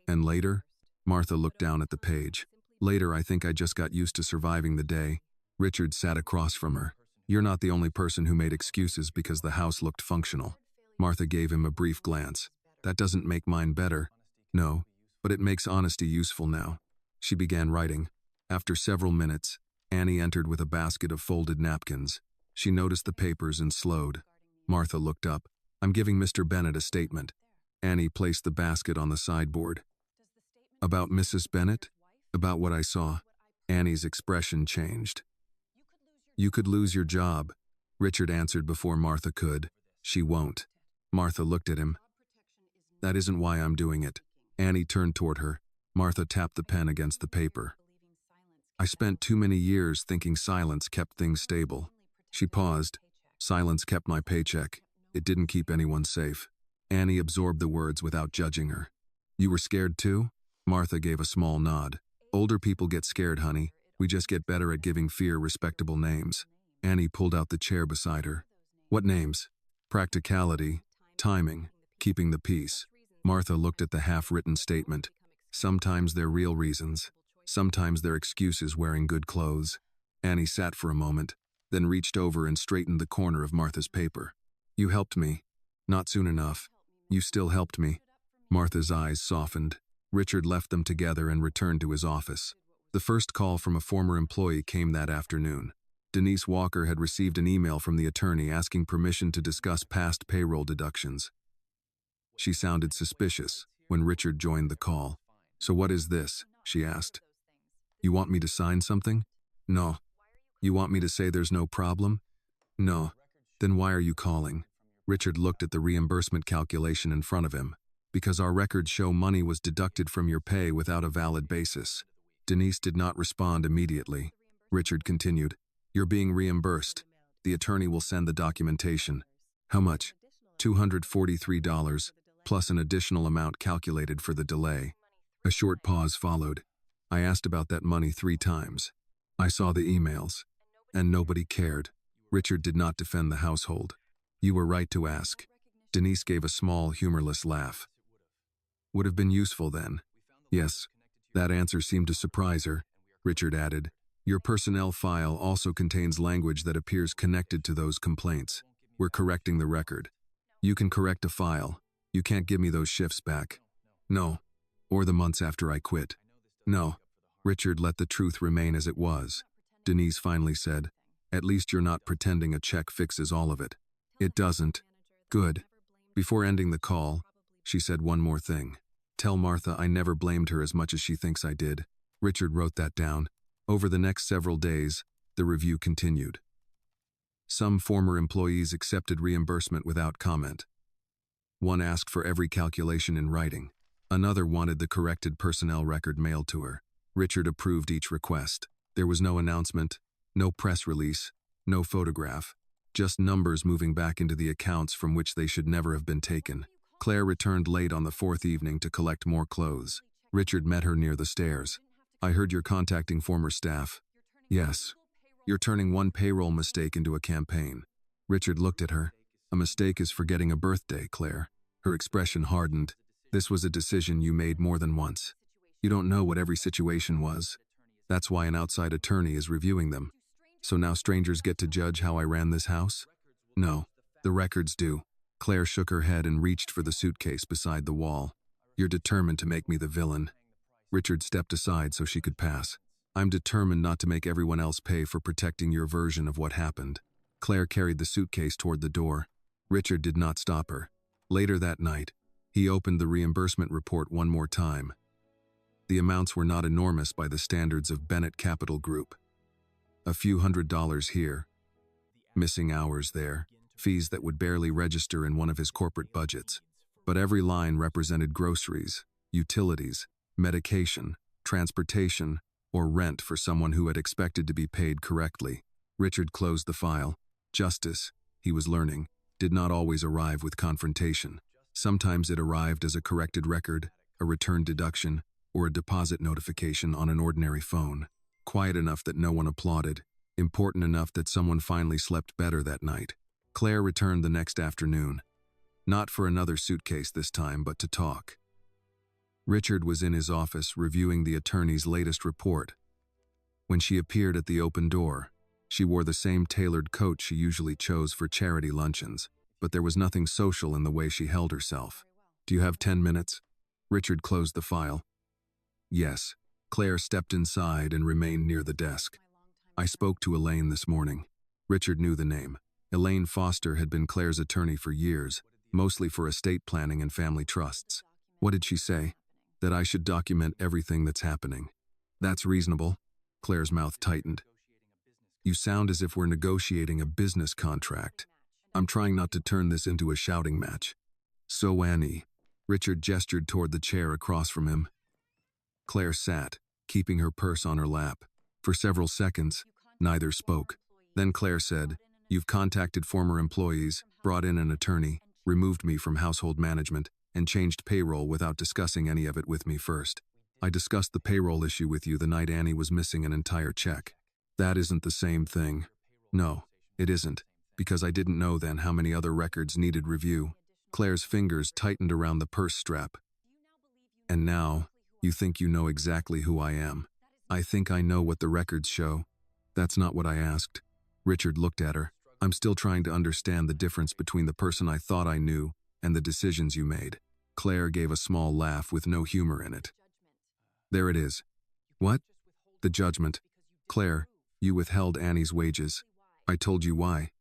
Speaker 1: And later? Martha looked down at the page. Later, I think I just got used to surviving the day. Richard sat across from her. You're not the only person who made excuses because the house looked functional. Martha gave him a brief glance. That doesn't make mine better. No, but it makes honesty useful now. She began writing. After several minutes, Annie entered with a basket of folded napkins. She noticed the papers and slowed. Martha looked up. I'm giving Mr. Bennett a statement. Annie placed the basket on the sideboard. About Mrs. Bennett? About what I saw? Annie's expression changed. You could lose your job, Richard answered before Martha could. She won't. Martha looked at him. That isn't why I'm doing it. Annie turned toward her. Martha tapped the pen against the paper. I spent too many years thinking silence kept things stable. She paused. Silence kept my paycheck. It didn't keep anyone safe. Annie absorbed the words without judging her. You were scared too? Martha gave a small nod. Older people get scared, honey. We just get better at giving fear respectable names. Annie pulled out the chair beside her. What names? Practicality, timing, keeping the peace. Martha looked at the half-written statement. Sometimes they're real reasons. Sometimes they're excuses wearing good clothes. Annie sat for a moment, then reached over and straightened the corner of Martha's paper. You helped me. Not soon enough. You still helped me. Martha's eyes softened. Richard left them together and returned to his office. The first call from a former employee came that afternoon. Denise Walker had received an email from the attorney asking permission to discuss past payroll deductions. She sounded suspicious when Richard joined the call. So what is this? She asked. You want me to sign something? No. You want me to say there's no problem? No. Then why are you calling? Richard looked at the reimbursement calculation in front of him. Because our records show money was deducted from your pay without a valid basis. Denise did not respond immediately. Richard continued. You're being reimbursed. The attorney will send the documentation. How much? $243, plus an additional amount calculated for the delay. A short pause followed. I asked about that money 3 times. I saw the emails. And nobody cared. Richard did not defend the household. You were right to ask. Denise gave a small, humorless laugh. Would have been useful then. Yes. That answer seemed to surprise her. Richard added, Your personnel file also contains language that appears connected to those complaints. We're correcting the record. You can correct a file. You can't give me those shifts back. No. Or the months after I quit. No. Richard let the truth remain as it was. Denise finally said, "At least you're not pretending a check fixes all of it." "It doesn't." "Good." Before ending the call, she said one more thing. "Tell Martha I never blamed her as much as she thinks I did." Richard wrote that down. Over the next several days, the review continued. Some former employees accepted reimbursement without comment. One asked for every calculation in writing. Another wanted the corrected personnel record mailed to her. Richard approved each request. There was no announcement, no press release, no photograph, just numbers moving back into the accounts from which they should never have been taken. Claire returned late on the fourth evening to collect more clothes. Richard met her near the stairs. "I heard you're contacting former staff." "Yes." "You're turning one payroll mistake into a campaign." Richard looked at her. "A mistake is forgetting a birthday, Claire." Her expression hardened. "This was a decision you made more than once. You don't know what every situation was. That's why an outside attorney is reviewing them. So now strangers get to judge how I ran this house?" "No, the records do." Claire shook her head and reached for the suitcase beside the wall. "You're determined to make me the villain." Richard stepped aside so she could pass. "I'm determined not to make everyone else pay for protecting your version of what happened." Claire carried the suitcase toward the door. Richard did not stop her. Later that night, he opened the reimbursement report one more time. The amounts were not enormous by the standards of Bennett Capital Group. A few $100s here, missing hours there, fees that would barely register in one of his corporate budgets. But every line represented groceries, utilities, medication, transportation, or rent for someone who had expected to be paid correctly. Richard closed the file. Justice, he was learning, did not always arrive with confrontation. Sometimes it arrived as a corrected record, a return deduction, or a deposit notification on an ordinary phone. Quiet enough that no one applauded, important enough that someone finally slept better that night. Claire returned the next afternoon. Not for another suitcase this time, but to talk. Richard was in his office reviewing the attorney's latest report. When she appeared at the open door, she wore the same tailored coat she usually chose for charity luncheons, but there was nothing social in the way she held herself. "Do you have 10 minutes?" Richard closed the file. "Yes." Claire stepped inside and remained near the desk. "I spoke to Elaine this morning." Richard knew the name. Elaine Foster had been Claire's attorney for years, mostly for estate planning and family trusts. "What did she say?" "That I should document everything that's happening." "That's reasonable." Claire's mouth tightened. "You sound as if we're negotiating a business contract. I'm trying not to turn this into a shouting match." "So Annie." Richard gestured toward the chair across from him. Claire sat, keeping her purse on her lap. For several seconds, neither spoke. Then Claire said, "You've contacted former employees, brought in an attorney, removed me from household management, and changed payroll without discussing any of it with me first. I discussed the payroll issue with you the night Annie was missing an entire check." "That isn't the same thing." "No, it isn't, because I didn't know then how many other records needed review." Claire's fingers tightened around the purse strap. "And now, you think you know exactly who I am." "I think I know what the records show." "That's not what I asked." Richard looked at her. "I'm still trying to understand the difference between the person I thought I knew and the decisions you made." Claire gave a small laugh with no humor in it. "There it is." "What?" "The judgment." "Claire, you withheld Annie's wages." "I told you why."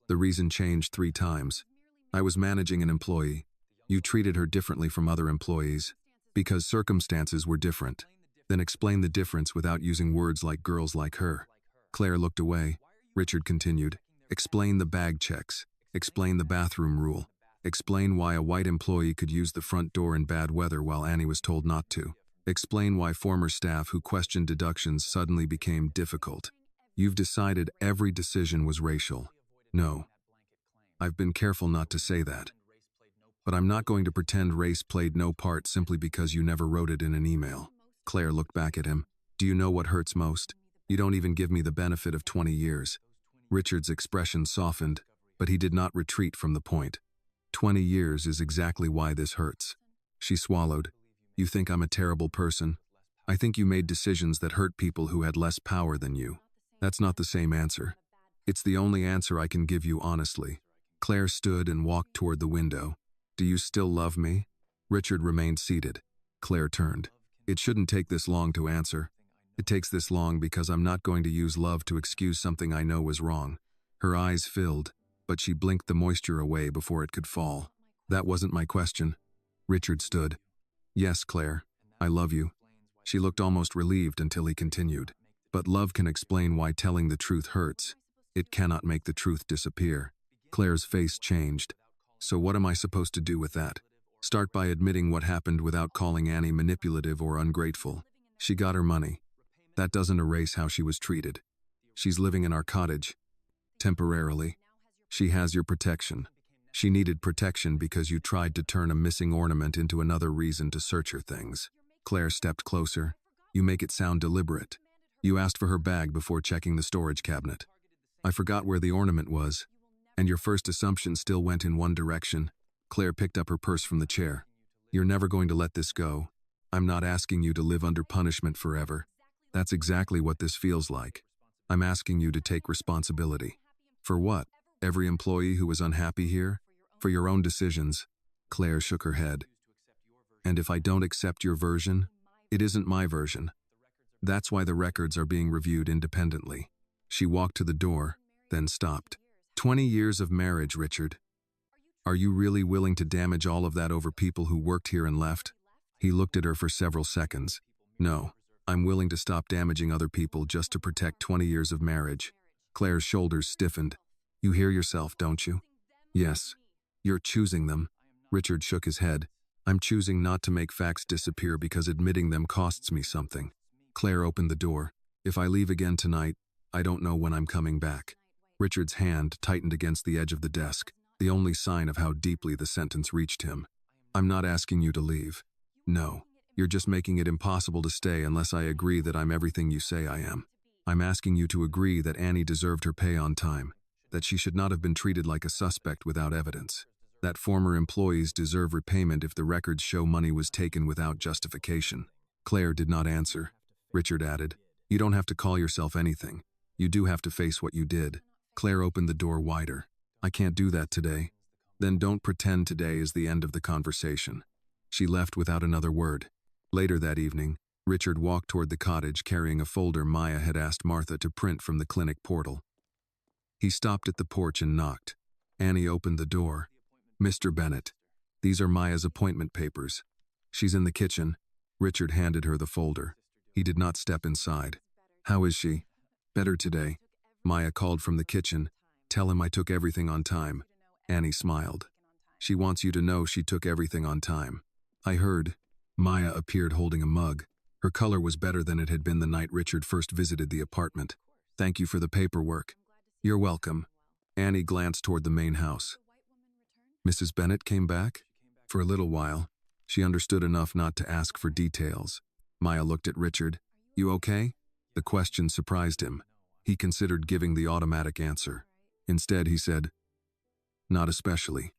Speaker 1: "The reason changed 3 times. I was managing an employee. You treated her differently from other employees. Because circumstances were different." "Then explain the difference without using words like girls like her." Claire looked away. Richard continued, "Explain the bag checks. Explain the bathroom rule. Explain why a white employee could use the front door in bad weather while Annie was told not to. Explain why former staff who questioned deductions suddenly became difficult. You've decided every decision was racial." "No. I've been careful not to say that. But I'm not going to pretend race played no part simply because you never wrote it in an email." Claire looked back at him. "Do you know what hurts most? You don't even give me the benefit of 20 years. Richard's expression softened, but he did not retreat from the point. 20 years is exactly why this hurts." She swallowed. "You think I'm a terrible person?" I think you made decisions that hurt people who had less power than you. That's not the same answer. It's the only answer I can give you honestly. Claire stood and walked toward the window. Do you still love me? Richard remained seated. Claire turned. It shouldn't take this long to answer. It takes this long because I'm not going to use love to excuse something I know was wrong. Her eyes filled, but she blinked the moisture away before it could fall. That wasn't my question. Richard stood. Yes, Claire, I love you. She looked almost relieved until he continued. But love can explain why telling the truth hurts. It cannot make the truth disappear. Claire's face changed. So what am I supposed to do with that? Start by admitting what happened without calling Annie manipulative or ungrateful. She got her money. That doesn't erase how she was treated. She's living in our cottage. Temporarily. She has your protection. She needed protection because you tried to turn a missing ornament into another reason to search her things. Claire stepped closer. You make it sound deliberate. You asked for her bag before checking the storage cabinet. I forgot where the ornament was, and your first assumption still went in one direction. Claire picked up her purse from the chair. You're never going to let this go. I'm not asking you to live under punishment forever. That's exactly what this feels like. I'm asking you to take responsibility. For what? Every employee who was unhappy here? For your own decisions. Claire shook her head. And if I don't accept your version, it isn't my version. That's why the records are being reviewed independently. She walked to the door, then stopped. 20 years of marriage, Richard. Are you really willing to damage all of that over people who worked here and left? He looked at her for several seconds. No, I'm willing to stop damaging other people just to protect 20 years of marriage. Claire's shoulders stiffened. You hear yourself, don't you? Yes. You're choosing them. Richard shook his head. I'm choosing not to make facts disappear because admitting them costs me something. Claire opened the door. If I leave again tonight, I don't know when I'm coming back. Richard's hand tightened against the edge of the desk, the only sign of how deeply the sentence reached him. I'm not asking you to leave. No, you're just making it impossible to stay unless I agree that I'm everything you say I am. I'm asking you to agree that Annie deserved her pay on time, that she should not have been treated like a suspect without evidence, that former employees deserve repayment if the records show money was taken without justification. Claire did not answer. Richard added, You don't have to call yourself anything. You do have to face what you did. Claire opened the door wider. I can't do that today. Then don't pretend today is the end of the conversation. She left without another word. Later that evening, Richard walked toward the cottage carrying a folder Maya had asked Martha to print from the clinic portal. He stopped at the porch and knocked. Annie opened the door. Mr. Bennett, these are Maya's appointment papers. She's in the kitchen. Richard handed her the folder. He did not step inside. How is she? Better today. Maya called from the kitchen. Tell him I took everything on time. Annie smiled. She wants you to know she took everything on time. I heard. Maya appeared holding a mug. Her color was better than it had been the night Richard first visited the apartment. Thank you for the paperwork. You're welcome. Annie glanced toward the main house. Mrs. Bennett came back? For a little while. She understood enough not to ask for details. Maya looked at Richard. You okay? The question surprised him. He considered giving the automatic answer. Instead, he said, Not especially.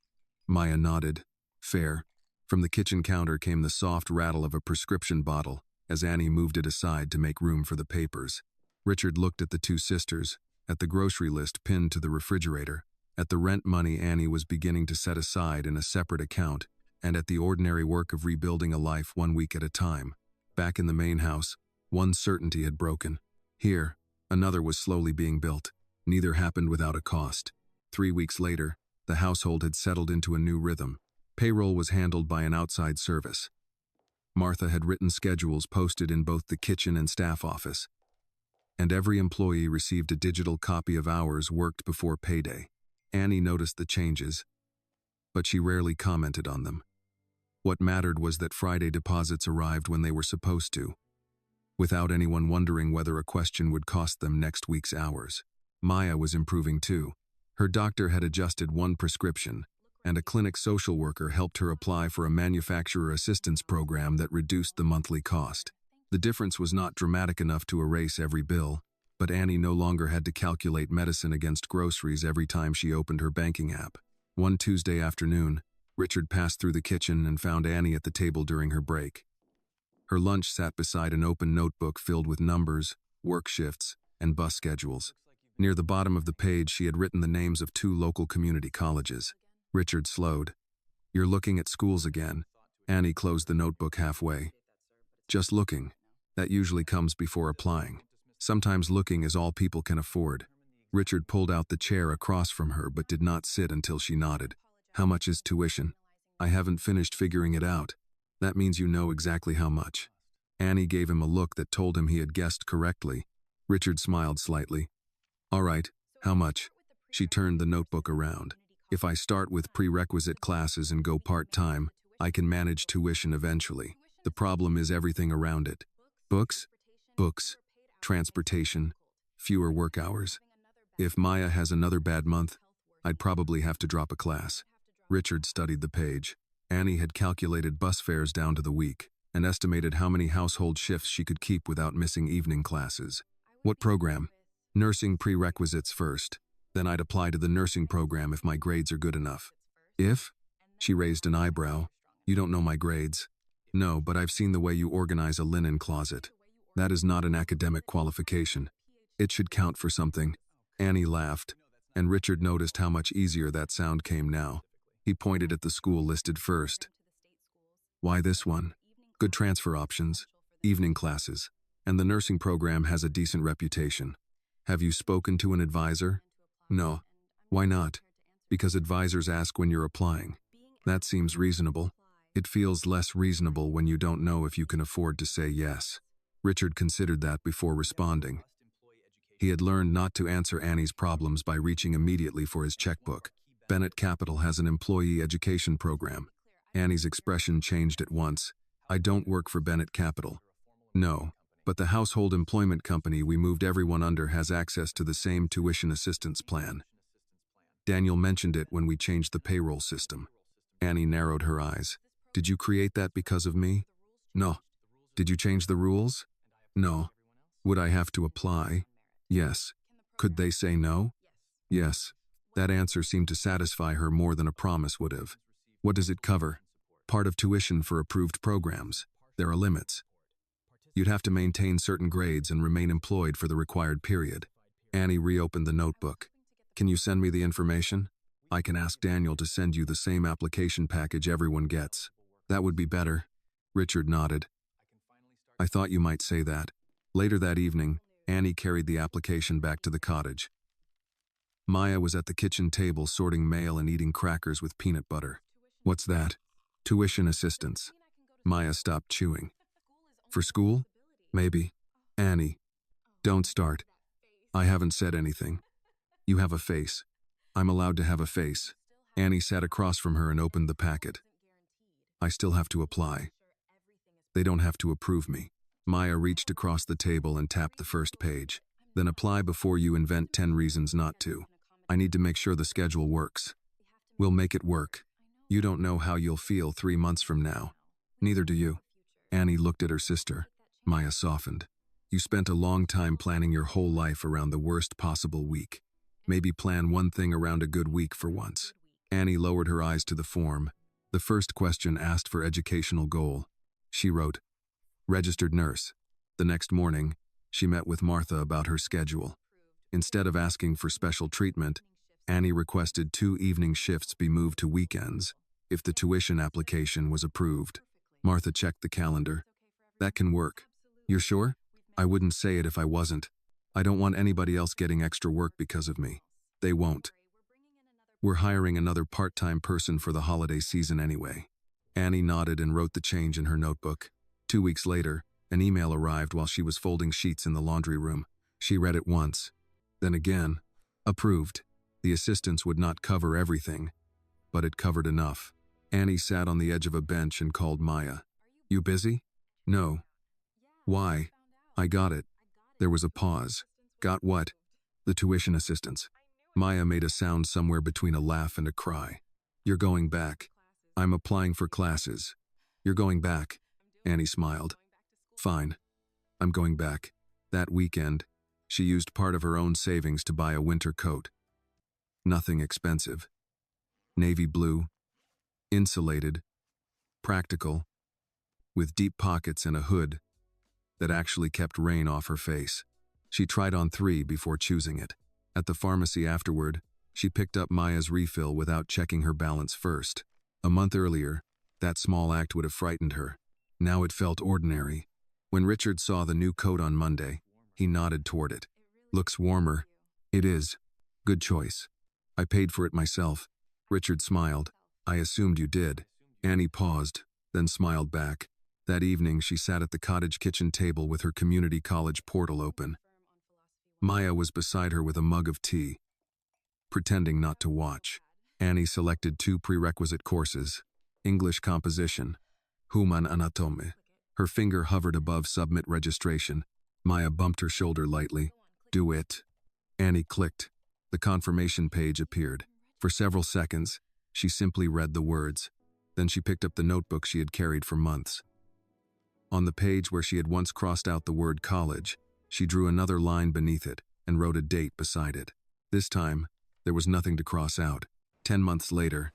Speaker 1: Maya nodded. Fair. From the kitchen counter came the soft rattle of a prescription bottle as Annie moved it aside to make room for the papers. Richard looked at the two sisters, at the grocery list pinned to the refrigerator, at the rent money Annie was beginning to set aside in a separate account, and at the ordinary work of rebuilding a life 1 week at a time. Back in the main house, one certainty had broken. Here, another was slowly being built. Neither happened without a cost. 3 weeks later, the household had settled into a new rhythm. Payroll was handled by an outside service. Martha had written schedules posted in both the kitchen and staff office, and every employee received a digital copy of hours worked before payday. Annie noticed the changes, but she rarely commented on them. What mattered was that Friday deposits arrived when they were supposed to, without anyone wondering whether a question would cost them next week's hours. Maya was improving too. Her doctor had adjusted one prescription, and a clinic social worker helped her apply for a manufacturer assistance program that reduced the monthly cost. The difference was not dramatic enough to erase every bill, but Annie no longer had to calculate medicine against groceries every time she opened her banking app. One Tuesday afternoon, Richard passed through the kitchen and found Annie at the table during her break. Her lunch sat beside an open notebook filled with numbers, work shifts, and bus schedules. Near the bottom of the page, she had written the names of 2 local community colleges. Richard slowed. "You're looking at schools again." Annie closed the notebook halfway. "Just looking. That usually comes before applying. Sometimes looking is all people can afford." Richard pulled out the chair across from her but did not sit until she nodded. "How much is tuition?" "I haven't finished figuring it out." "That means you know exactly how much." Annie gave him a look that told him he had guessed correctly. Richard smiled slightly. "All right, how much?" She turned the notebook around. "If I start with prerequisite classes and go part-time, I can manage tuition eventually. The problem is everything around it. Books, transportation, fewer work hours. If Maya has another bad month, I'd probably have to drop a class." Richard studied the page. Annie had calculated bus fares down to the week and estimated how many household shifts she could keep without missing evening classes. "What program?" "Nursing prerequisites first. Then I'd apply to the nursing program if my grades are good enough." "If?" She raised an eyebrow. "You don't know my grades." "No, but I've seen the way you organize a linen closet. That is not an academic qualification. It should count for something." Annie laughed, and Richard noticed how much easier that sound came now. He pointed at the school listed first. "Why this one? Good transfer options, evening classes, and the nursing program has a decent reputation." "Have you spoken to an advisor?" "No." "Why not?" "Because advisors ask when you're applying." "That seems reasonable." "It feels less reasonable when you don't know if you can afford to say yes." Richard considered that before responding. He had learned not to answer Annie's problems by reaching immediately for his checkbook. "Bennett Capital has an employee education program." Annie's expression changed at once. "I don't work for Bennett Capital." "No, but the household employment company we moved everyone under has access to the same tuition assistance plan. Daniel mentioned it when we changed the payroll system." Annie narrowed her eyes. "Did you create that because of me?" "No." "Did you change the rules?" "No." "Would I have to apply?" "Yes." "Could they say no?" "Yes." That answer seemed to satisfy her more than a promise would have. "What does it cover?" "Part of tuition for approved programs. There are limits. You'd have to maintain certain grades and remain employed for the required period." Annie reopened the notebook. "Can you send me the information? I can ask Daniel to send you the same application package everyone gets." "That would be better." Richard nodded. "I thought you might say that." Later that evening, Annie carried the application back to the cottage. Maya was at the kitchen table sorting mail and eating crackers with peanut butter. "What's that?" "Tuition assistance." Maya stopped chewing. "For school?" "Maybe." "Annie, don't start. I haven't said anything." "You have a face." "I'm allowed to have a face." Annie sat across from her and opened the packet. "I still have to apply." "They don't have to approve me." Maya reached across the table and tapped the first page. "Then apply before you invent 10 reasons not to. I need to make sure the schedule works." "We'll make it work. You don't know how you'll feel 3 months from now." "Neither do you." Annie looked at her sister. Maya softened. "You spent a long time planning your whole life around the worst possible week. Maybe plan one thing around a good week for once." Annie lowered her eyes to the form. The first question asked for educational goal. She wrote, "Registered nurse." The next morning, she met with Martha about her schedule. Instead of asking for special treatment, Annie requested 2 evening shifts be moved to weekends if the tuition application was approved. Martha checked the calendar. "That can work." "You're sure?" "I wouldn't say it if I wasn't. I don't want anybody else getting extra work because of me." "They won't. We're hiring another part-time person for the holiday season anyway." Annie nodded and wrote the change in her notebook. 2 weeks later, an email arrived while she was folding sheets in the laundry room. She read it once. Then again. Approved. The assistance would not cover everything, but it covered enough. Annie sat on the edge of a bench and called Maya. "You busy?" "No." "Why?" "I got it." There was a pause. "Got what?" "The tuition assistance." Maya made a sound somewhere between a laugh and a cry. "You're going back." "I'm applying for classes." "You're going back." Annie smiled. "Fine. I'm going back." That weekend, she used part of her own savings to buy a winter coat. Nothing expensive. Navy blue. Insulated. Practical. with deep pockets and a hood that actually kept rain off her face. She tried on 3 before choosing it. At the pharmacy afterward, she picked up Maya's refill without checking her balance first. A month earlier, that small act would have frightened her. Now it felt ordinary. When Richard saw the new coat on Monday, he nodded toward it. Looks warmer. It is. Good choice. I paid for it myself. Richard smiled. I assumed you did. Annie paused, then smiled back. That evening, she sat at the cottage kitchen table with her community college portal open. Maya was beside her with a mug of tea, pretending not to watch. Annie selected 2 prerequisite courses: English composition, human anatomy. Her finger hovered above submit registration. Maya bumped her shoulder lightly. Do it. Annie clicked. The confirmation page appeared. For several seconds, she simply read the words. Then she picked up the notebook she had carried for months. On the page where she had once crossed out the word college, she drew another line beneath it and wrote a date beside it. This time, there was nothing to cross out. 10 months later,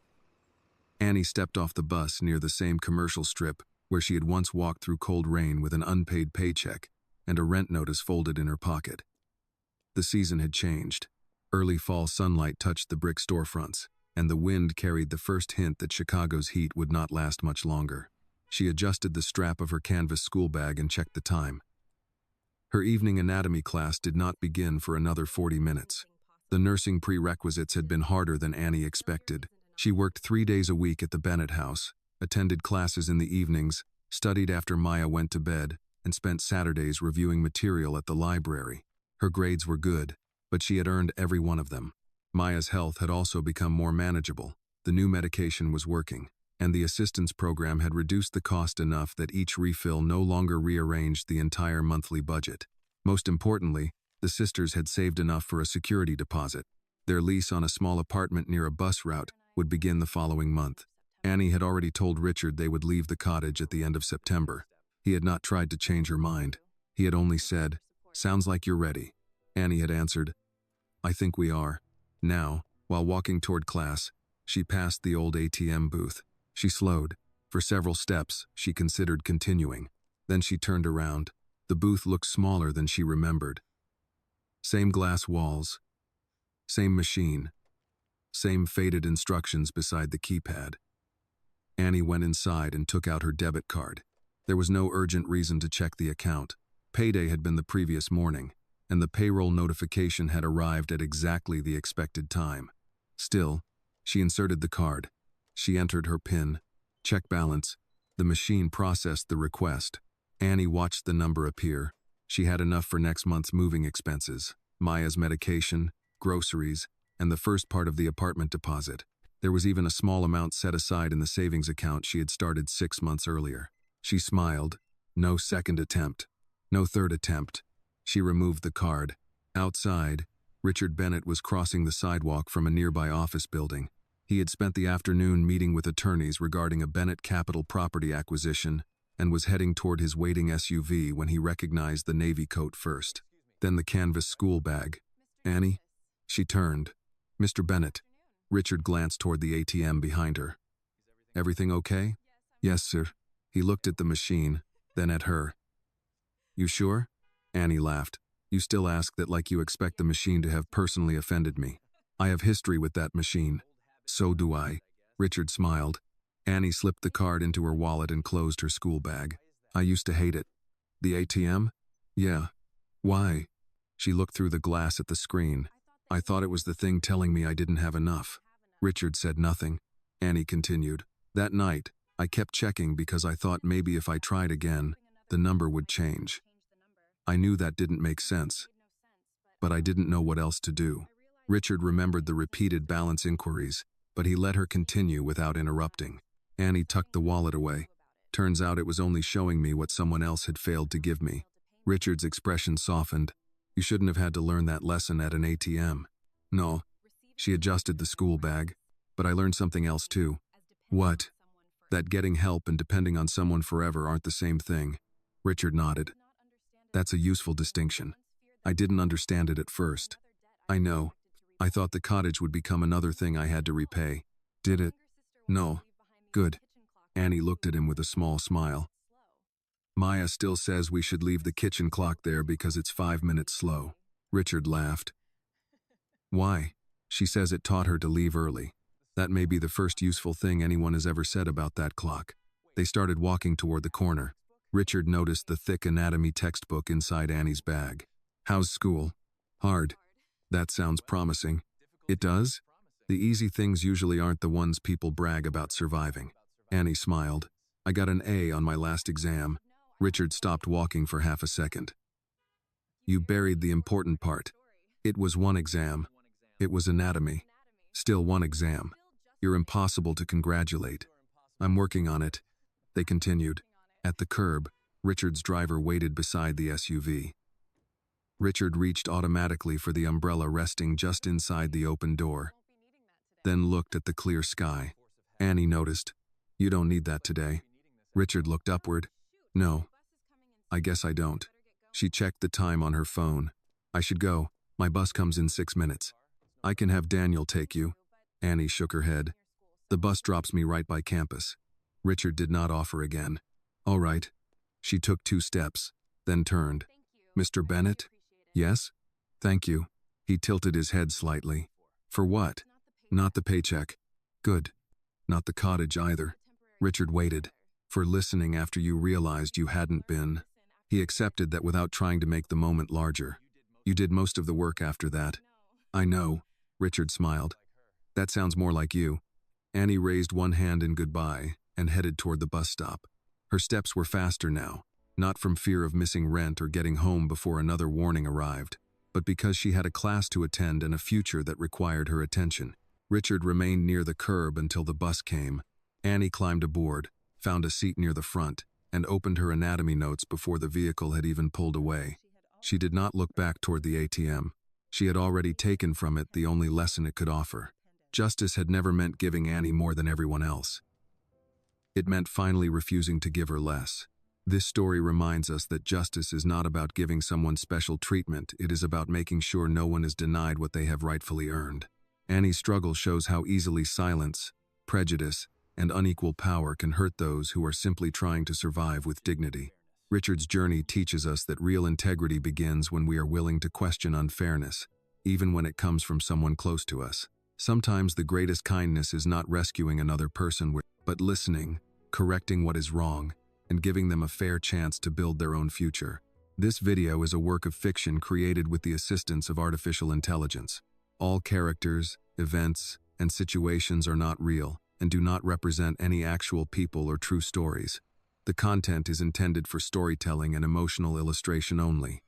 Speaker 1: Annie stepped off the bus near the same commercial strip where she had once walked through cold rain with an unpaid paycheck and a rent notice folded in her pocket. The season had changed. Early fall sunlight touched the brick storefronts, and the wind carried the first hint that Chicago's heat would not last much longer. She adjusted the strap of her canvas school bag and checked the time. Her evening anatomy class did not begin for another 40 minutes. The nursing prerequisites had been harder than Annie expected. She worked 3 days a week at the Bennett house, attended classes in the evenings, studied after Maya went to bed, and spent Saturdays reviewing material at the library. Her grades were good, but she had earned every one of them. Maya's health had also become more manageable. The new medication was working, and the assistance program had reduced the cost enough that each refill no longer rearranged the entire monthly budget. Most importantly, the sisters had saved enough for a security deposit. Their lease on a small apartment near a bus route would begin the following month. Annie had already told Richard they would leave the cottage at the end of September. He had not tried to change her mind. He had only said, "Sounds like you're ready." Annie had answered, "I think we are." Now, while walking toward class, she passed the old ATM booth. She slowed. For several steps, she considered continuing. Then she turned around. The booth looked smaller than she remembered. Same glass walls. Same machine. Same faded instructions beside the keypad. Annie went inside and took out her debit card. There was no urgent reason to check the account. Payday had been the previous morning, and the payroll notification had arrived at exactly the expected time. Still, she inserted the card. She entered her PIN. Check balance. The machine processed the request. Annie watched the number appear. She had enough for next month's moving expenses, Maya's medication, groceries, and the first part of the apartment deposit. There was even a small amount set aside in the savings account she had started 6 months earlier. She smiled. No second attempt. No third attempt. She removed the card. Outside, Richard Bennett was crossing the sidewalk from a nearby office building. He had spent the afternoon meeting with attorneys regarding a Bennett Capital property acquisition and was heading toward his waiting SUV when he recognized the navy coat first, then the canvas school bag. "Annie?" She turned. "Mr. Bennett." Richard glanced toward the ATM behind her. "Everything okay?" "Yes, sir." He looked at the machine, then at her. "You sure?" Annie laughed. "You still ask that like you expect the machine to have personally offended me. I have history with that machine." "So do I." Richard smiled. Annie slipped the card into her wallet and closed her school bag. "I used to hate it." "The ATM?" "Yeah." "Why?" She looked through the glass at the screen. "I thought it was the thing telling me I didn't have enough." Richard said nothing. Annie continued. "That night, I kept checking because I thought maybe if I tried again, the number would change. I knew that didn't make sense, but I didn't know what else to do." Richard remembered the repeated balance inquiries, but he let her continue without interrupting. Annie tucked the wallet away. "Turns out it was only showing me what someone else had failed to give me." Richard's expression softened. "You shouldn't have had to learn that lesson at an ATM." "No." She adjusted the school bag. "But I learned something else too." "What?" "That getting help and depending on someone forever aren't the same thing." Richard nodded. "That's a useful distinction. I didn't understand it at first." "I know. I thought the cottage would become another thing I had to repay." "Did it?" "No." "Good." Annie looked at him with a small smile. Maya still says we should leave the kitchen clock there because it's 5 minutes slow. Richard laughed. Why? She says it taught her to leave early. That may be the first useful thing anyone has ever said about that clock. They started walking toward the corner. Richard noticed the thick anatomy textbook inside Annie's bag. How's school? Hard. That sounds promising. It does? The easy things usually aren't the ones people brag about surviving. Annie smiled. I got an A on my last exam. Richard stopped walking for half a second. You buried the important part. It was one exam. It was anatomy. Still one exam. You're impossible to congratulate. I'm working on it. They continued. At the curb, Richard's driver waited beside the SUV. Richard reached automatically for the umbrella resting just inside the open door, then looked at the clear sky. Annie noticed. You don't need that today. Richard looked upward. No. I guess I don't. She checked the time on her phone. I should go. My bus comes in 6 minutes. I can have Daniel take you. Annie shook her head. The bus drops me right by campus. Richard did not offer again. All right. She took 2 steps, then turned. Mr. Bennett? Yes? Thank you. He tilted his head slightly. For what? Not the paycheck. Good. Not the cottage either. Richard waited. For listening after you realized you hadn't been. He accepted that without trying to make the moment larger. You did most of the work after that. I know. Richard smiled. That sounds more like you. Annie raised one hand in goodbye and headed toward the bus stop. Her steps were faster now, not from fear of missing rent or getting home before another warning arrived, but because she had a class to attend and a future that required her attention. Richard remained near the curb until the bus came. Annie climbed aboard, found a seat near the front, and opened her anatomy notes before the vehicle had even pulled away. She did not look back toward the ATM. She had already taken from it the only lesson it could offer. Justice had never meant giving Annie more than everyone else. It meant finally refusing to give her less. This story reminds us that justice is not about giving someone special treatment, it is about making sure no one is denied what they have rightfully earned. Annie's struggle shows how easily silence, prejudice, and unequal power can hurt those who are simply trying to survive with dignity. Richard's journey teaches us that real integrity begins when we are willing to question unfairness, even when it comes from someone close to us. Sometimes the greatest kindness is not rescuing another person, but listening, correcting what is wrong, and giving them a fair chance to build their own future. This video is a work of fiction created with the assistance of artificial intelligence. All characters, events, and situations are not real and do not represent any actual people or true stories. The content is intended for storytelling and emotional illustration only.